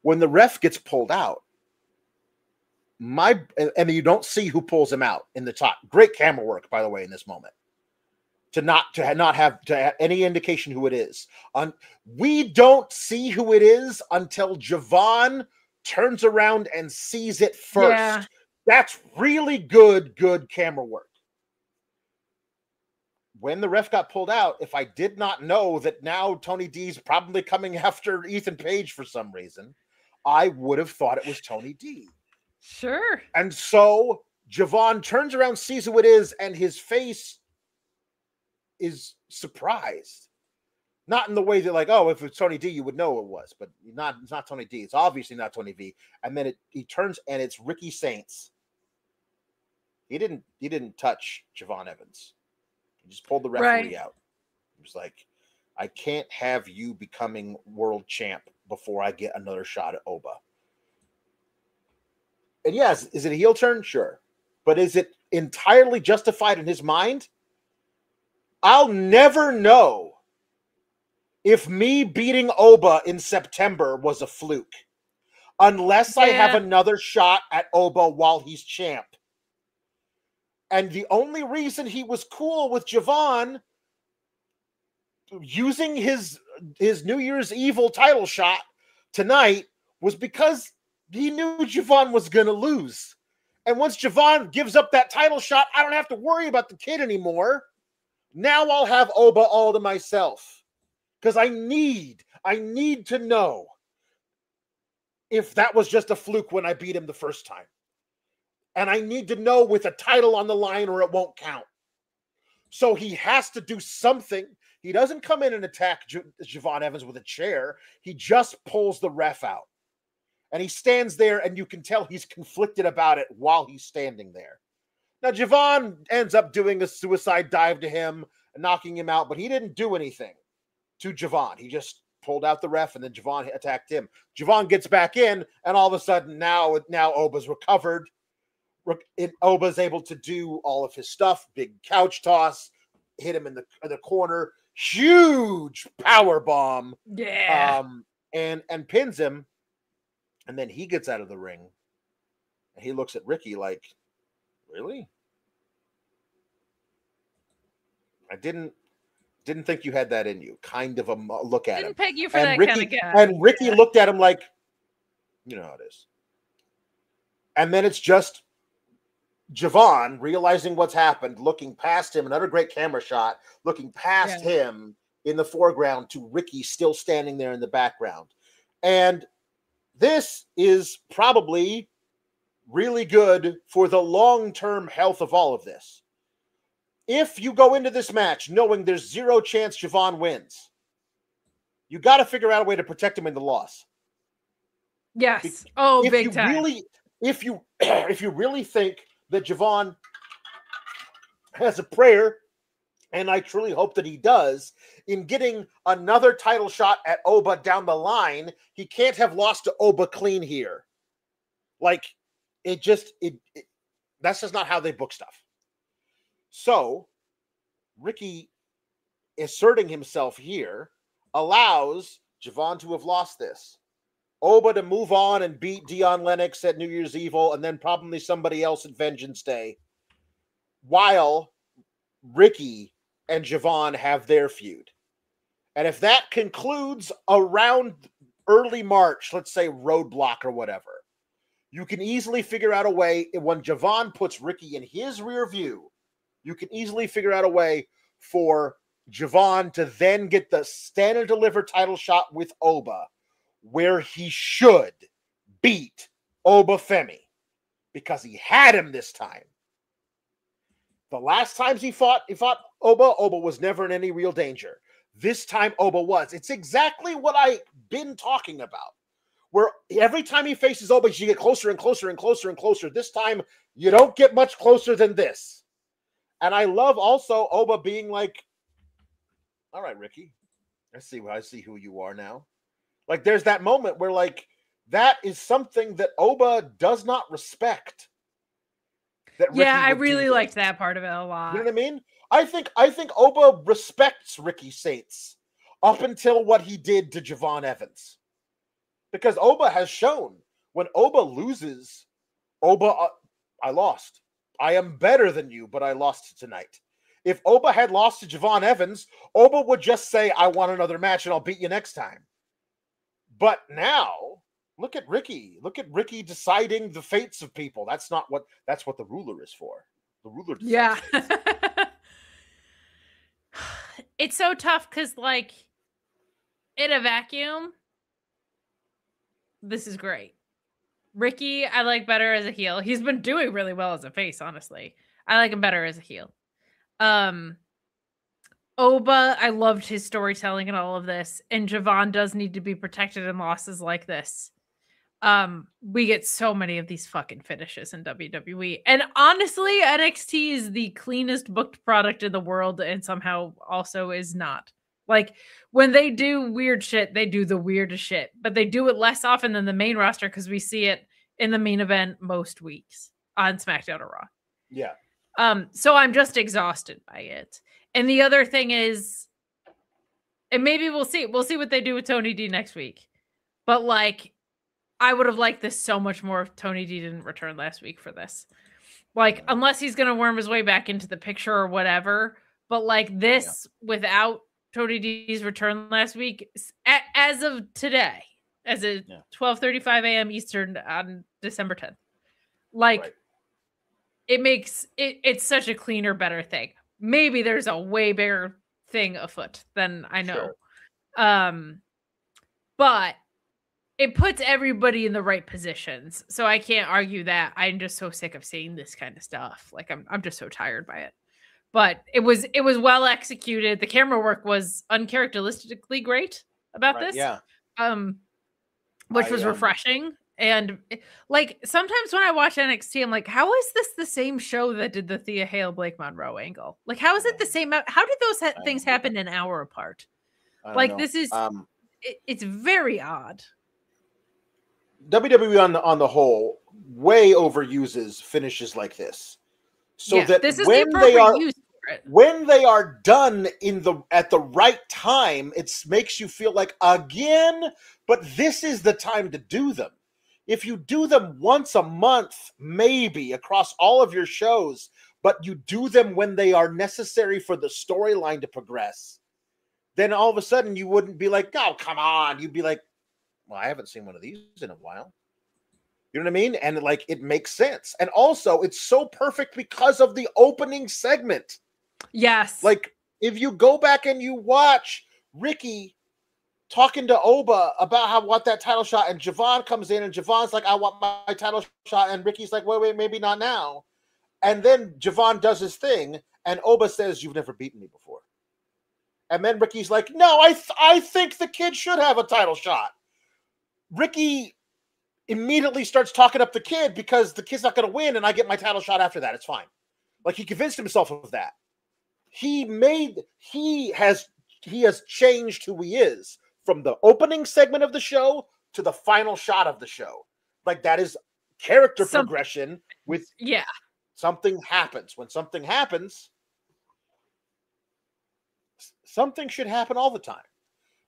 when the ref gets pulled out, and you don't see who pulls him out in the top. Great camera work, by the way, in this moment. To not have any indication who it is. We don't see who it is until Javon turns around and sees it first. Yeah. That's really good camera work. When the ref got pulled out, if I did not know that now Tony D's probably coming after Ethan Page for some reason, I would have thought it was Tony D. Sure. And so Javon turns around, sees who it is, and his face is surprised. Not in the way that, like, oh, if it's Tony D, you would know it was, but it's not Tony D. It's obviously not Tony V. And then he turns, and it's Ricky Saints. He didn't touch Javon Evans. He just pulled the referee out. He was like, I can't have you becoming world champ before I get another shot at Oba. And yes, is it a heel turn? Sure. But is it entirely justified in his mind? I'll never know if me beating Oba in September was a fluke. Unless I have another shot at Oba while he's champ. And the only reason he was cool with Javon using his New Year's Evil title shot tonight was because he knew Javon was going to lose. And once Javon gives up that title shot, I don't have to worry about the kid anymore. Now I'll have Oba all to myself. Because I need to know if that was just a fluke when I beat him the first time. And I need to know with a title on the line or it won't count. So he has to do something. He doesn't come in and attack Javon Evans with a chair. He just pulls the ref out. And he stands there, and you can tell he's conflicted about it while he's standing there. Now, Javon ends up doing a suicide dive to him, knocking him out, but he didn't do anything to Javon. He just pulled out the ref, and then Jovon attacked him. Jovon gets back in, and all of a sudden now Oba's recovered. Oba's able to do all of his stuff. Big couch toss, hit him in the corner, huge power bomb. Yeah. And pins him, and then he gets out of the ring, and he looks at Ricky like, really? I didn't think you had that in you. Kind of a look at him. Didn't peg you for and that Ricky, kind of guy. And Ricky looked at him like, you know how it is. And then it's just Jovon realizing what's happened, looking past him, another great camera shot, looking past him in the foreground to Ricky still standing there in the background. And this is probably really good for the long-term health of all of this. If you go into this match knowing there's zero chance Jovon wins, you got to figure out a way to protect him in the loss. Yes. Big time. If you really think that Jovon has a prayer, and I truly hope that he does, in getting another title shot at Oba down the line, he can't have lost to Oba clean here. Like, that's just not how they book stuff. So, Ricky asserting himself here allows Jovon to have lost this. Oba to move on and beat Dion Lennox at New Year's Evil, and then probably somebody else at Vengeance Day, while Ricky and Jovon have their feud. And if that concludes around early March, let's say Roadblock or whatever, you can easily figure out a way, when Jovon puts Ricky in his rear view, you can easily figure out a way for Jovon to then get the stand and deliver title shot with Oba, where he should beat Oba Femi, because he had him this time. The last times he fought Oba was never in any real danger. This time Oba was. It's exactly what I've been talking about, where every time he faces Oba, you get closer and closer and closer and closer. This time, you don't get much closer than this. And I love also Oba being like, all right, Ricky, I see who you are now. Like, there's that moment where, like, that is something that Oba does not respect. I really liked that part of it a lot. You know what I mean? I think Oba respects Ricky Saints up until what he did to Jovon Evans. Because Oba has shown, when Oba loses, I lost. I am better than you, but I lost tonight. If Oba had lost to Jovon Evans, Oba would just say, I want another match and I'll beat you next time. But now, look at Ricky. Look at Ricky deciding the fates of people. That's what the ruler is for. The ruler decides fates. It's so tough because, like, in a vacuum, this is great. Ricky, I like better as a heel. He's been doing really well as a face, honestly. I like him better as a heel. Oba, I loved his storytelling and all of this. And Jovon does need to be protected in losses like this. We get so many of these fucking finishes in WWE. And honestly, NXT is the cleanest booked product in the world and somehow also is not. Like, when they do weird shit, they do the weirdest shit. But they do it less often than the main roster because we see it in the main event most weeks on SmackDown or Raw. Yeah. So I'm just exhausted by it. And the other thing is, and maybe we'll see what they do with Tony D next week. But, like, I would have liked this so much more if Tony D didn't return last week for this. Like, unless he's going to worm his way back into the picture or whatever. But, like, this without Tony D's return last week, as of today, as of 12:35 a.m. Eastern on December 10th. Like, it makes it's such a cleaner, better thing. Maybe there's a way bigger thing afoot than I know. Sure. But it puts everybody in the right positions. So I can't argue that. I'm just so sick of seeing this kind of stuff. Like, I'm just so tired by it. But it was well executed. The camera work was uncharacteristically great about this. Yeah. Which was refreshing. And, like, sometimes when I watch NXT, I'm like, how is this the same show that did the Thea Hale Blake Monroe angle? Like, how is it the same? How did those things happen an hour apart? Like, this is it's very odd. WWE on the whole way overuses finishes like this, so that this is the appropriate use for it. When they are done at the right time, it makes you feel like again, but this is the time to do them. If you do them once a month, maybe across all of your shows, but you do them when they are necessary for the storyline to progress, then all of a sudden you wouldn't be like, oh, come on. You'd be like, well, I haven't seen one of these in a while. You know what I mean? And like, it makes sense. And also it's so perfect because of the opening segment. Yes. Like if you go back and you watch Ricky talking to Oba about what that title shot, and Javon comes in and Javon's like, I want my title shot. And Ricky's like, wait, maybe not now. And then Javon does his thing and Oba says, you've never beaten me before. And then Ricky's like, no, I think the kid should have a title shot. Ricky immediately starts talking up the kid because the kid's not going to win and I get my title shot after that. It's fine. Like he convinced himself of that. He has changed who he is from the opening segment of the show to the final shot of the show. Like that is character progression with something happens. When something happens, something should happen all the time.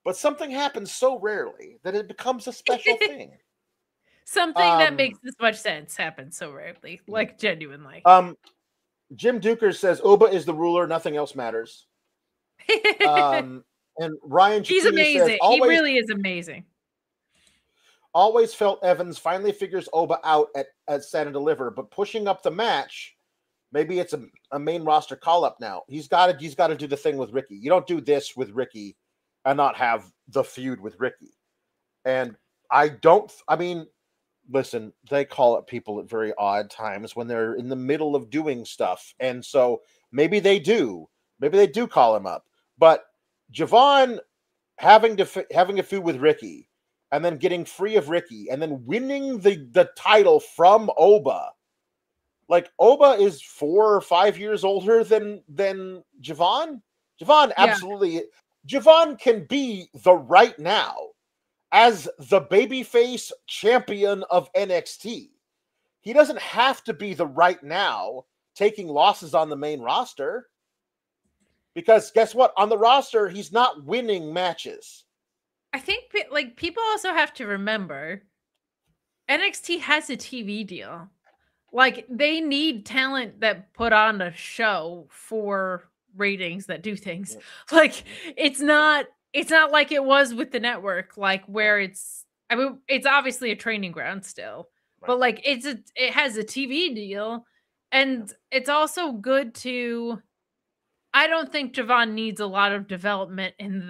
But something happens so rarely that it becomes a special thing. Something that makes this much sense happens so rarely, like genuinely. Jim Duker says Oba is the ruler, nothing else matters. And Ryan, he's amazing. Says, he really is amazing. Always felt Evans finally figures Oba out at Stand and Deliver, but pushing up the match, maybe it's a main roster call up now. He's got to do the thing with Ricky. You don't do this with Ricky and not have the feud with Ricky. And listen, they call up people at very odd times when they're in the middle of doing stuff. And so maybe they do call him up, but Javon having a feud with Ricky and then getting free of Ricky and then winning the title from Oba. Like Oba is 4 or 5 years older than Javon. Javon absolutely. Javon can be the right now as the babyface champion of NXT. He doesn't have to be the right now taking losses on the main roster. Because guess what? On the roster, he's not winning matches. I think like people also have to remember NXT has a TV deal. Like they need talent that put on a show for ratings that do things. Like it's not like it was with the network, like where it's obviously a training ground still, but like it has a TV deal, and it's also good to. I don't think Javon needs a lot of development in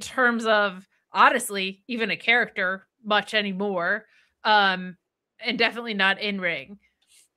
terms of honestly even a character much anymore, and definitely not in ring.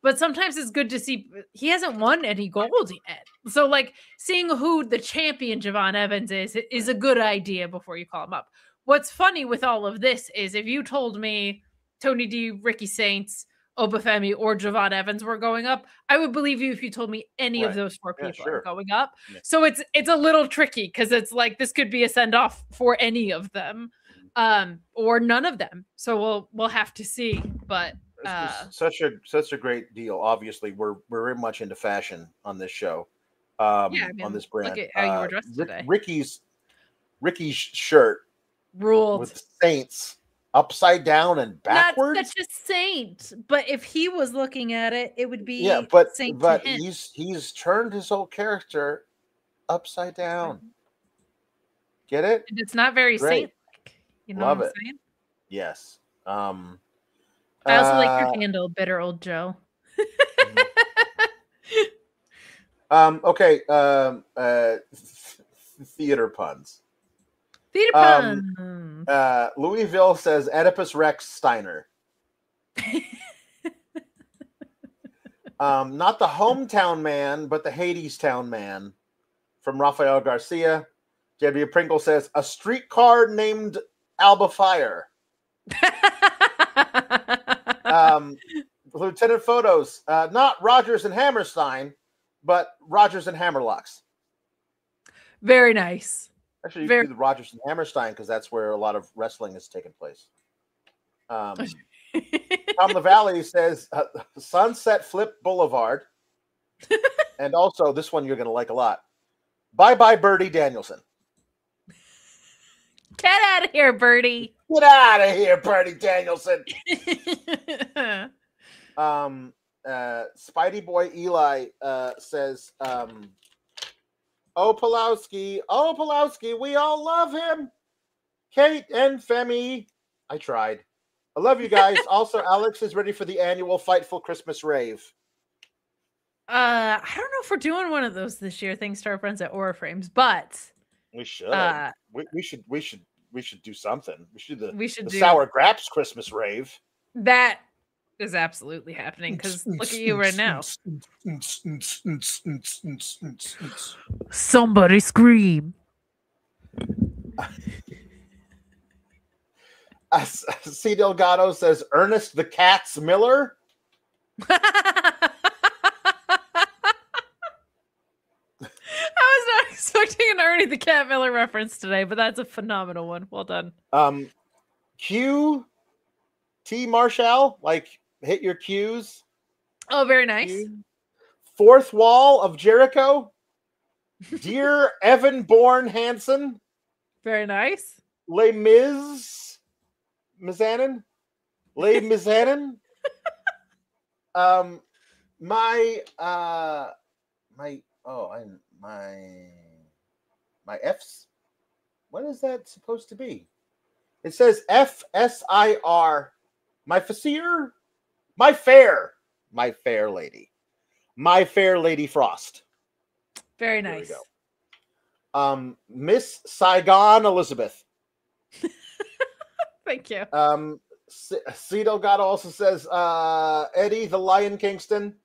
But sometimes it's good to see he hasn't won any gold yet. So like seeing who the champion Javon Evans is a good idea before you call him up. What's funny with all of this is if you told me Tony D, Ricky Saints, Oba Femi, or Javon Evans were going up, I would believe you if you told me any of those 4 people are going up. Yeah. So it's a little tricky because it's like this could be a send-off for any of them, or none of them. So we'll have to see. But such a great deal. Obviously, we're very much into fashion on this show. On this brand. Look at how you were dressed today. Ricky's shirt ruled with Saints upside down and backwards. Not such a saint, but if he was looking at it, it would be saint but to him. he's turned his whole character upside down. Get it? And it's not very saint-like. You know Love what I'm it. saying? Yes. I also like your handle, bitter old Joe. Okay. Theater puns. Theater puns. Louisville says Oedipus Rex Steiner. Not the hometown man, but the Hadestown man from Rafael Garcia. JW Pringle says a streetcar named Alba Fire. Lieutenant Photos, not Rogers and Hammerstein, but Rogers and Hammerlocks. Very nice. Actually, you can do the Rodgers and Hammerstein because that's where a lot of wrestling has taken place. Tom LaValle says Sunset Flip Boulevard. And also, this one you're going to like a lot. Bye-bye, Birdie Danielson. Get out of here, Birdie. Get out of here, Birdie Danielson. Spidey Boy Eli says, oh, Pulowski, we all love him. Kate and Femi. I tried. I love you guys. Also, Alex is ready for the annual Fightful Christmas rave. I don't know if we're doing one of those this year, thanks to our friends at Aura Frames, but we should. We should do something. We should do Sour Graps Christmas rave. That is absolutely happening because look at you right now. Somebody scream. C. Delgado says Ernest the Cats Miller. I was not expecting an Ernie the Cat Miller reference today, but that's a phenomenal one. Well done. Q T Marshall, like hit your Q's. Oh, very nice. Q. Fourth Wall of Jericho. Dear Evan Bourne Hansen. Very nice. Les Mizanin. My F's. What is that supposed to be? It says FSIR. My Fasir. My Fair Lady. My Fair Lady Frost. Very nice. There we go. Miss Saigon Elizabeth. Thank you. C. Delgado also says Eddie the Lion Kingston.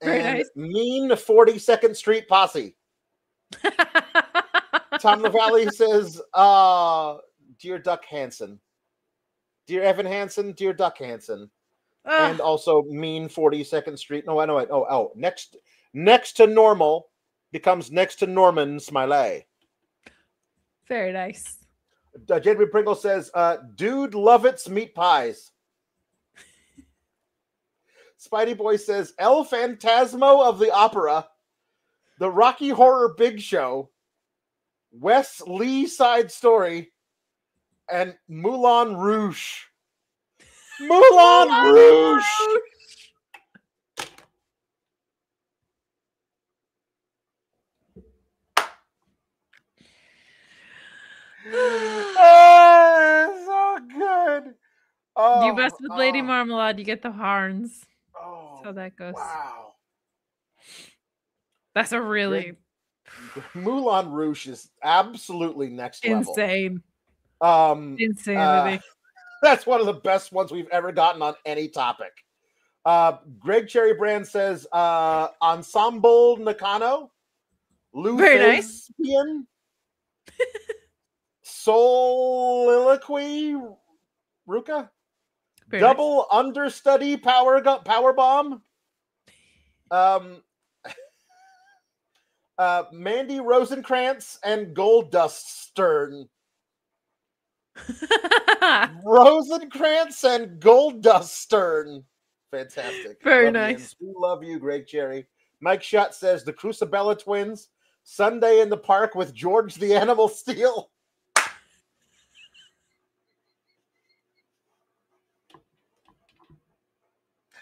Very and nice. Mean 42nd Street Posse. Tom LaValle says, Dear Duck Hansen. Dear Evan Hansen, Dear Duck Hansen. And also Mean 42nd Street. No, I know it. Oh, next to normal becomes next to Norman Smiley. Very nice. Jeremy Pringle says, Dude Lovett's Meat Pies. Spidey Boy says, El Phantasmo of the Opera, The Rocky Horror Big Show, Wes Lee Side Story, and Moulin Rouge. Moulin Rouge! Oh, so good. Oh, you mess with Lady Marmalade, you get the Harns. Oh, that's how that goes. Wow. That's a really Moulin Rouge is absolutely next level. Insane. Insanity. That's one of the best ones we've ever gotten on any topic. Greg Cherry Brand says Ensemble Nakano. Very nice. Soliloquy Ruka. Very Double nice. Understudy Power Bomb. Mandy Rosenkrantz and Gold Dust Stern. Rosenkrantz and Gold Dust Stern. Fantastic. Very nice. We love you, Greg Cherry. Mike Shutt says the Crucibella Twins. Sunday in the Park with George the Animal Steel.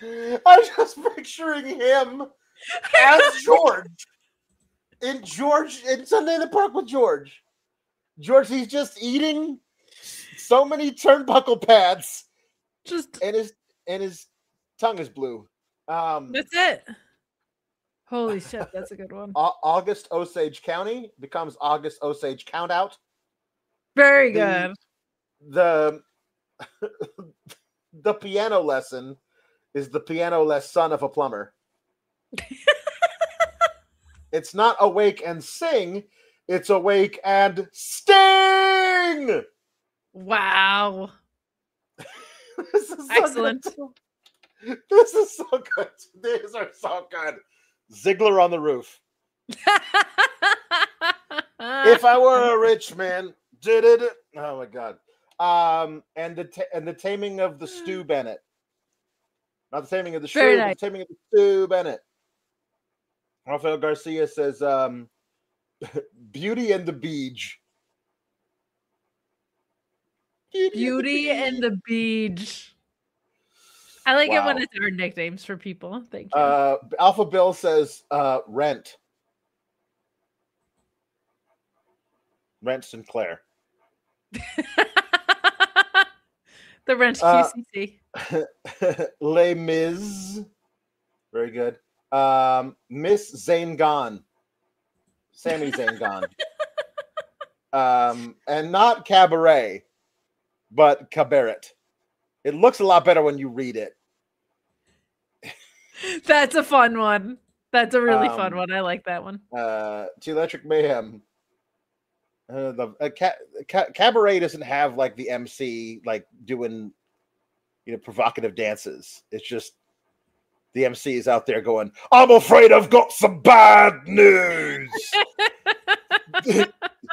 I'm just picturing him as George. In Sunday in the Park with George. George, he's just eating so many turnbuckle pads. And his tongue is blue. That's it. Holy shit, that's a good one. August Osage County becomes August Osage Countout. Very good. The piano lesson is the piano-less son of a plumber. It's not awake and sing, it's awake and sting! Wow. This is excellent. So good. This is so good. These are so good. Ziggler on the roof. If I were a rich man, oh my god. And the taming of the Stu Bennett, not the taming of the Very shrew, nice. but the taming of the Stu Bennett. Rafael Garcia says, "Beauty and the Beach." Beauty and the Beach. I like it when Wow. it's our nicknames for people. Thank you. Alpha Bill says, "Rent." Rent Sinclair. The Rent QCC. Les Mis. Very good. Miss Zane Gone. Sammy Zane Gone. And not Cabaret, but Cabaret. It looks a lot better when you read it. That's a fun one. That's a really fun one. I like that one. To Electric Mayhem. Cabaret doesn't have like the MC like doing provocative dances. It's just the MC is out there going, "I'm afraid I've got some bad news.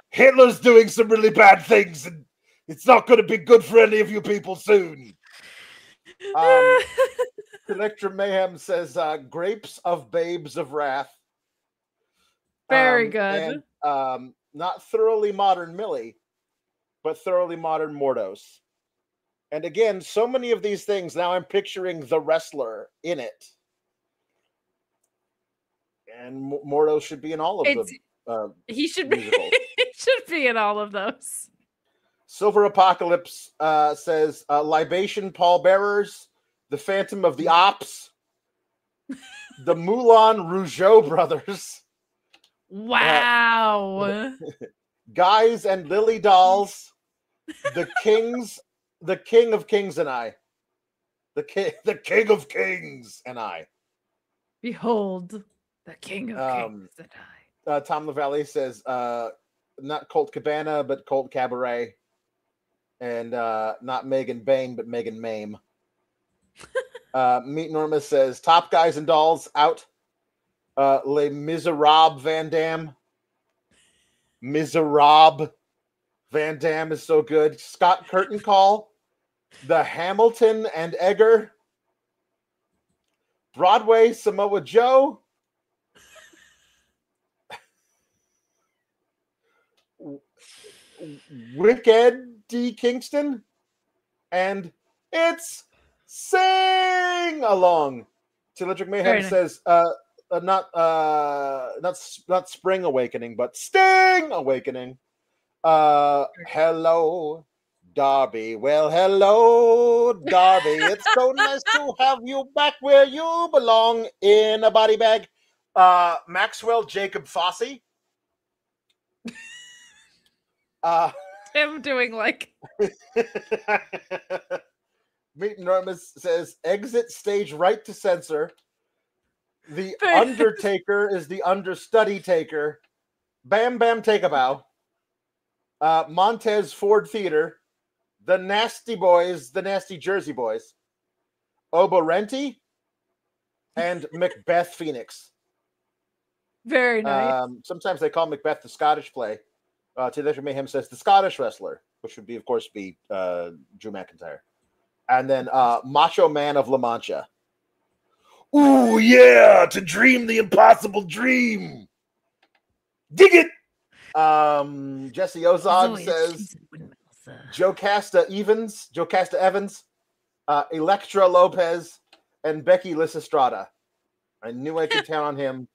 Hitler's doing some really bad things, and it's not going to be good for any of you people soon." Electra Mayhem says, "Grapes of Babes of Wrath." Very good. And not thoroughly modern Millie, but thoroughly modern Mordos. And again, so many of these things, now I'm picturing the wrestler in it. And Mordos should be in all of them. He should be. He should be in all of those. Silver Apocalypse says, "Libation Pallbearers, the Phantom of the Ops, the Moulin Rougeau brothers." Wow. Guys and Lily Dolls, the King of Kings and I. The King of Kings and I. Behold, the King of Kings and I. Tom LaValle says, not Colt Cabana, but Colt Cabaret. And not Megan Bain, but Megan Mame. Meet Norma says, "Top Guys and Dolls out. Les Miserables Van Damme." Miserable Van Damme is so good. Scott Curtain Call, the Hamilton and Egger, Broadway Samoa Joe, Wicked D. Kingston, and it's Sing Along. Electric Mayhem says, not Spring Awakening, but Sting Awakening. Hello, Darby. Well, hello, Darby. It's so nice to have you back where you belong, in a body bag. Maxwell Jacob Fosse. Him doing like Meet Normus says, "Exit stage right to censor. The Undertaker is the understudy taker. Bam Bam Take a Bow. Montez Ford Theater. The Nasty Boys, the Nasty Jersey Boys. Oborenti. And Macbeth Phoenix." Very nice. Sometimes they call Macbeth the Scottish play. Electric Mayhem says, "The Scottish Wrestler," which would be, of course, be Drew McIntyre. And then Macho Man of La Mancha. "Ooh, yeah, to dream the impossible dream. Dig it." Jesse Ozog says, Jocasta Evans, Electra Lopez, and Becky Lysistrata. I knew I could count on him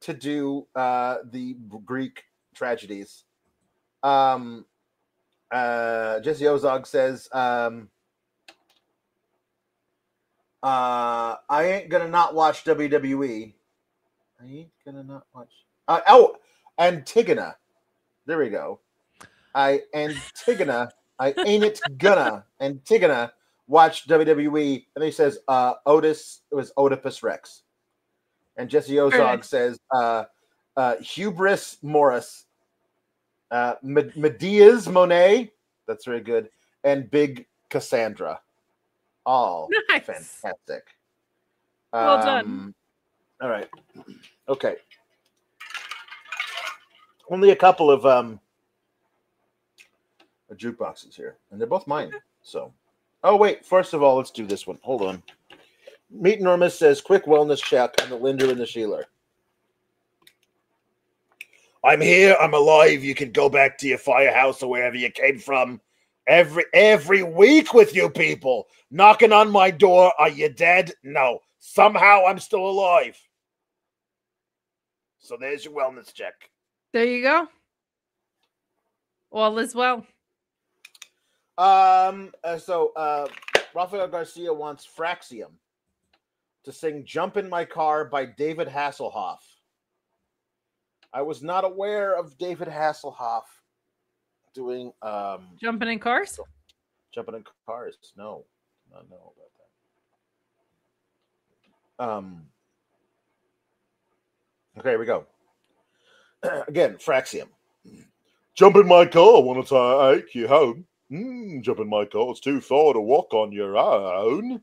to do the Greek tragedies. Jesse Ozog says, "I ain't gonna not watch WWE. I ain't gonna not watch." Antigona. There we go. Antigona watch WWE. And he says, Otis. It was Oedipus Rex. And Jesse Ozog says, Hubris Morris. Medea's Monet. That's very good. And Big Cassandra. All nice. Fantastic. Well done. All right. Okay. Only a couple of jukeboxes here, and they're both mine. So, oh wait, first of all, let's do this one. Hold on. Meet Normus says, quick wellness check on the Linda and the Sheila. I'm here. I'm alive. You can go back to your firehouse or wherever you came from. Every week with you people. Knocking on my door. Are you dead? No. Somehow I'm still alive. So there's your wellness check. There you go. All is well. Rafael Garcia wants Fraxium to sing Jump in My Car by David Hasselhoff. I was not aware of David Hasselhoff doing jumping in cars. Jumping in cars. No, not know about that. Okay, here we go. Again, Fraxium. Jump in my car. I want to take you home. Jump in my car. It's too far to walk on your own.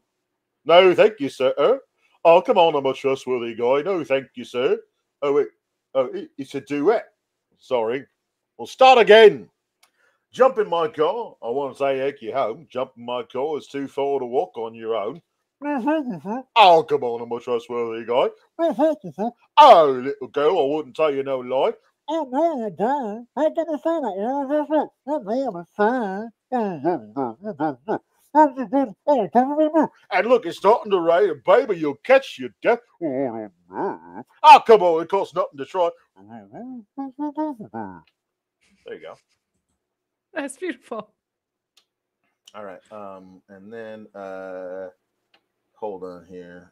No, thank you, sir. Oh, come on, I'm a trustworthy guy. No, thank you, sir. Oh, wait. Oh, it's a duet. Sorry. We'll start again. Jump in my car. I want to take you home. Jump in my car. It's too far to walk on your own. Oh, come on, I'm a trustworthy guy. Oh, little girl, I wouldn't tell you no lie. Oh, no, I don't. I didn't say that. And look, it's starting to rain, and baby, you'll catch your death. Oh, come on, it costs nothing to try. There you go. That's beautiful. All right, and then hold on here.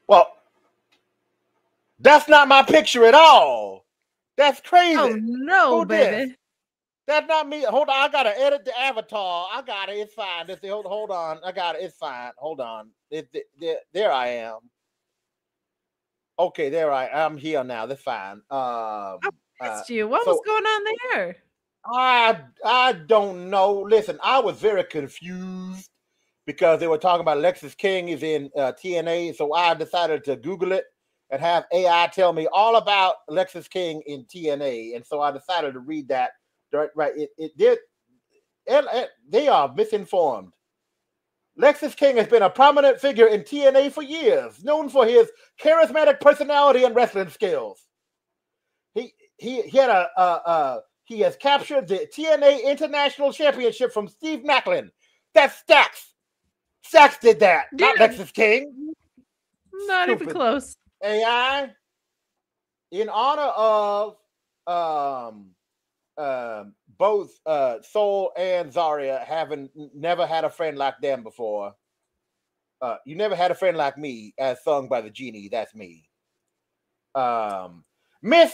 Well, that's not my picture at all. That's crazy. Oh no, baby. That's not me. Hold on, I gotta edit the avatar. I got it. It's fine. Hold on. I got it. It's fine. Hold on. There I am. Okay, I'm here now. That's fine. I missed you. What was going on there? I don't know. Listen, I was very confused because they were talking about Lexus King is in TNA, so I decided to Google it and have AI tell me all about Lexus King in TNA, and so I decided to read that. Right? They are misinformed. Lexus King has been a prominent figure in TNA for years, known for his charismatic personality and wrestling skills. He has captured the TNA International Championship from Steve Macklin. That's Stax. Stax did that, not Lexus King. Not even close. AI, in honor of both Soul and Zarya having never had a friend like them before. You never had a friend like me, as sung by the genie. That's me. Mr.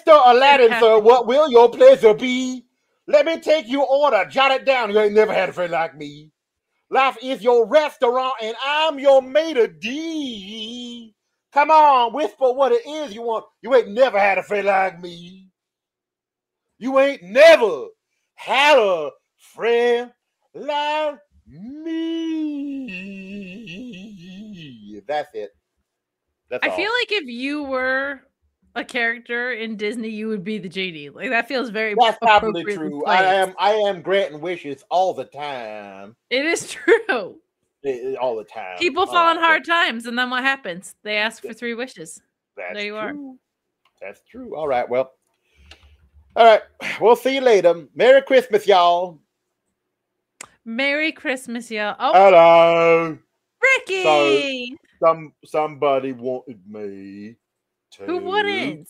Aladdin, sir, what will your pleasure be? Let me take your order. Jot it down. You ain't never had a friend like me. Life is your restaurant, and I'm your maitre d'. Come on, whisper what it is you want. You ain't never had a friend like me. You ain't never had a friend like me. That's it. That's all. I feel like if you were a character in Disney, you would be the genie. Like that feels very. That's probably true. I am granting wishes all the time. It is true. All the time. People fall on hard times, and then what happens? They ask for 3 wishes. There you are. That's true. All right. Well. All right. We'll see you later. Merry Christmas, y'all. Merry Christmas, y'all. Oh, hello, Ricky. So, somebody wanted me to. Who wouldn't?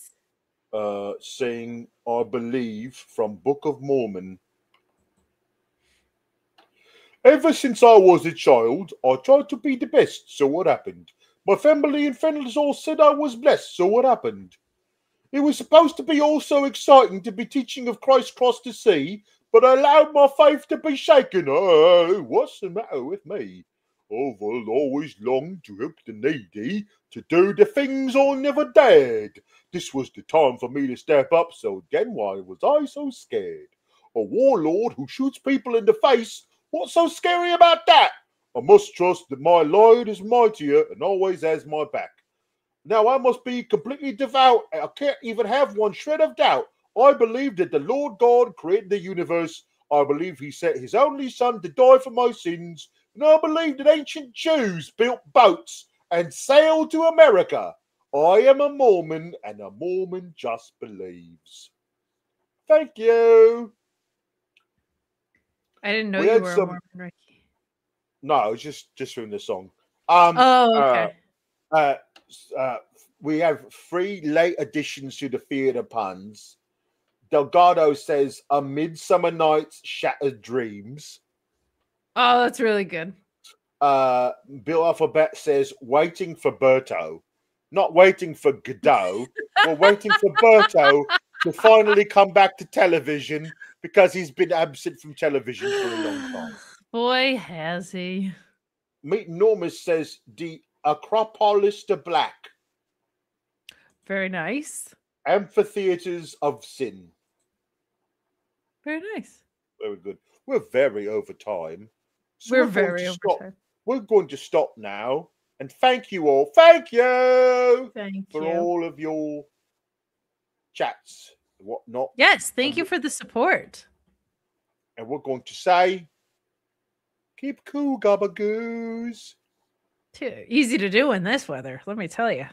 Sing, I believe, from Book of Mormon. Ever since I was a child, I tried to be the best, so what happened? My family and friends all said I was blessed, so what happened? It was supposed to be all so exciting to be teaching of Christ cross the sea, but I allowed my faith to be shaken. Oh, what's the matter with me? I've always longed to help the needy, to do the things I never dared. This was the time for me to step up, so then why was I so scared? A warlord who shoots people in the face. What's so scary about that? I must trust that my Lord is mightier and always has my back. Now I must be completely devout. I can't even have one shred of doubt. I believe that the Lord God created the universe. I believe he sent his only son to die for my sins. And I believe that ancient Jews built boats and sailed to America. I am a Mormon, and a Mormon just believes. Thank you. I didn't know We you had were a some. Mormon, Ricky. No, it's just from the song. Oh, okay. Uh, we have 3 late additions to the theatre puns. Delgado says, "A Midsummer Night's Shattered Dreams." Oh, that's really good. Bill Alphabet says, "Waiting for Berto." Not waiting for Godot. We're waiting for Berto to finally come back to television because he's been absent from television for a long time. Boy, has he. Meet Normus says, "The Acropolis de Black. Very nice. Amphitheaters of Sin." Very nice. Very good. We're very over time. So We're going very to over stop. time. We're going to stop now. And thank you all. Thank you Thank for you. all of your chats and whatnot. Yes, thank you for the support. And we're going to say, keep cool, gabagoos. Easy to do in this weather, let me tell you.